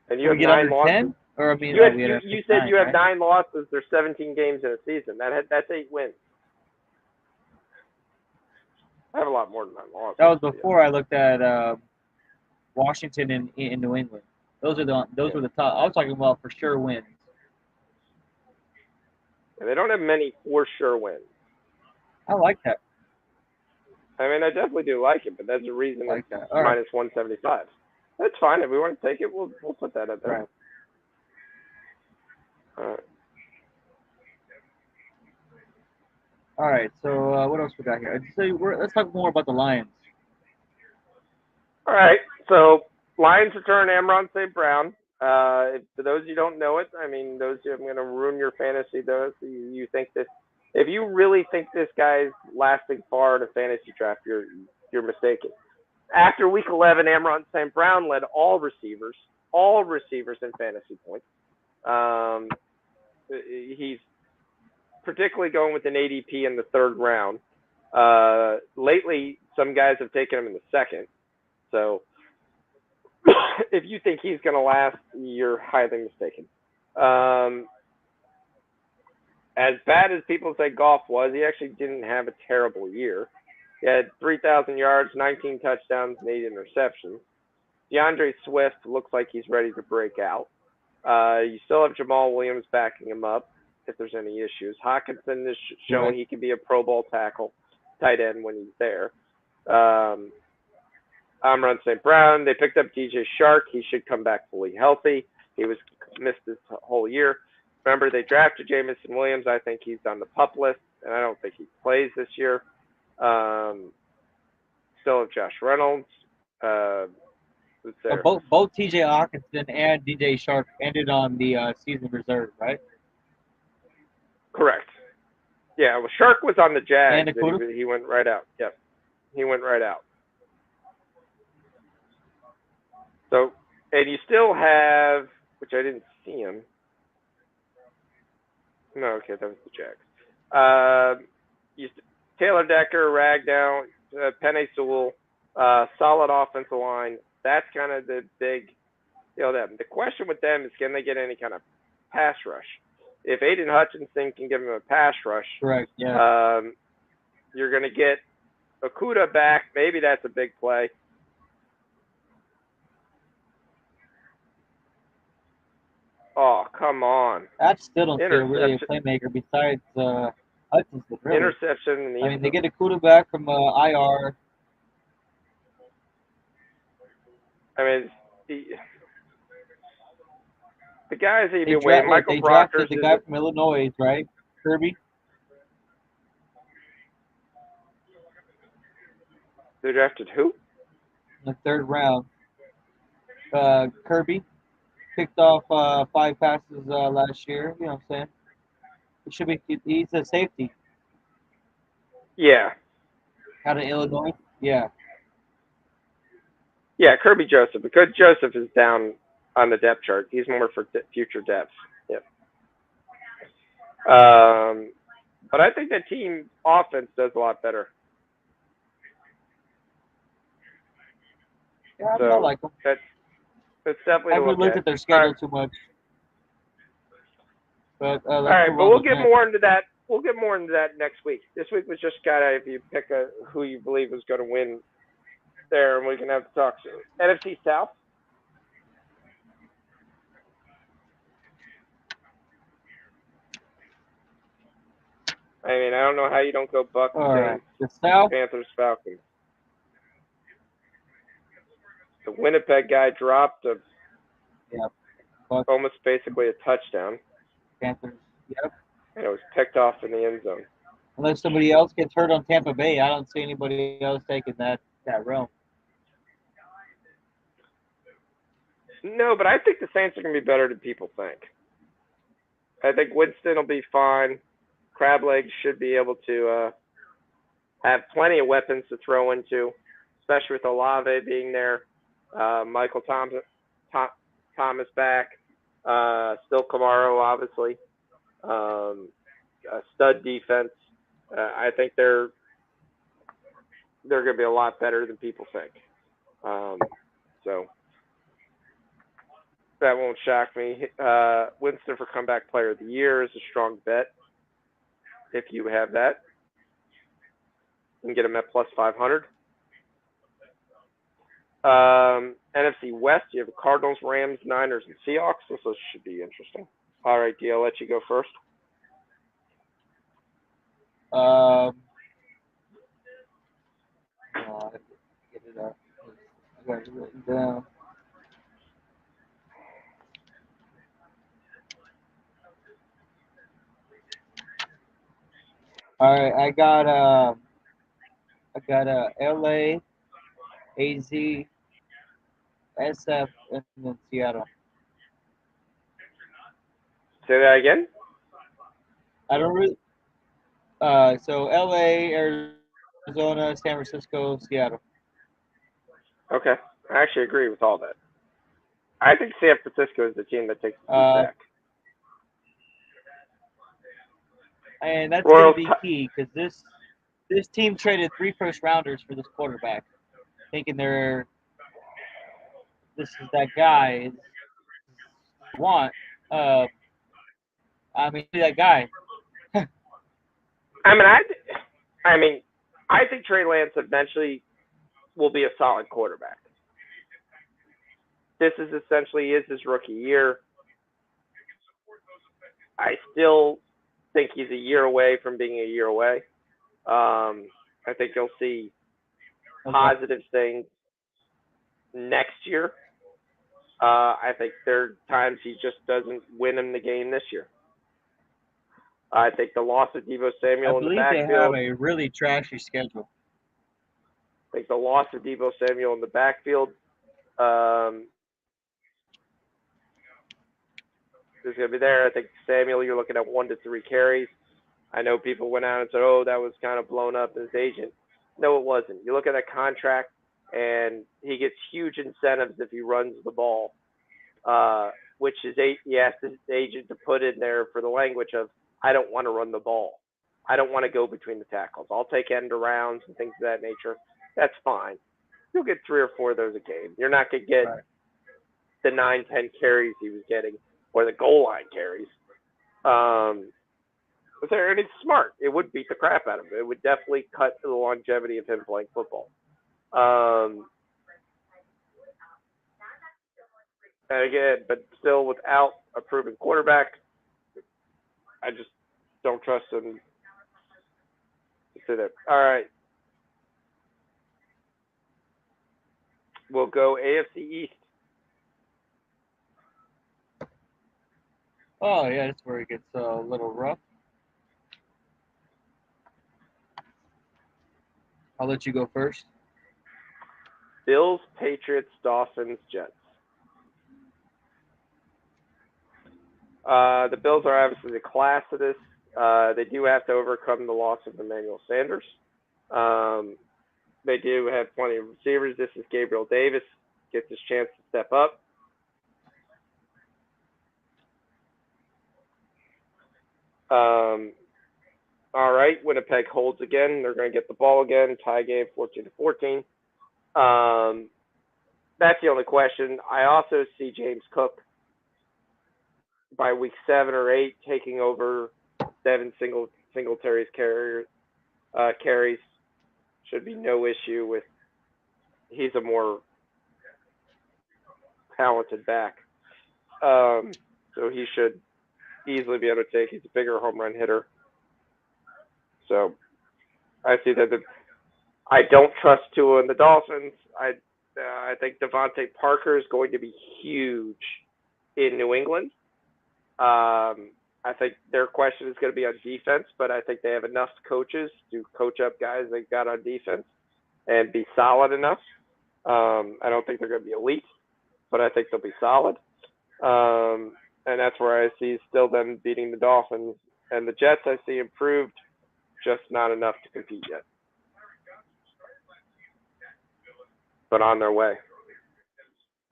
And you have 9 losses. 10? Or, I mean, you said you have 9 losses. There's 17 games in a season. That's 8 wins. I have a lot more than 9 losses. That was before I looked at Washington and in New England. Those were the top. I was talking about for sure wins. And they don't have many for sure wins. I like that. I mean, I definitely do like it, but that's the reason Like it's that. All right. minus 175. That's fine. If we want to take it, we'll put that at there. Right. All right. All right. So what else we got here? Let's talk more about the Lions. All right. So Lions return Amron St. Brown. For those of you who don't know it, I mean, I'm going to ruin your fantasy. Those you think this, if you really think this guy's lasting far in a fantasy draft, you're mistaken. After week 11, Amron St. Brown led all receivers in fantasy points. He's particularly going with an ADP in the third round. Lately, some guys have taken him in the second. So if you think he's going to last, you're highly mistaken. As bad as people say Goff was, he actually didn't have a terrible year. He had 3,000 yards, 19 touchdowns, and 8 interceptions. DeAndre Swift looks like he's ready to break out. You still have Jamal Williams backing him up if there's any issues. Hockenson is showing he can be a Pro Bowl tackle, tight end when he's there. Amron St. Brown, they picked up DJ Shark. He should come back fully healthy. He was missed this whole year. Remember, they drafted Jamison Williams. I think he's on the PUP list, and I don't think he plays this year. Still have Josh Reynolds. Who's there? So both TJ Hockenson and DJ Shark ended on the season reserve, right? Correct. Yeah, well, Shark was on the Jags. And he went right out. Yep. He went right out. So, and you still have, which I didn't see him. No, okay, that was the Jags. Taylor Decker, Ragdown, Penei Sewell, solid offensive line. That's kind of the big deal. The question with them is, can they get any kind of pass rush? If Aiden Hutchinson can give him a pass rush, correct, yeah. You're going to get Okudah back. Maybe that's a big play. Oh, come on. I still don't see really a playmaker besides Hutchinson, really. Interception. I mean, they get Okudah back from IR. I mean, the guys that you've been waiting, Michael Brockers. They drafted the guy from Illinois, right? Kirby. They drafted who? In the third round. Kirby. Picked off 5 passes last year. You know what I'm saying? It should be. He's a safety. Yeah. Out of Illinois. Yeah. Yeah, Kirby Joseph. Because Joseph is down on the depth chart. He's more for future depth. Yep. But I think that team offense does a lot better. Yeah, I like them. It's definitely. I haven't looked at their schedule too much. But all right, but we'll get more into that. We'll get more into that next week. This week was just kind of if you pick who you believe was going to win there, and we can have the talk soon. NFC South. I mean, I don't know how you don't go Bucs, right. The South. Panthers, Falcons. The Winnipeg guy dropped almost basically a touchdown. Panthers, yep. And it was picked off in the end zone. Unless somebody else gets hurt on Tampa Bay, I don't see anybody else taking that realm. No, but I think the Saints are going to be better than people think. I think Winston will be fine. Crablegs should be able to have plenty of weapons to throw into, especially with Olave being there. Michael Thomas back. Still Kamara, obviously. A stud defense. I think they're going to be a lot better than people think. So that won't shock me. Winston for comeback player of the year is a strong bet. If you have that, you can get him at plus 500. NFC West, you have Cardinals, Rams, Niners, and Seahawks. This should be interesting. All right, D, I'll let you go first. I get it up. I got it written down. All right, I got LA, AZ, SF, and then Seattle. Say that again. I don't really. So LA, Arizona, San Francisco, Seattle. Okay, I actually agree with all that. I think San Francisco is the team that takes the back. And that's going to be key because this team traded 3 first-rounders for this quarterback, thinking this is that guy. Want? I mean, that guy. I think Trey Lance eventually will be a solid quarterback. This is essentially his rookie year. I still think he's a year away from being a year away. I think you'll see positive things next year. I think there are times he just doesn't win him the game this year. I think the loss of Deebo Samuel in the backfield. I believe they have a really trashy schedule. I think the loss of Deebo Samuel in the backfield is going to be there. I think Samuel, you're looking at 1 to 3 carries. I know people went out and said, oh, that was kind of blown up as agent. No, it wasn't. You look at that contract, and he gets huge incentives if he runs the ball, which is he asked his agent to put in there for the language of, I don't want to run the ball. I don't want to go between the tackles. I'll take end arounds and things of that nature. That's fine. You'll get 3 or 4 of those a game. You're not going to get the 9, 10 carries he was getting or the goal line carries. And it's smart. It would beat the crap out of him. It would definitely cut the longevity of him playing football. And again, but still without a proven quarterback, I just don't trust him to sit there. All right. We'll go AFC East. Oh, yeah, that's where it gets a little rough. I'll let you go first. Bills, Patriots, Dolphins, Jets. The Bills are obviously the class of this. They do have to overcome the loss of Emmanuel Sanders. They do have plenty of receivers. This is Gabriel Davis. Gets his chance to step up. All right, Winnipeg holds again. They're going to get the ball again. Tie game, 14-14. That's the only question. I also see James Cook by week 7 or 8 taking over Devin Singletary's carries. Should be no issue with. He's a more talented back, so he should easily be able to take. He's a bigger home run hitter. So I see that I don't trust Tua and the Dolphins. I think Devontae Parker is going to be huge in New England. I think their question is going to be on defense, but I think they have enough coaches to coach up guys they've got on defense and be solid enough. I don't think they're going to be elite, but I think they'll be solid. And that's where I see still them beating the Dolphins. And the Jets I see improved, just not enough to compete yet. But on their way.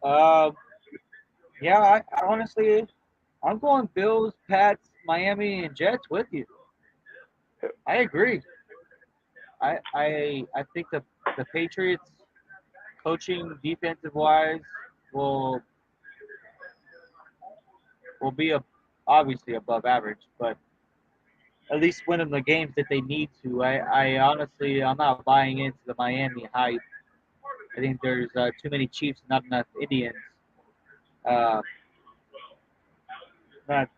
Yeah, I honestly, I'm going Bills, Pats, Miami, and Jets with you. I agree. I think the Patriots, coaching defensive wise, will be obviously above average, but at least win them the games that they need to. I honestly, I'm not buying into the Miami hype. I think there's too many Chiefs, not enough Indians. Uh, not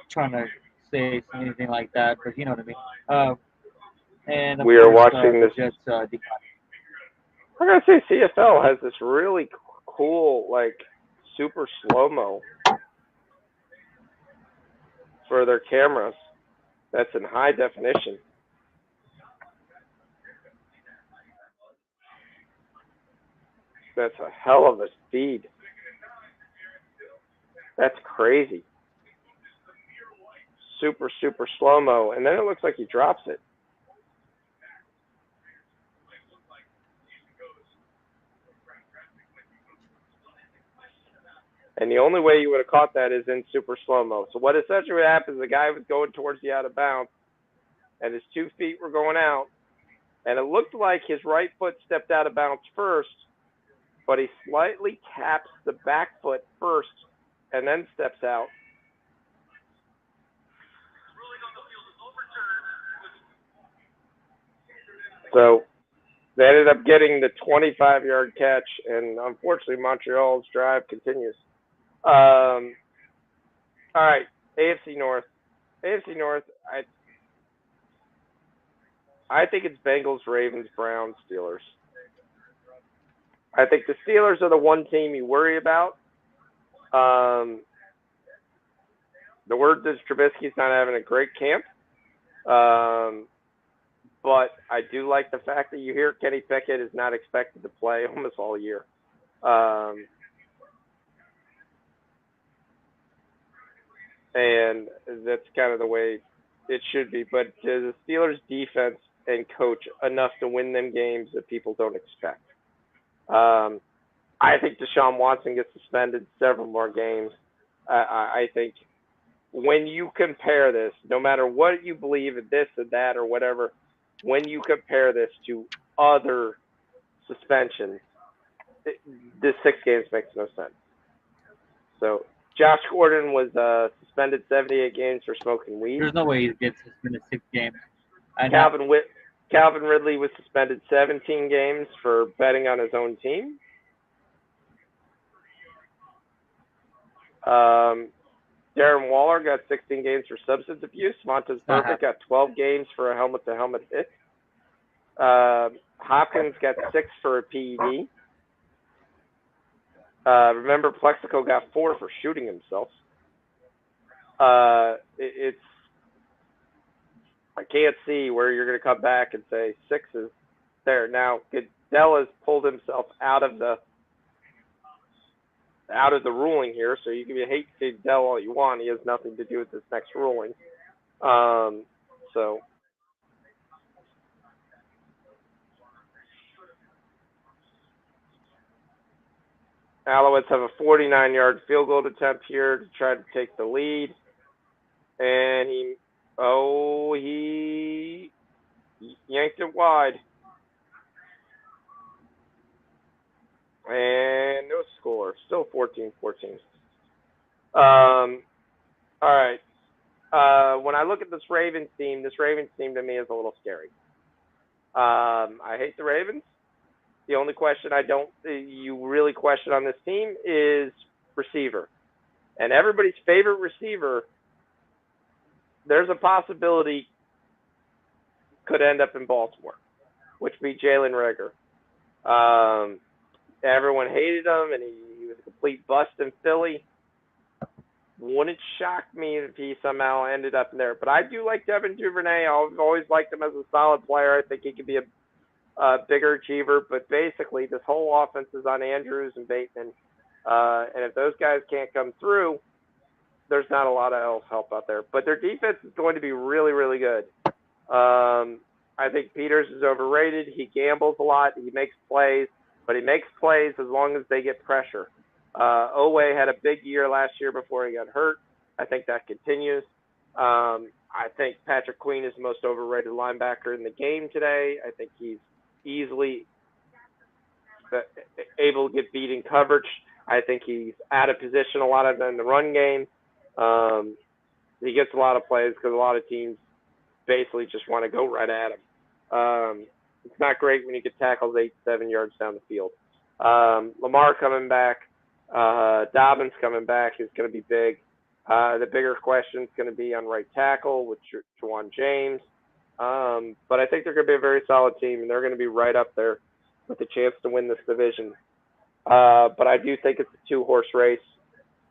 trying to say anything like that, but you know what I mean. And of We are course, watching the this. Jets decline. I gotta say, CFL has this really cool, like, super slow-mo for their cameras. That's in high definition. That's a hell of a speed. That's crazy. Super, super slow-mo. And then it looks like he drops it. And the only way you would have caught that is in super slow-mo. So what essentially happens, the guy was going towards the out of bounds, and his 2 feet were going out, and it looked like his right foot stepped out of bounds first, but he slightly taps the back foot first and then steps out. So they ended up getting the 25-yard catch, and unfortunately Montreal's drive continues. All right, AFC North. AFC North, I think it's Bengals, Ravens, Browns, Steelers. I think the Steelers are the one team you worry about. The word is Trubisky's not having a great camp. But I do like the fact that you hear Kenny Pickett is not expected to play almost all year. And that's kind of the way it should be. But the Steelers' defense and coach enough to win them games that people don't expect. I think Deshaun Watson gets suspended several more games. I think when you compare this, no matter what you believe in this or that or whatever, when you compare this to other suspensions, this 6 games makes no sense. So Josh Gordon was suspended 78 games for smoking weed. There's no way he gets suspended 6 games. Calvin Ridley was suspended 17 games for betting on his own team. Darren Waller got 16 games for substance abuse. Montez Burfict got 12 games for a helmet-to-helmet hit. Hopkins got 6 for a PED. Remember, Plexico got 4 for shooting himself. I can't see where you're going to come back and say 6 is there. Now, Goodell has pulled himself out of the ruling here, so you can hate Goodell all you want. He has nothing to do with this next ruling. So Alouettes have a 49-yard field goal attempt here to try to take the lead. And he yanked it wide. And no score. Still 14-14. All right. When I look at this Ravens team to me is a little scary. I hate the Ravens. The only question you really question on this team is receiver. And everybody's favorite receiver, there's a possibility could end up in Baltimore, which would be Jalen Reagor. Everyone hated him, and he was a complete bust in Philly. Wouldn't shock me if he somehow ended up in there. But I do like Devin Duvernay. I've always liked him as a solid player. I think he could be a bigger achiever. But basically, this whole offense is on Andrews and Bateman. And if those guys can't come through, there's not a lot of else help out there. But their defense is going to be really, really good. I think Peters is overrated. He gambles a lot. He makes plays. But he makes plays as long as they get pressure. Oweh had a big year last year before he got hurt. I think that continues. I think Patrick Queen is the most overrated linebacker in the game today. I think he's easily able to get beat in coverage. I think he's out of position a lot of in the run game. He gets a lot of plays because a lot of teams basically just want to go right at him. It's not great when you get tackled 8-7 yards down the field. Lamar coming back. Dobbins coming back is going to be big. The bigger question is going to be on right tackle with Juwan James. But I think they're going to be a very solid team, and they're going to be right up there with the chance to win this division. But I do think it's a two-horse race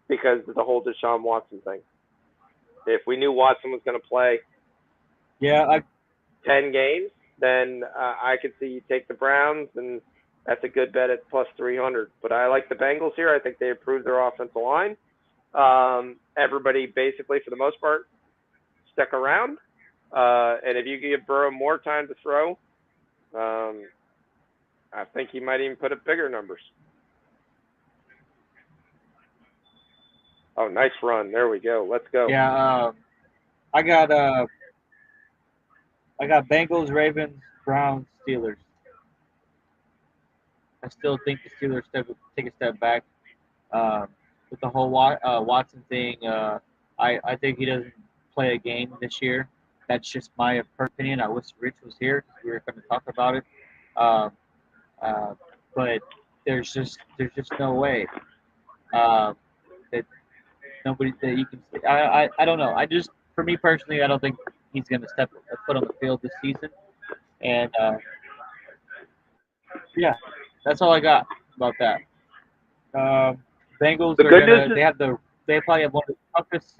because of the whole Deshaun Watson thing. If we knew Watson was going to play 10 games, then I could see you take the Browns, and that's a good bet at plus 300. But I like the Bengals here. I think they improved their offensive line. Everybody basically, for the most part, stuck around. And if you give Burrow more time to throw, I think he might even put up bigger numbers. Oh, nice run. There we go. Let's go. Yeah, I got Bengals, Ravens, Browns, Steelers. I still think the Steelers take a step back with the whole Watson thing. I think he doesn't play a game this year. That's just my opinion. I wish Rich was here because we were going to talk about it. But there's just no way that nobody that you can. I don't know. For me personally, I don't think he's going to step a foot on the field this season. And yeah, that's all I got about that. Bengals they probably have one of the toughest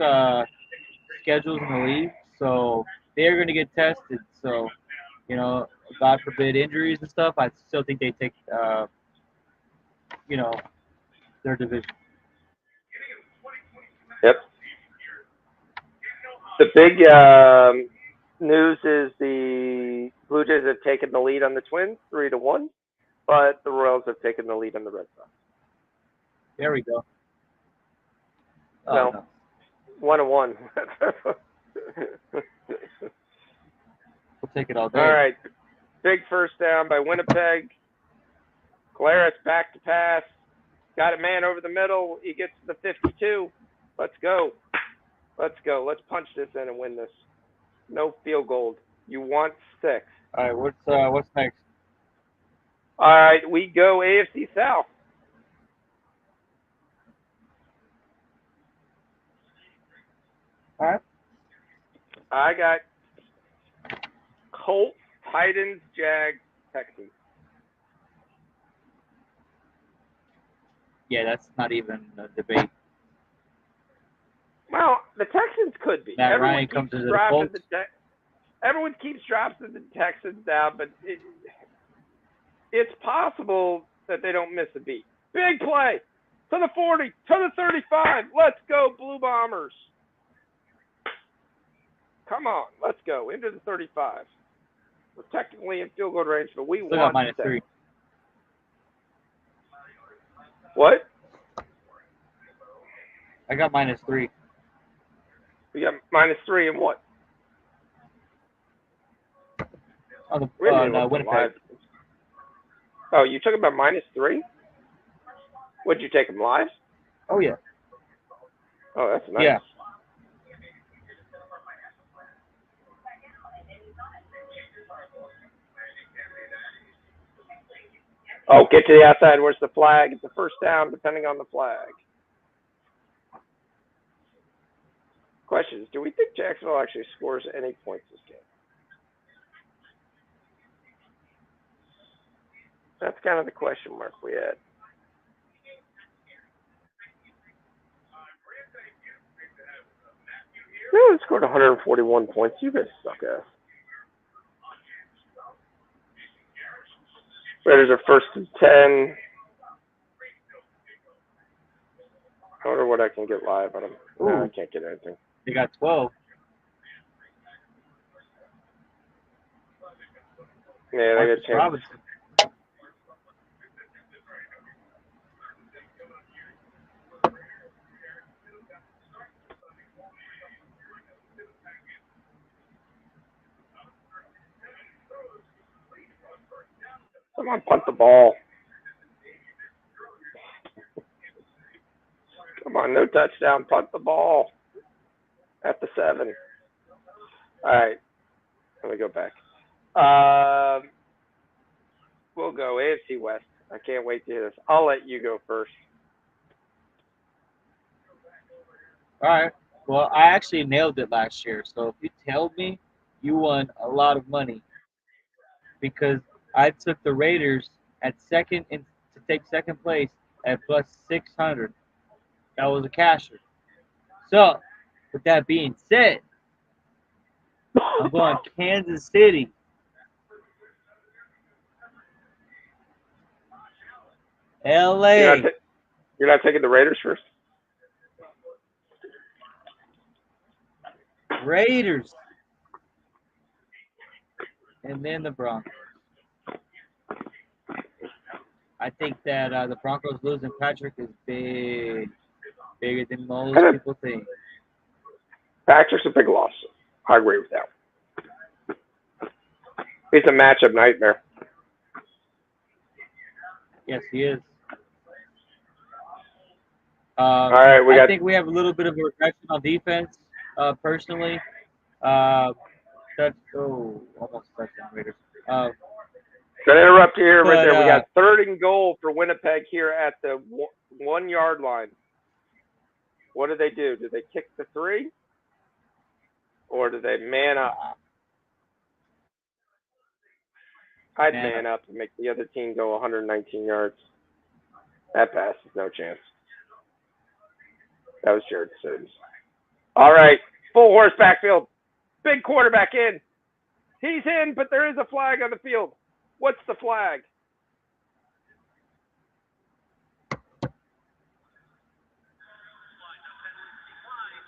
schedules in the league, so they're going to get tested. So, God forbid injuries and stuff. I still think they take their division. Yep. The big news is the Blue Jays have taken the lead on the Twins, 3-1, but the Royals have taken the lead on the Red Sox. There we go. No. 1-1. We'll take it all day. All right. Big first down by Winnipeg. Claris back to pass. Got a man over the middle. He gets to the 52. Let's go. Let's go. Let's punch this in and win this. No field goal. You want 6. All right. What's next? All right. We go AFC South. All right. I got Colts, Titans, Jags, Texans. Yeah, that's not even a debate. Well, the Texans could be. Matt Ryan comes into the Colts. Everyone keeps dropping the Texans down, but it's possible that they don't miss a beat. Big play to the 40, to the 35. Let's go, Blue Bombers. Come on, let's go into the 35. We're technically in field goal range, but we want -3. What? I got -3. We got -3 and what? On the Winnipeg. Live. Oh, you took about -3? What'd you take them live? Oh yeah. Oh, that's nice. Yeah. Oh, get to the outside. Where's the flag? It's the first down, depending on the flag. Questions. Do we think Jacksonville actually scores any points this game? That's kind of the question mark we had. No, it scored 141 points. You guys suck ass. Raiders are first and 10. I wonder what I can get live on them. No, I can't get anything. They got 12. Yeah, they got a chance. Robinson. Come on, punt the ball. Come on, no touchdown, punt the ball. At the 7. All right, let me go back. We'll go AFC West. I can't wait to hear this. I'll let you go first. All right. Well, I actually nailed it last year. So if you tell me, you won a lot of money because I took the Raiders at second and to take second place at plus 600. That was a casher. So, with that being said, I'm going Kansas City. LA. You're not taking the Raiders first? Raiders. And then the Broncos. I think that the Broncos losing Patrick is big. Bigger than most people think. Patrick's a big loss. I agree with that. He's a matchup nightmare. Yes, he is. All right, I think we have a little bit of a regression on defense, personally. Almost touchdown Raiders. Gonna interrupt you here, right there. We got 3rd and goal for Winnipeg here at the 1 yard line. What do they do? Do they kick the 3? Or do they man up? I'd man up and make the other team go 119 yards. That pass is no chance. That was Jared Sims. All right, full horse backfield. Big quarterback in. He's in, but there is a flag on the field. What's the flag?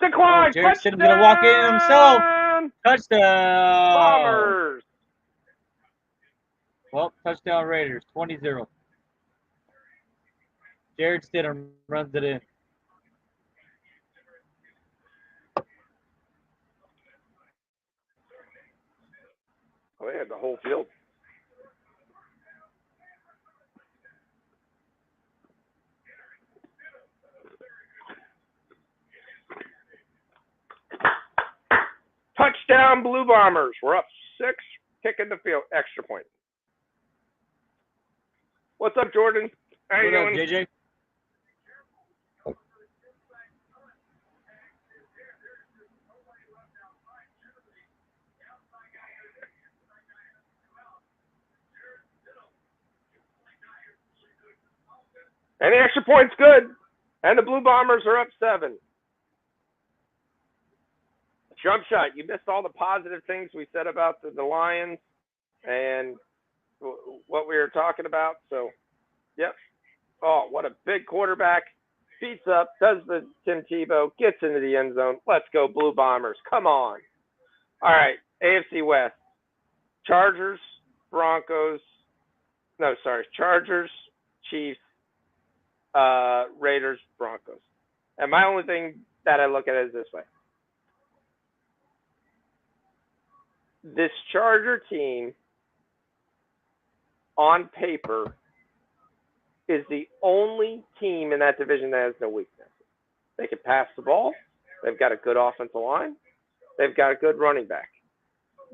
Decline. Jared Stidham's gonna walk in himself. Touchdown. Bombers. Well, touchdown Raiders. 20-0. Jared Stidham runs it in. Oh, they had the whole field. Touchdown, Blue Bombers. We're up 6, kicking the field. Extra point. What's up, Jordan? How you doing? JJ? Any extra points, good. And the Blue Bombers are up 7. Jump shot. You missed all the positive things we said about the Lions and what we were talking about. So, yep. Oh, what a big quarterback. Beats up, does the Tim Tebow, gets into the end zone. Let's go, Blue Bombers. Come on. All right, AFC West. Chargers, Chiefs, Raiders, Broncos. And my only thing that I look at is this way. This Charger team, on paper, is the only team in that division that has no weakness. They can pass the ball. They've got a good offensive line. They've got a good running back.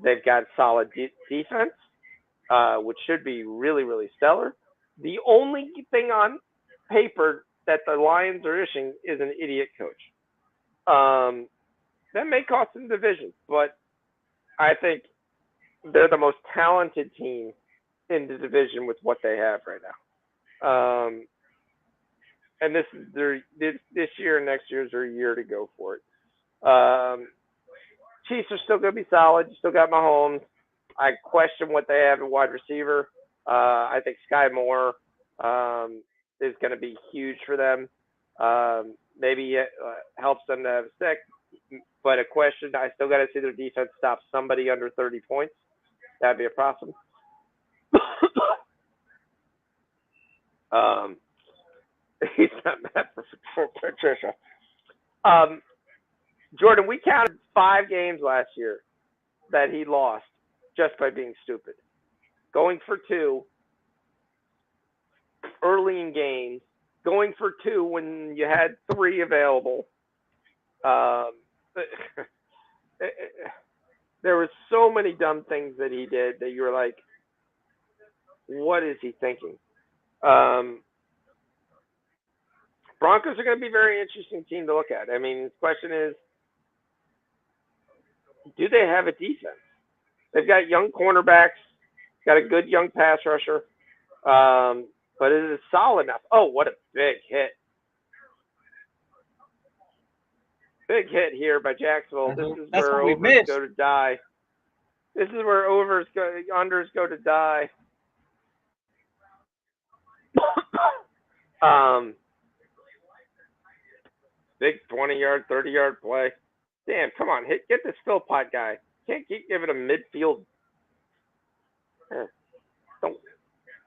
They've got solid defense, which should be really, really stellar. The only thing on paper that the Lions are issuing is an idiot coach. That may cost them division, but I think they're the most talented team in the division with what they have right now. And this year and next year is their year to go for it. Chiefs are still going to be solid. You still got Mahomes. I question what they have at wide receiver. I think Sky Moore is going to be huge for them. Maybe it helps them to have a stick. But a question, I still got to see their defense stop somebody under 30 points. That'd be a problem. He's not mad for Patricia. Jordan, we counted 5 games last year that he lost just by being stupid. Going for 2 early in games, going for 2 when you had 3 available. There were so many dumb things that he did that you were like, what is he thinking? Broncos are going to be a very interesting team to look at. I mean, the question is, do they have a defense? They've got young cornerbacks, got a good young pass rusher, but is it solid enough? Oh, what a big hit. Big hit here by Jacksonville. This is where overs go to die. This is where unders go to die. Big 20-yard, 30-yard play. Damn, come on, get this Philpott guy. Can't keep giving him midfield.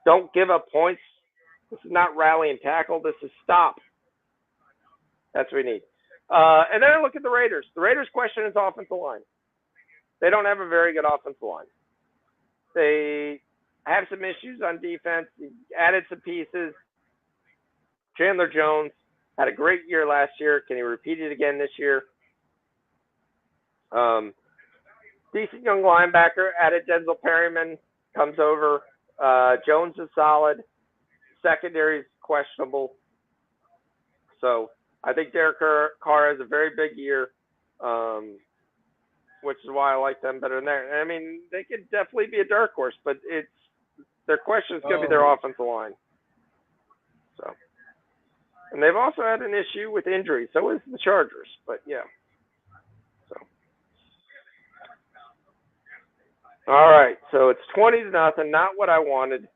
Don't give up points. This is not rally and tackle. This is stop. That's what we need. And then I look at the Raiders. The Raiders' question is offensive line. They don't have a very good offensive line. They have some issues on defense. They added some pieces. Chandler Jones had a great year last year. Can he repeat it again this year? Decent young linebacker. Added Denzel Perryman. Comes over. Jones is solid. Secondary is questionable. So I think Derek Carr has a very big year, which is why I like them better than that. I mean, they could definitely be a dark horse, but their question is going to be their offensive line. So, and they've also had an issue with injuries. So is the Chargers, but yeah. So, all right. So it's 20-0. Not what I wanted.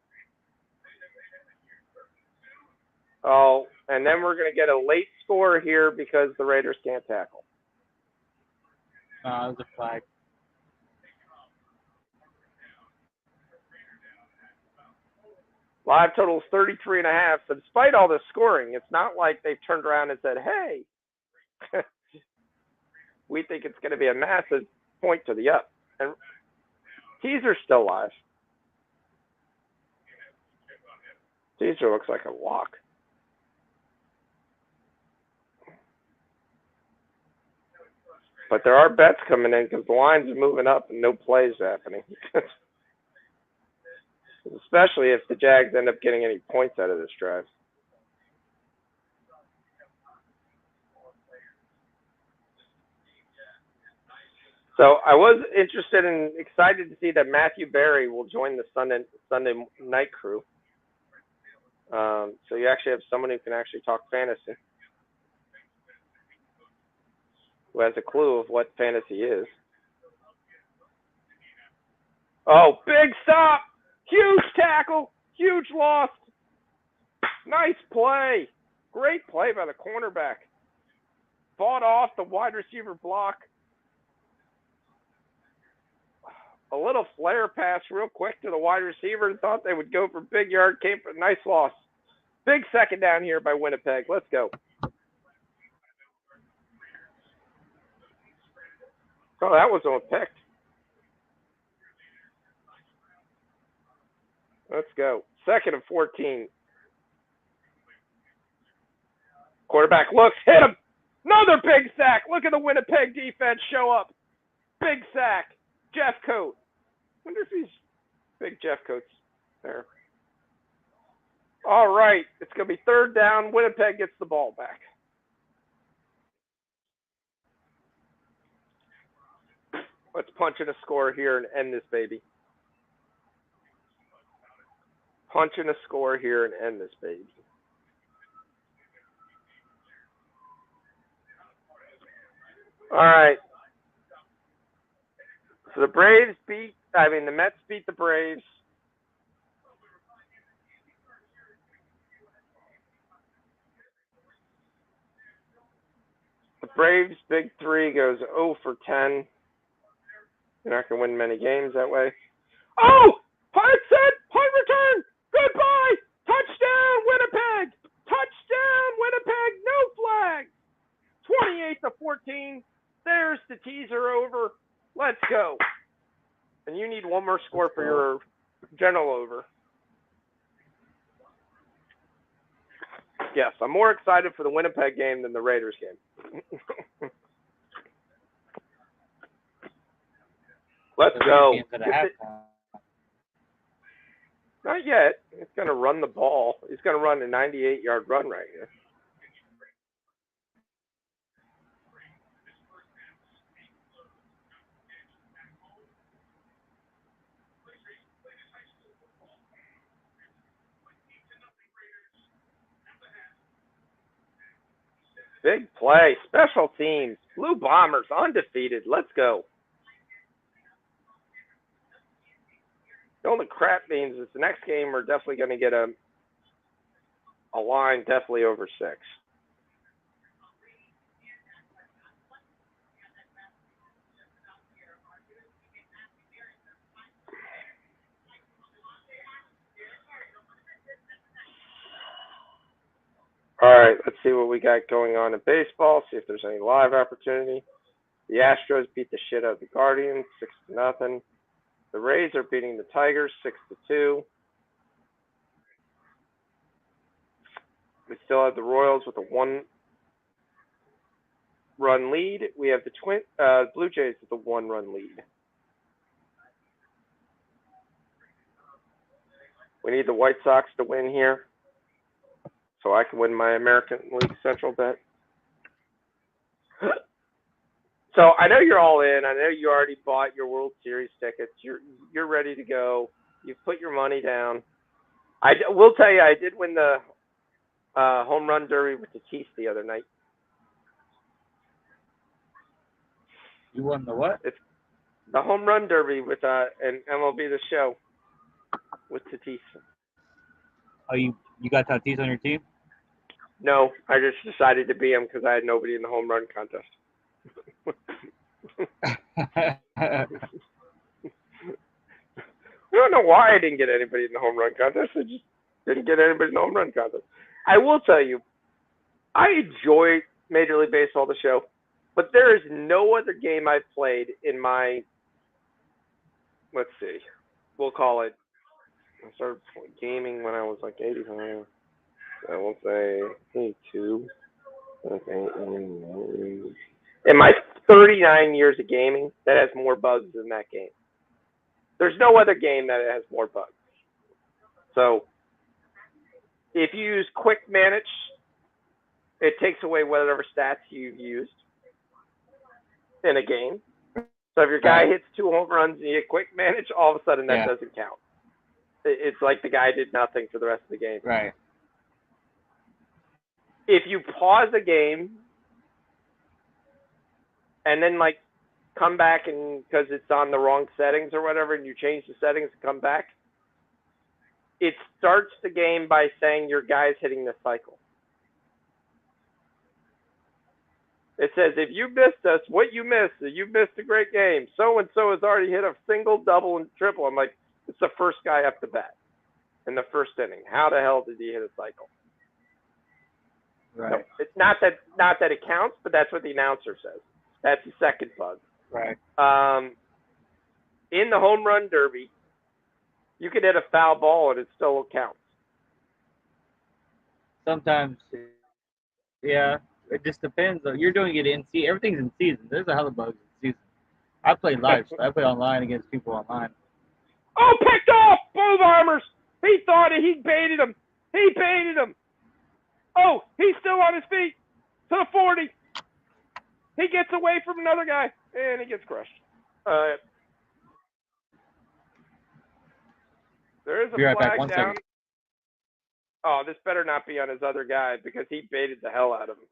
Oh, and then we're going to get a late score here because the Raiders can't tackle. That was a flag. Live total is 33.5. So despite all this scoring, it's not like they've turned around and said, hey, we think it's going to be a massive point to the up. And Teaser's still live. Teaser looks like a lock. But there are bets coming in because the lines are moving up and no plays happening. Especially if the Jags end up getting any points out of this drive. So I was interested and excited to see that Matthew Berry will join the Sunday night crew. So you actually have someone who can actually talk fantasy, who has a clue of what fantasy is. Oh, big stop! Huge tackle! Huge loss! Nice play! Great play by the cornerback. Fought off the wide receiver block. A little flare pass real quick to the wide receiver and thought they would go for big yard. Came for a nice loss. Big second down here by Winnipeg. Let's go. Oh, that was on pick. Let's go. 2nd and 14. Quarterback looks, hit him. Another big sack. Look at the Winnipeg defense show up. Big sack. Jeff Coat. Wonder if he's big Jeff Coat's there. All right. It's going to be 3rd down. Winnipeg gets the ball back. Let's punch in a score here and end this baby. Punch in a score here and end this baby. All right. So the Mets beat the Braves. The Braves' big three goes 0 for 10. You're not going to win many games that way. Oh! Punt set! Punt return! Goodbye! Touchdown, Winnipeg! Touchdown, Winnipeg! No flag! 28-14. There's the teaser over. Let's go. And you need one more score for your general over. Yes, I'm more excited for the Winnipeg game than the Raiders game. Let's go. Not yet. He's going to run the ball. He's going to run a 98-yard run right here. Big play. Special teams. Blue Bombers undefeated. Let's go. The only crap means is the next game we're definitely going to get a line definitely over 6. All right, let's see what we got going on in baseball. See if there's any live opportunity. The Astros beat the shit out of the Guardians 6-0. The Rays are beating the Tigers 6-2. We still have the Royals with a 1-run lead. We have the Blue Jays with a 1-run lead. We need the White Sox to win here so I can win my American League Central bet. So I know you're all in. I know you already bought your World Series tickets. You're ready to go. You've put your money down. I will tell you, I did win the home run derby with Tatis the other night. You won the what? It's the home run derby with an MLB The Show with Tatis. Oh, you got Tatis on your team? No, I just decided to be him because I had nobody in the home run contest. I don't know why I didn't get anybody in the home run contest. I just didn't get anybody in the home run contest. I will tell you, I enjoy Major League Baseball, the show, but there is no other game I've played in my, let's see, we'll call it, I started gaming when I was like 85. I will say 82. Okay. In my 39 years of gaming, that has more bugs than that game. There's no other game that has more bugs. So if you use quick manage, it takes away whatever stats you've used in a game. So if your guy hits 2 home runs and you get quick manage, all of a sudden that doesn't count. It's like the guy did nothing for the rest of the game. Right. If you pause a game and then like come back and because it's on the wrong settings or whatever, and you change the settings and come back, it starts the game by saying your guy's hitting the cycle. It says, if you missed us, what you missed, you missed a great game. So-and-so has already hit a single, double, and triple. I'm like, it's the first guy up to bat in the first inning. How the hell did he hit a cycle? Right. No, it's not that it counts, but that's what the announcer says. That's the second bug. Right. In the home run derby, you can hit a foul ball and it still counts. Sometimes, yeah, it just depends. You're doing it in season. Everything's in season. There's a hell of bugs in season. I play live. So I play online against people online. Oh, picked off! Blue Bombers! He thought he baited him. He baited him. Oh, he's still on his feet. To the 40. He gets away from another guy, and he gets crushed. There is a right flag back. 1 down. second. Oh, this better not be on his other guy because he baited the hell out of him.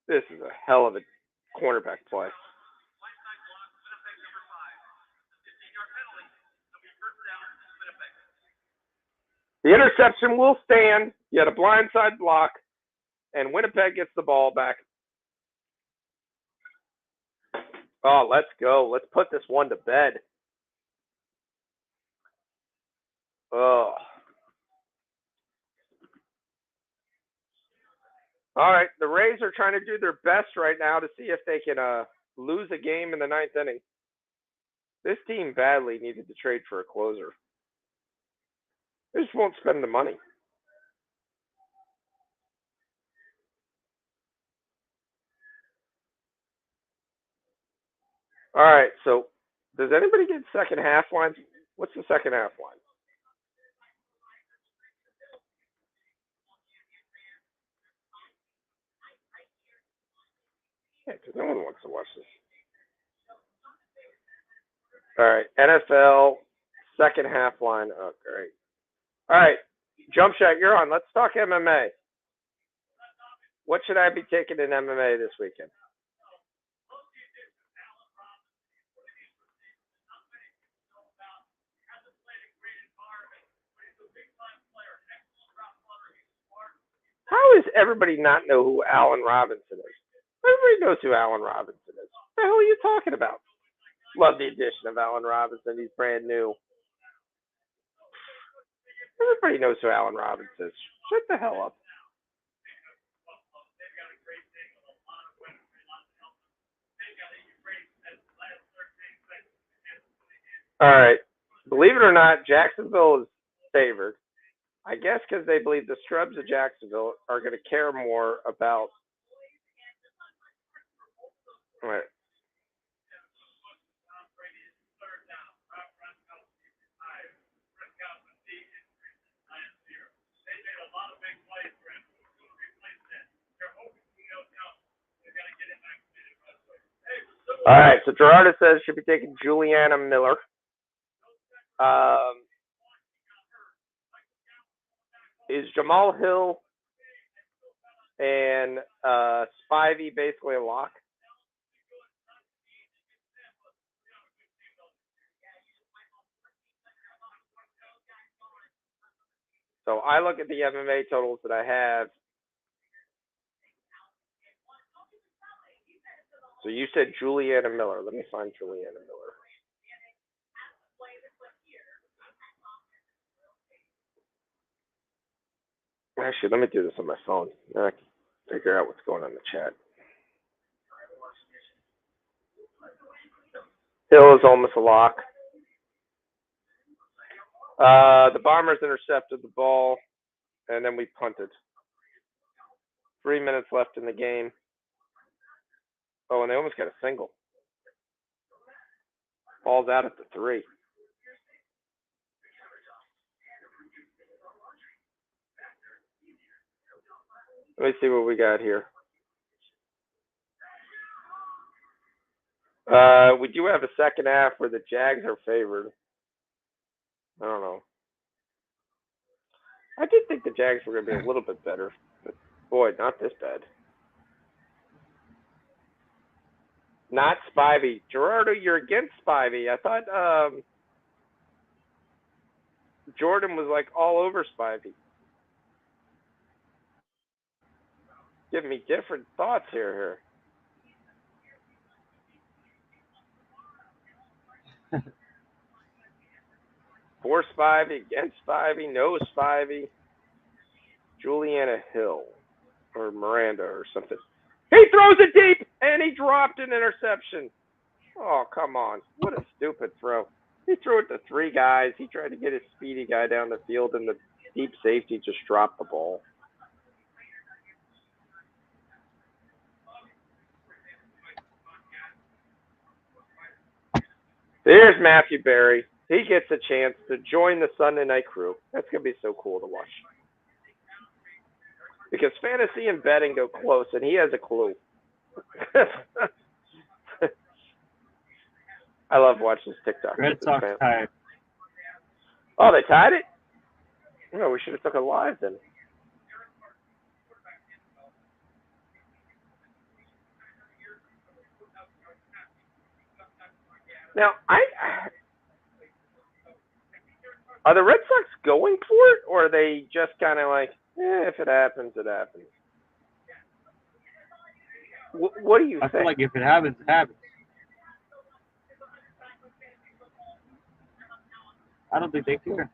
This is a hell of a cornerback play. The interception will stand. You had a blindside block, and Winnipeg gets the ball back. Oh, let's go. Let's put this one to bed. Oh. All right, the Rays are trying to do their best right now to see if they can lose a game in the 9th inning. This team badly needed to trade for a closer. They just won't spend the money. All right. So, does anybody get second half line? What's the second half line? Yeah, because no one wants to watch this. All right. NFL second half line. Oh, great. All right. Jump shot, you're on. Let's talk MMA. What should I be taking in MMA this weekend? How does everybody not know who Allen Robinson is? Everybody knows who Allen Robinson is. What the hell are you talking about? Love the addition of Allen Robinson. He's brand new. Everybody knows who Allen Robinson is. Shut the hell up. All right. Believe it or not, Jacksonville is favored. I guess because they believe the scrubs of Jacksonville are going to care more about. All right. All right. So Gerardo says should be taking Juliana Miller. Is Jamal Hill and Spivey basically a lock? So I look at the MMA totals that I have. So you said Juliana Miller. Let me find Juliana Miller. Actually, let me do this on my phone. Then I can figure out what's going on in the chat. Hill is almost a lock. The Bombers intercepted the ball, and then we punted. 3 minutes left in the game. Oh, and they almost got a single. Ball's out at the 3. Let me see what we got here. We do have a second half where the Jags are favored. I don't know. I did think the Jags were going to be a little bit better, but boy, not this bad. Not Spivey. Gerardo, you're against Spivey. I thought Jordan was like all over Spivey. Give me different thoughts here. For Spivey, against Spivey, no Spivey. Juliana Hill or Miranda or something. He throws it deep and he dropped an interception. Oh, come on. What a stupid throw. He threw it to 3 guys. He tried to get his speedy guy down the field, and the deep safety just dropped the ball. There's Matthew Berry. He gets a chance to join the Sunday night crew. That's going to be so cool to watch. Because fantasy and betting go close, and he has a clue. I love watching this TikTok. Red Sox tied. Oh, they tied it? No, we should have took it live then. Now, are the Red Sox going for it, or are they just kind of like, if it happens, it happens? What do you think? I feel like if it happens, it happens. I don't think they care.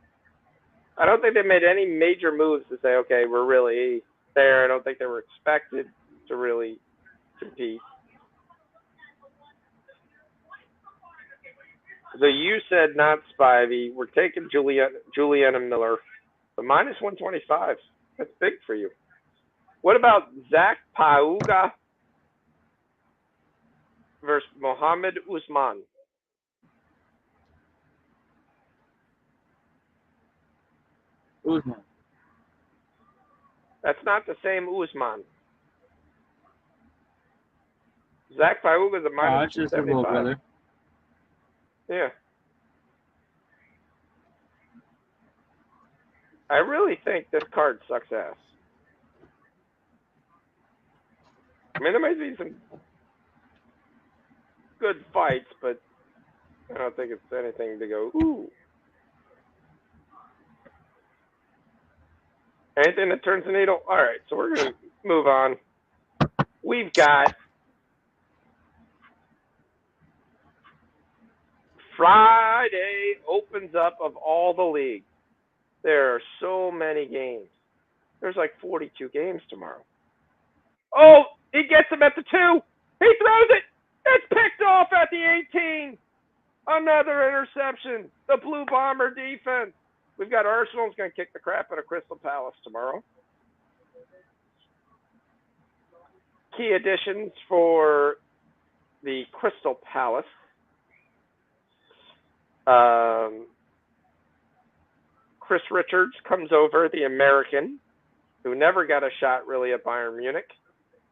I don't think they made any major moves to say, okay, we're really there. I don't think they were expected to really compete. So you said not Spivey. We're taking Juliana Miller. The minus 125. That's big for you. What about Zach Pauga versus Mohammed Usman. Usman. That's not the same Usman. Zach Fauga is a minus It's just his little 275. brother. Yeah. I really think this card sucks ass. I mean, there might be some good fights, but I don't think it's anything to go, ooh. Anything that turns the needle? All right, so we're going to move on. We've got Friday opens up of all the leagues. There are so many games. There's like 42 games tomorrow. Oh, he gets him at the 2. He throws it. It's picked off at the 18. Another interception. The Blue Bomber defense. We've got Arsenal's going to kick the crap out of Crystal Palace tomorrow. Key additions for the Crystal Palace. Chris Richards comes over, the American, who never got a shot really at Bayern Munich.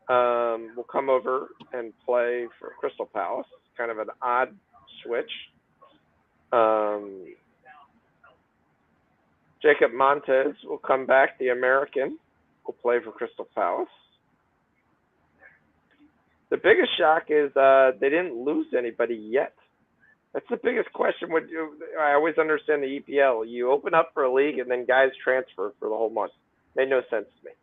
Will come over and play for Crystal Palace. Kind of an odd switch. Jacob Montez will come back, the American, will play for Crystal Palace. The biggest shock is they didn't lose anybody yet. That's the biggest question. I always understand the EPL. You open up for a league and then guys transfer for the whole month. Made no sense to me.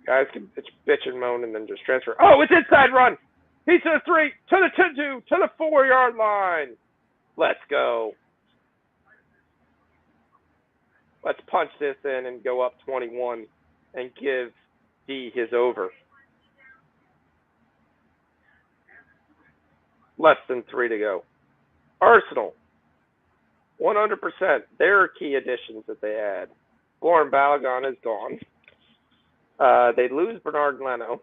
Guys can bitch and moan and then just transfer. Oh, it's inside run. He's to the 3, to the 2, to the 4-yard line. Let's go. Let's punch this in and go up 21 and give D his over. Less than 3 to go. Arsenal, 100%. Their key additions that they add. Lauren Balogun is gone. They lose Bernard Leno.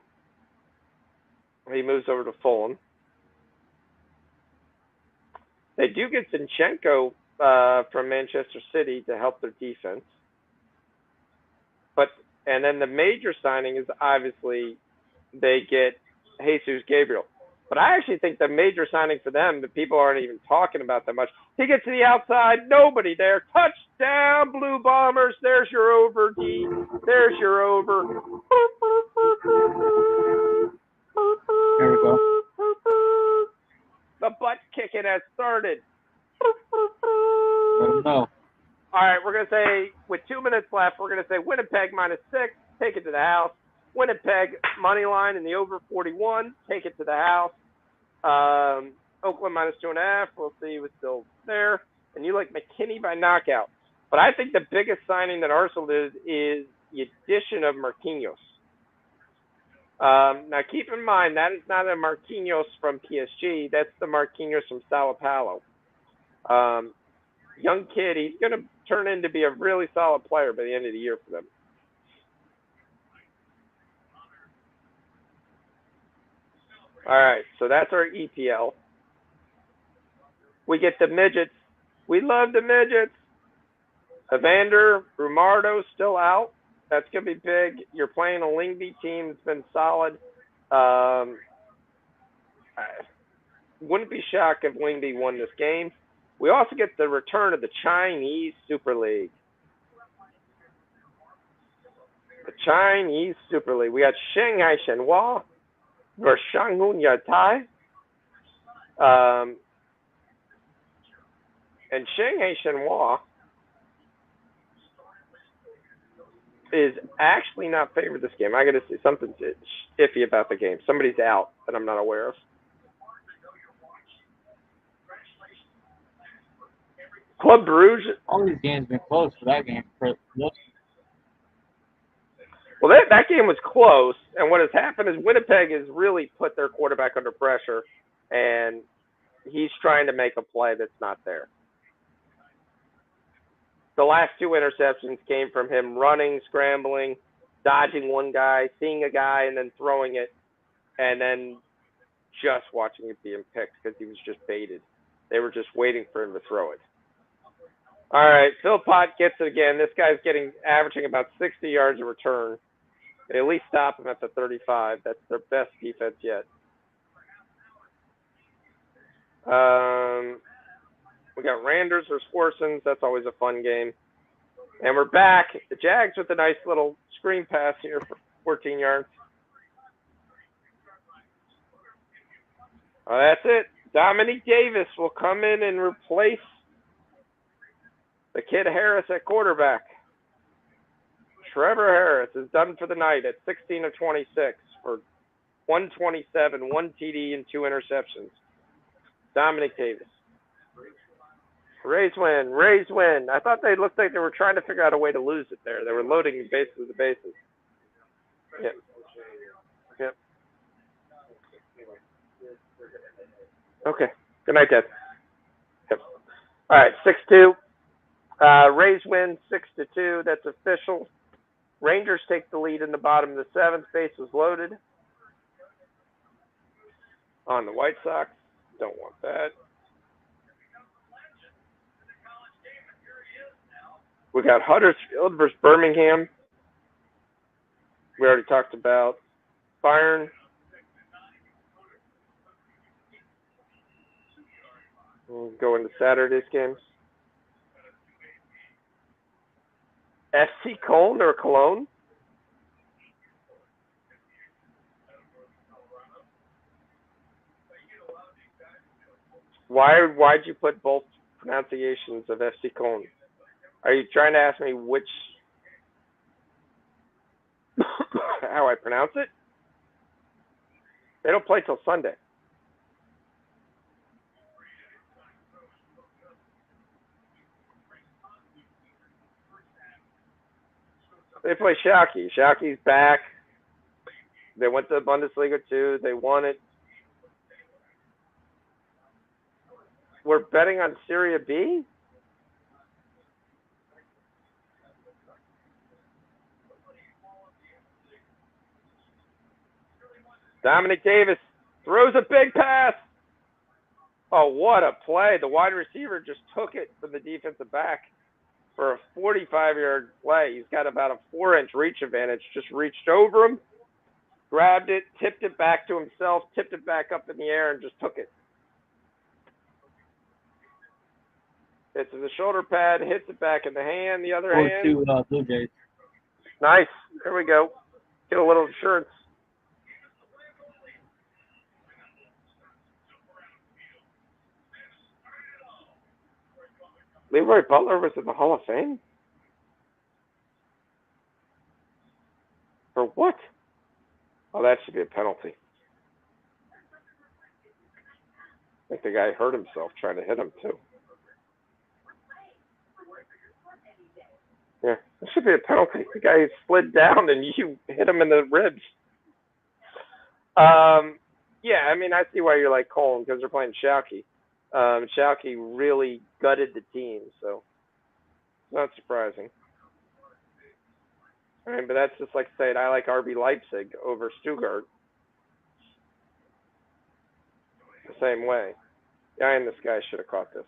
He moves over to Fulham. They do get Zinchenko from Manchester City to help their defense. And then the major signing is obviously they get Jesus Gabriel. But I actually think the major signing for them that people aren't even talking about that much. He gets to the outside, nobody there. Touchdown, Blue Bombers. There's your over, D. There's your over. There we go. The butt kicking has started. Let him know. All right, we're going to say, with 2 minutes left, we're going to say Winnipeg -6, take it to the house. Winnipeg money line in the over 41, take it to the house. Oakland -2.5, we'll see what's still there. And you like McKinney by knockout. But I think the biggest signing that Arsenal did is the addition of Marquinhos. Now, keep in mind, that is not a Marquinhos from PSG. That's the Marquinhos from Sao Paulo. Young kid, he's going to turn into be a really solid player by the end of the year for them. All right, so that's our EPL. We get the midgets. We love the midgets. Evander Rumardo still out. That's going to be big. You're playing a Lingby team that's been solid. Wouldn't be shocked if Lingby won this game. We also get the return of the Chinese Super League. The Chinese Super League. We got Shanghai Shenhua versus Shanghai Yatai. And Shanghai Shenhua is actually not favored this game. I got to see something iffy about the game. Somebody's out that I'm not aware of. Club Brugge. All these games have been close for that game. Well, that game was close, and what has happened is Winnipeg has really put their quarterback under pressure, and he's trying to make a play that's not there. The last 2 interceptions came from him running, scrambling, dodging one guy, seeing a guy, and then throwing it, and then just watching it being picked because he was just baited. They were just waiting for him to throw it. All right, Philpott gets it again. This guy's averaging about 60 yards a return. They at least stop him at the 35. That's their best defense yet. We got Randers versus Horsons. That's always a fun game. And we're back. The Jags with a nice little screen pass here for 14 yards. That's it. Dominique Davis will come in and replace the kid Harris at quarterback. Trevor Harris is done for the night at 16 of 26 for 127, 1 TD, and 2 interceptions. Dominique Davis. Rays win. Rays win. I thought they looked like they were trying to figure out a way to lose it there. They were loading basically the bases. Yep. Yep. Okay. Good night, Dad. Yep. All right. 6-2. Rays win 6-2. That's official. Rangers take the lead in the bottom of the 7th. Base was loaded. On the White Sox. Don't want that. We got Huddersfield versus Birmingham. We already talked about Bayern. We'll go into Saturday's games. FC Cologne or Cologne? Why'd you put both pronunciations of FC Cologne? Are you trying to ask me which how I pronounce it? They don't play till Sunday. They play Schalke. Schalke's back. They went to the Bundesliga too. They won it. We're betting on Serie B? Dominic Davis throws a big pass. Oh, what a play. The wide receiver just took it from the defensive back for a 45-yard play. He's got about a 4-inch reach advantage. Just reached over him, grabbed it, tipped it back to himself, tipped it back up in the air, and just took it. It's in the shoulder pad, hits it back in the hand, the other hand. 4-2 Blue Jays. Nice. There we go. Get a little insurance. Leroy Butler was in the Hall of Fame? For what? Oh, that should be a penalty. I think the guy hurt himself trying to hit him, too. Yeah, that should be a penalty. The guy slid down and you hit him in the ribs. Yeah, I mean, I see why you're like Colin, because they're playing Schalke. Schalke really gutted the team, so not surprising. All right, but that's just like saying I like RB Leipzig over Stuttgart. The same way. Yeah, and this guy should have caught this.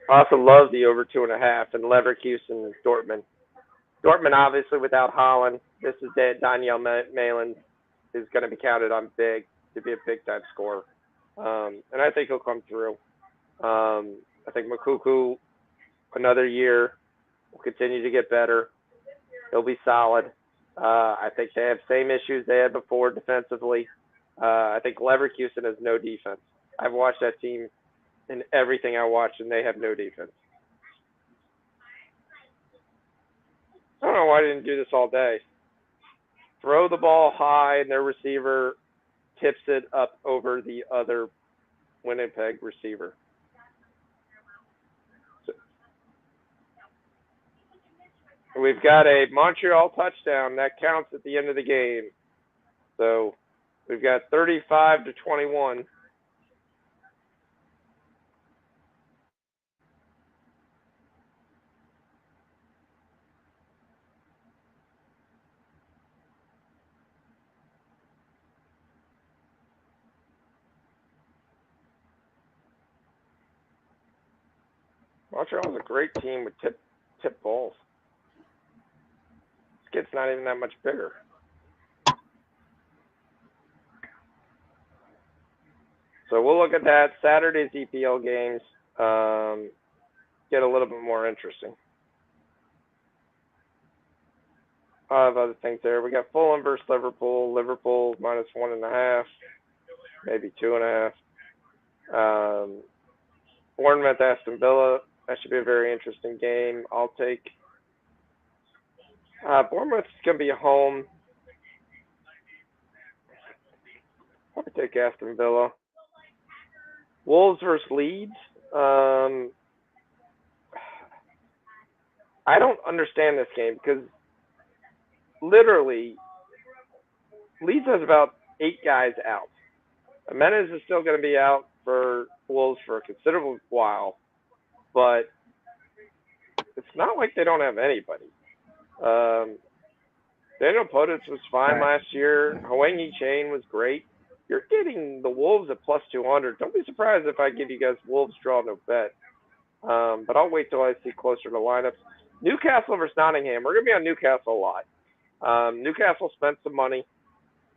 I also love the over 2.5 and Leverkusen and Dortmund. Dortmund, obviously, without Holland. This is Daniel Malin is going to be counted on big to be a big-time scorer. And I think he'll come through. I think Makuku, another year, will continue to get better. He'll be solid. I think they have same issues they had before defensively. I think Leverkusen has no defense. I've watched that team in everything I watch, and they have no defense. I don't know why I didn't do this all day. Throw the ball high, and their receiver tips it up over the other Winnipeg receiver. So, we've got a Montreal touchdown. That counts at the end of the game. So We've got 35-21. Montreal's a great team with tip balls. This kid's not even that much bigger. So we'll look at that. Saturday's EPL games get a little bit more interesting. I have other things there. We got Fulham versus Liverpool. Liverpool -1.5, maybe 2.5. Bournemouth, Aston Villa. That should be a very interesting game. I'll take Bournemouth's going to be home. I'll take Aston Villa. Wolves versus Leeds. I don't understand this game because literally Leeds has about 8 guys out. Jimenez is still going to be out for Wolves for a considerable while, but it's not like they don't have anybody. Daniel Podence was fine last year. Hwang Chain was great. You're getting the Wolves at +200. Don't be surprised if I give you guys Wolves draw no bet. But I'll wait till I see closer to lineups. Newcastle versus Nottingham. We're going to be on Newcastle a lot. Newcastle spent some money.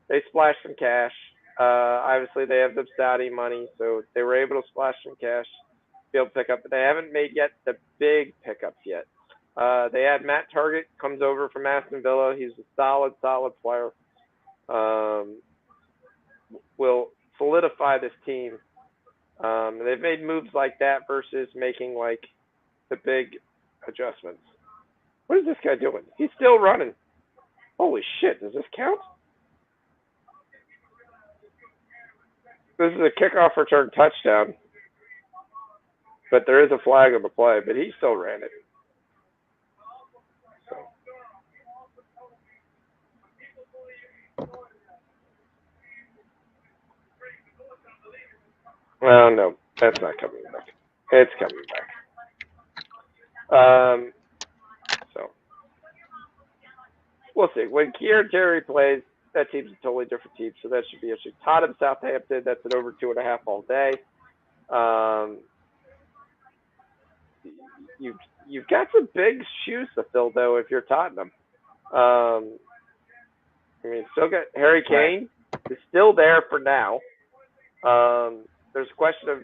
They splashed some cash. Obviously, they have the Saudi money, so they were able to splash some cash, be able to pick up. But they haven't made yet the big pickups yet. They had Matt Target, comes over from Aston Villa. He's a solid player. Will solidify this team. They've made moves like that versus making like the big adjustments. What is this guy doing? He's still running. Holy shit, does this count? This is a kickoff return touchdown. But there is a flag on the play, but he still ran it. Well, no, that's not coming back. It's coming back. So we'll see. When Kieran Terry plays, that team's a totally different team, so that should be interesting. Tottenham, Southampton, that's at over 2.5 all day. You've got some big shoes to fill though if you're Tottenham. I mean, still got Harry Kane is still there for now. There's a question of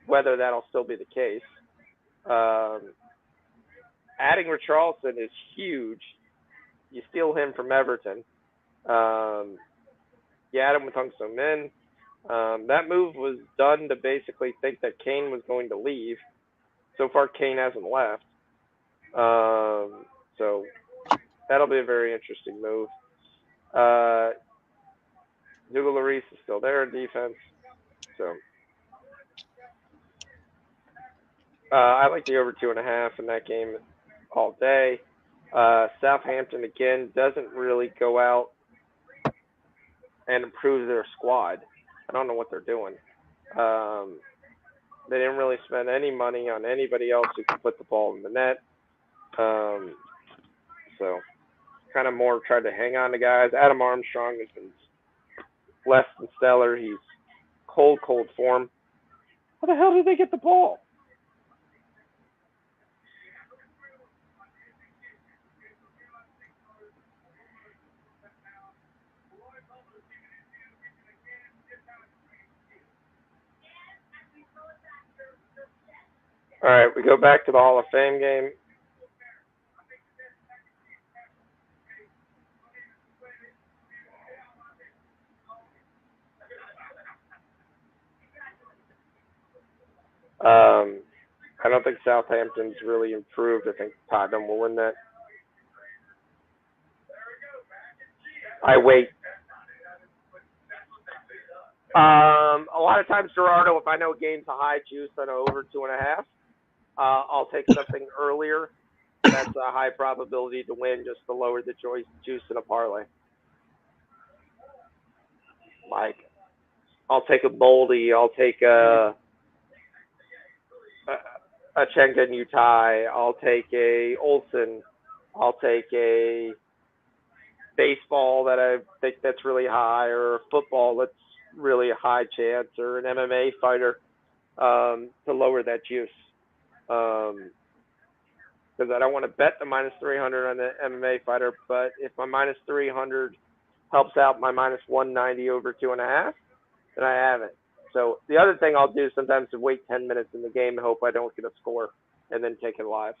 whether that'll still be the case. Adding Richarlison is huge. You steal him from Everton. You add him with Hung So Min. That move was done to basically think that Kane was going to leave. So far, Kane hasn't left. So that'll be a very interesting move. Hugo Lloris is still there in defense. So I like the over 2.5 in that game all day. Southampton, again, doesn't really go out and improve their squad. I don't know what they're doing. They didn't really spend any money on anybody else who could put the ball in the net. So kind of more tried to hang on to guys. Adam Armstrong has been less than stellar. He's cold form. How the hell did they get the ball? All right, we go back to the Hall of Fame game. I don't think Southampton's really improved. I think Tottenham will win that. I wait. A lot of times, Gerardo, if I know a game's a high juice on over 2.5, I'll take something earlier. That's a high probability to win, just to lower the juice in a parlay. My I'll take a Boldy. I'll take a Chenga Utai. I'll take a Olsen. I'll take a baseball that I think that's really high, or a football that's really a high chance, or an MMA fighter to lower that juice. Because I don't want to bet the minus 300 on the MMA fighter, but if my minus 300 helps out my minus 190 over 2.5, then I have it. So the other thing I'll do sometimes is wait 10 minutes in the game and hope I don't get a score, and then take it live.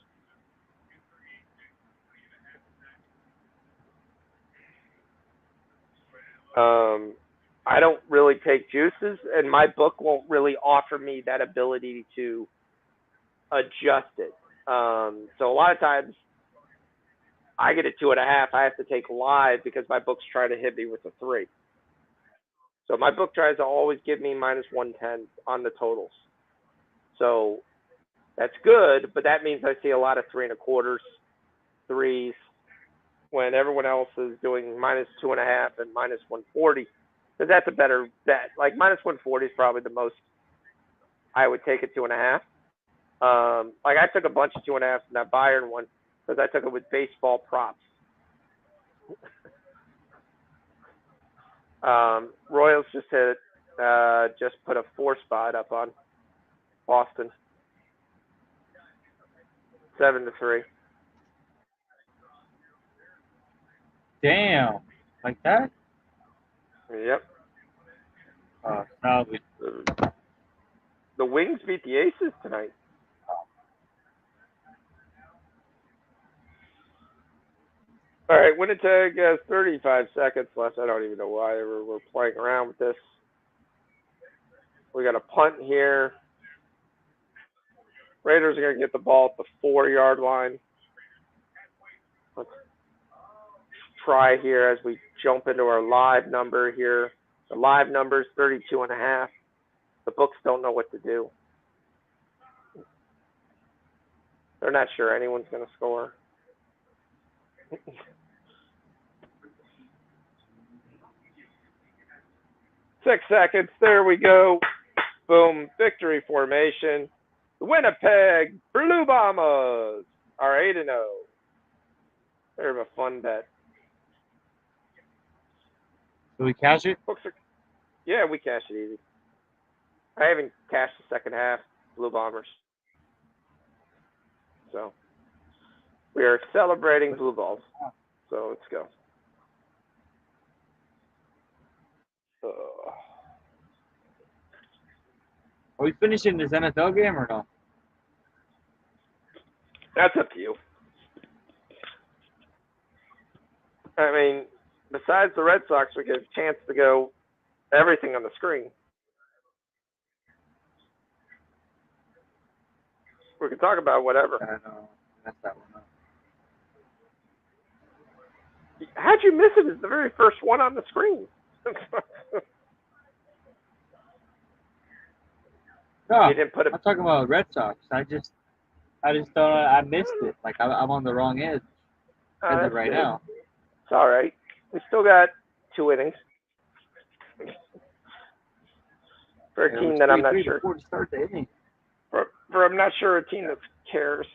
I don't really take juices, and my book won't really offer me that ability to adjust it. So a lot of times I get a 2.5, I have to take live because my book's trying to hit me with a 3. So my book tries to always give me minus 110 on the totals. So that's good, but that means I see a lot of 3.25s, 3s, when everyone else is doing minus 2.5 and minus 140. Because that's a better bet. Like minus 140 is probably the most I would take at 2.5. Like I took a bunch of 2.5s in that Bayern one because I took it with baseball props. Royals just put a 4 spot up on Boston, 7-3. Damn, like that? Yep. Probably. The Wings beat the Aces tonight. All right, Winnipeg has 35 seconds left. I don't even know why we're playing around with this. We got a punt here. Raiders are going to get the ball at the 4-yard line. Let's try here as we jump into our live number here. The live number is 32.5. The books don't know what to do. They're not sure anyone's going to score. 6 seconds. There we go. Boom. Victory formation. The Winnipeg Blue Bombers are 8-0. They're a fun bet. Do we cash it? Yeah, we cash it easy. I haven't cashed the second half. Blue Bombers. So we are celebrating blue balls. So let's go. Are we finishing this NFL game or no? That's up to you. I mean, besides the Red Sox, we get a chance to go everything on the screen. We can talk about whatever. I know. That's that one up. How'd you miss it? It's the very first one on the screen. No, You didn't put it. I'm talking about Red Sox. I just thought I missed it. Like I'm on the wrong edge as of right now. It's all right. We still got 2 innings. For a team that I'm not sure. Before to start the inning. For I'm not sure a team that cares.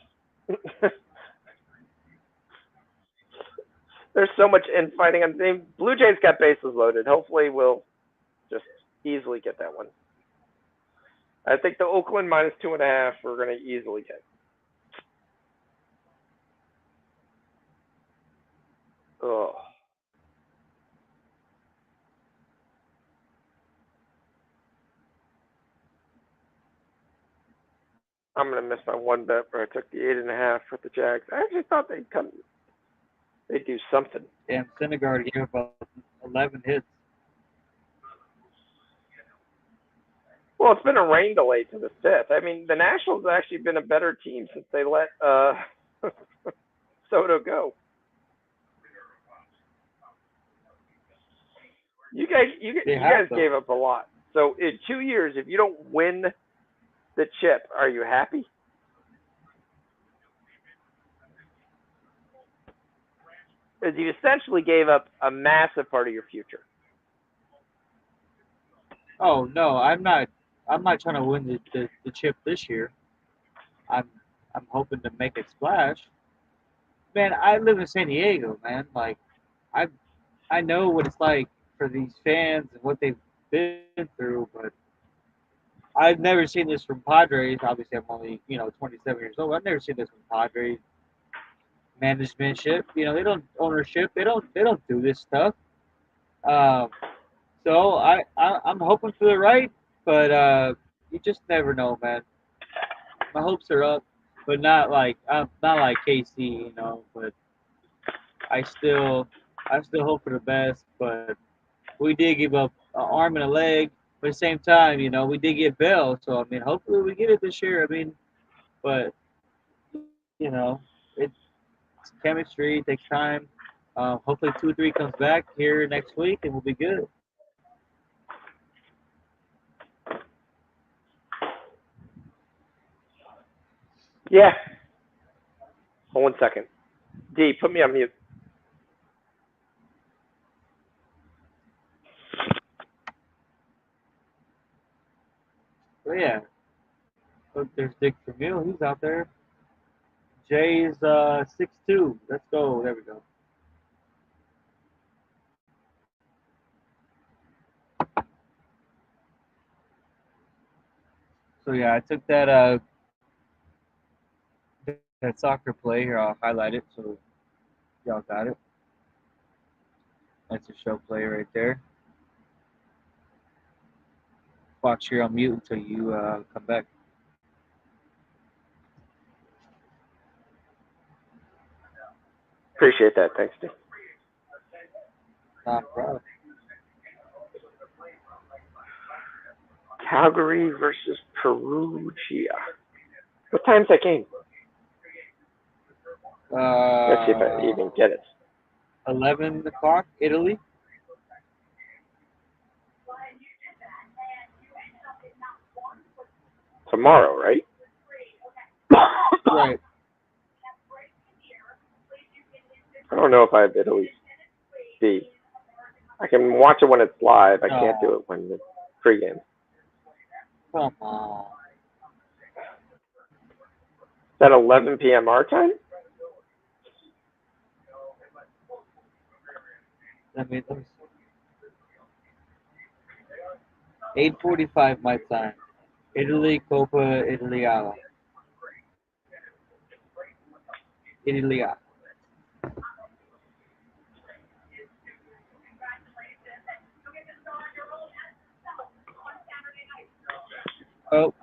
There's so much infighting. Blue Jays got bases loaded. Hopefully we'll just easily get that one. I think the Oakland minus 2.5 we're going to easily get. Oh. I'm going to miss my one bet where I took the 8.5 with the Jags. I actually thought they'd do something. Damn, Syndergaard gave up 11 hits. Well, it's been a rain delay to the 5th. I mean, the Nationals have actually been a better team since they let Soto go. You guys gave up a lot. So in 2 years, if you don't win the chip, are you happy? Because you essentially gave up a massive part of your future. Oh no, I'm not. I'm not trying to win the chip this year. I'm I'm hoping to make a splash. Man, I live in San Diego, man. Like I I know what it's like for these fans and what they've been through, but I've never seen this from Padres. Obviously, I'm only 27 years old. I've never seen this from Padres managementship. They don't ownership. They don't do this stuff. Um, so I'm hoping for the right, but you just never know, man. My hopes are up, but not like KC, But I still I still hope for the best. But we did give up an arm and a leg. But at the same time, we did get Bell. So I mean, hopefully we get it this year. I mean, but it's chemistry. It takes time. Hopefully 2-3 comes back here next week and we'll be good. Yeah. Hold 1 second. D, put me on mute. But yeah, look, there's Dick Vermeil. He's out there. Jay's 6'2". Let's go. There we go. So yeah, I took that soccer play here. I'll highlight it so y'all got it. That's a show play right there. Fox, you're on mute until you come back. Appreciate that. Thanks, D. Not a problem. Calgary versus Perugia. What time's that game? Let's see if I even get it. 11 o'clock, Italy. Tomorrow, right? Right. I don't know if I have Italy D. I can watch it when it's live. I can't do it when it's pregame. Come on. Is that 11 p.m. our time? Let me see. 8:45 my time. Italy, Coppa Italiana. Italia. Oh,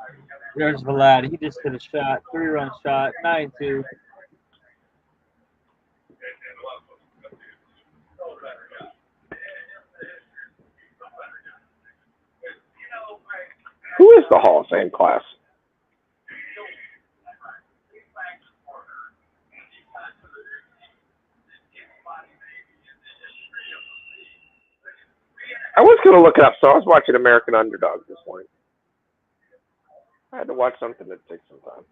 there's Vlad. He just hit a shot. 3-run shot. 9-2. Who is the Hall of Fame class? I was going to look it up, so I was watching American Underdog this morning. I had to watch something that takes some time.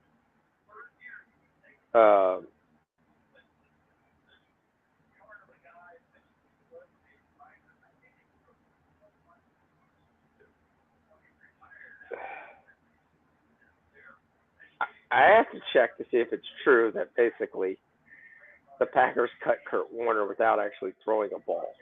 I have to check to see if it's true that basically the Packers cut Kurt Warner without actually throwing a ball.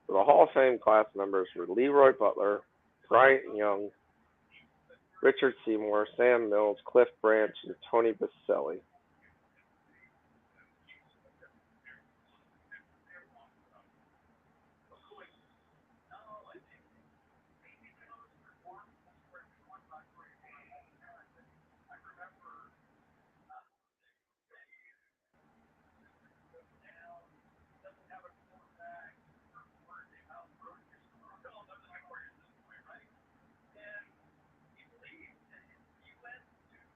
The Hall of Fame class members were Leroy Butler, Bryant Young, Richard Seymour, Sam Mills, Cliff Branch, and Tony Baselli.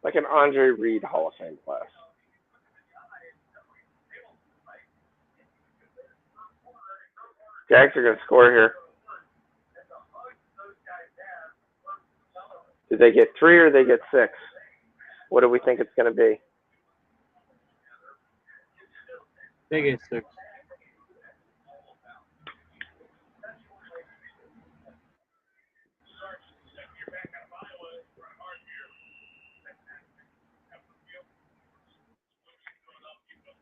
Like an Andre Reed Hall of Fame class. Jags are going to score here. Did they get 3 or they get 6? What do we think it's going to be? Biggest 6.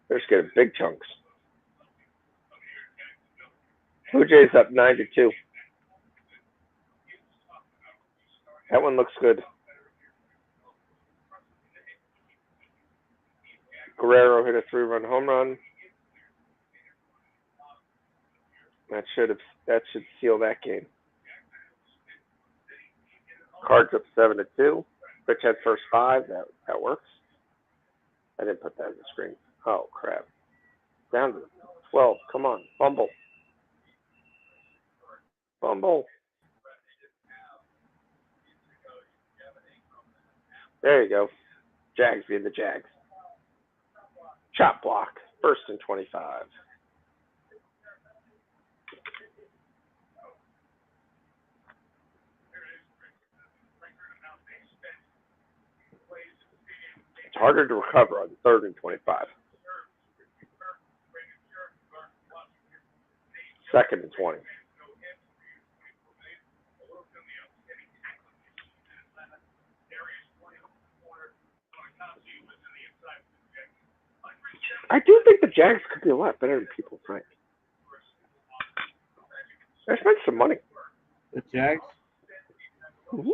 They're just getting big chunks. Blue Jays up 9-2. That one looks good. Guerrero hit a 3-run home run. That should seal that game. Cards up 7-2. Rich had first 5. That works. I didn't put that on the screen. Oh crap! Down to 12. Come on, fumble. Fumble. There you go. Jags being the Jags. Chop block. First and 25. It's harder to recover on 3rd and 25. 2nd and 20. I do think the Jags could be a lot better than people think. They spent some money. The Jags? Mm-hmm.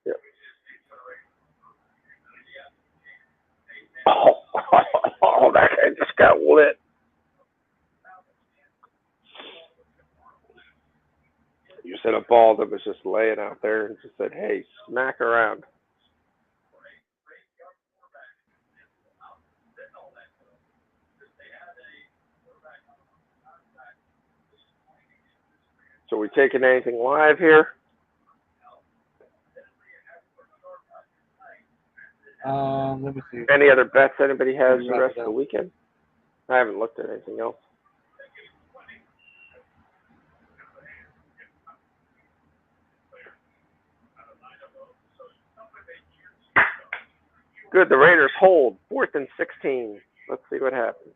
Yeah. Oh, that guy just got lit. You said a ball that was just laying out there and just said, hey, smack around. So we taking anything live here? Let me see. Any other bets anybody has the rest of the weekend? I haven't looked at anything else. Good. The Raiders hold 4th and 16. Let's see what happens.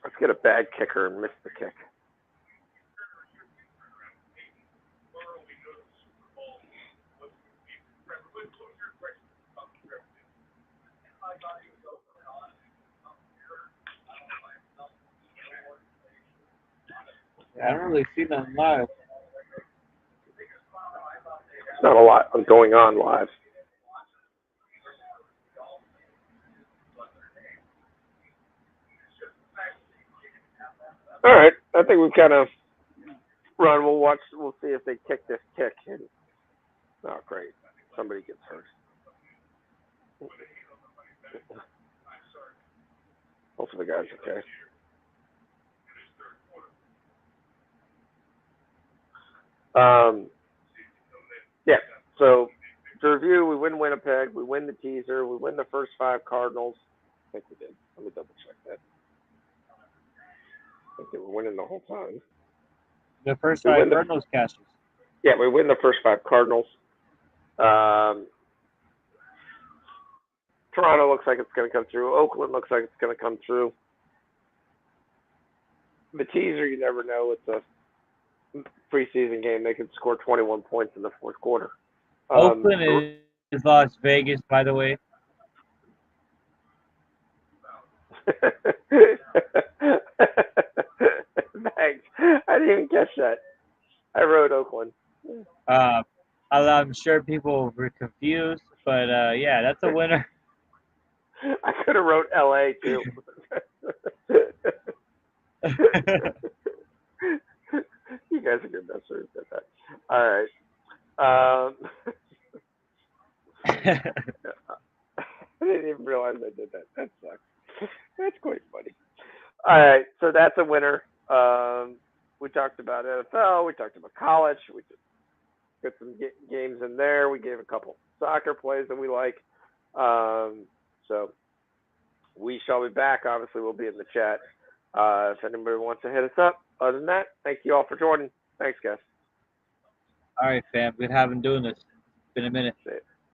Let's get a bad kicker and miss the kick. I don't really see them live. There's not a lot going on live. All right, I think we've kind of run. We'll watch. We'll see if they kick this kick. And, oh, great! Somebody gets hurt. Hopefully, the guy's okay. Yeah. So to review, we win Winnipeg. We win the teaser. We win the first 5 Cardinals. I think we did. Let me double check that. I think they were winning the whole time. The first 5 Cardinals cashes. Yeah, we win the first 5 Cardinals. Toronto looks like it's going to come through. Oakland looks like it's going to come through. The teaser, you never know. It's a preseason game. They could score 21 points in the 4th quarter. Oakland is Las Vegas, by the way. Thanks. I didn't even catch that. I wrote Oakland. I'm sure people were confused, but yeah, that's a winner. I could have wrote LA too. You guys are good messers at that. All right. I didn't even realize I did that. That sucks. That's quite funny. All right, so that's a winner. We talked about NFL. We talked about college. We just got some games in there. We gave a couple soccer plays that we like. So we shall be back. Obviously, we'll be in the chat. If anybody wants to hit us up, other than that, thank you all for joining. Thanks, guys. All right, fam. Good having doing this. It's been a minute. See ya.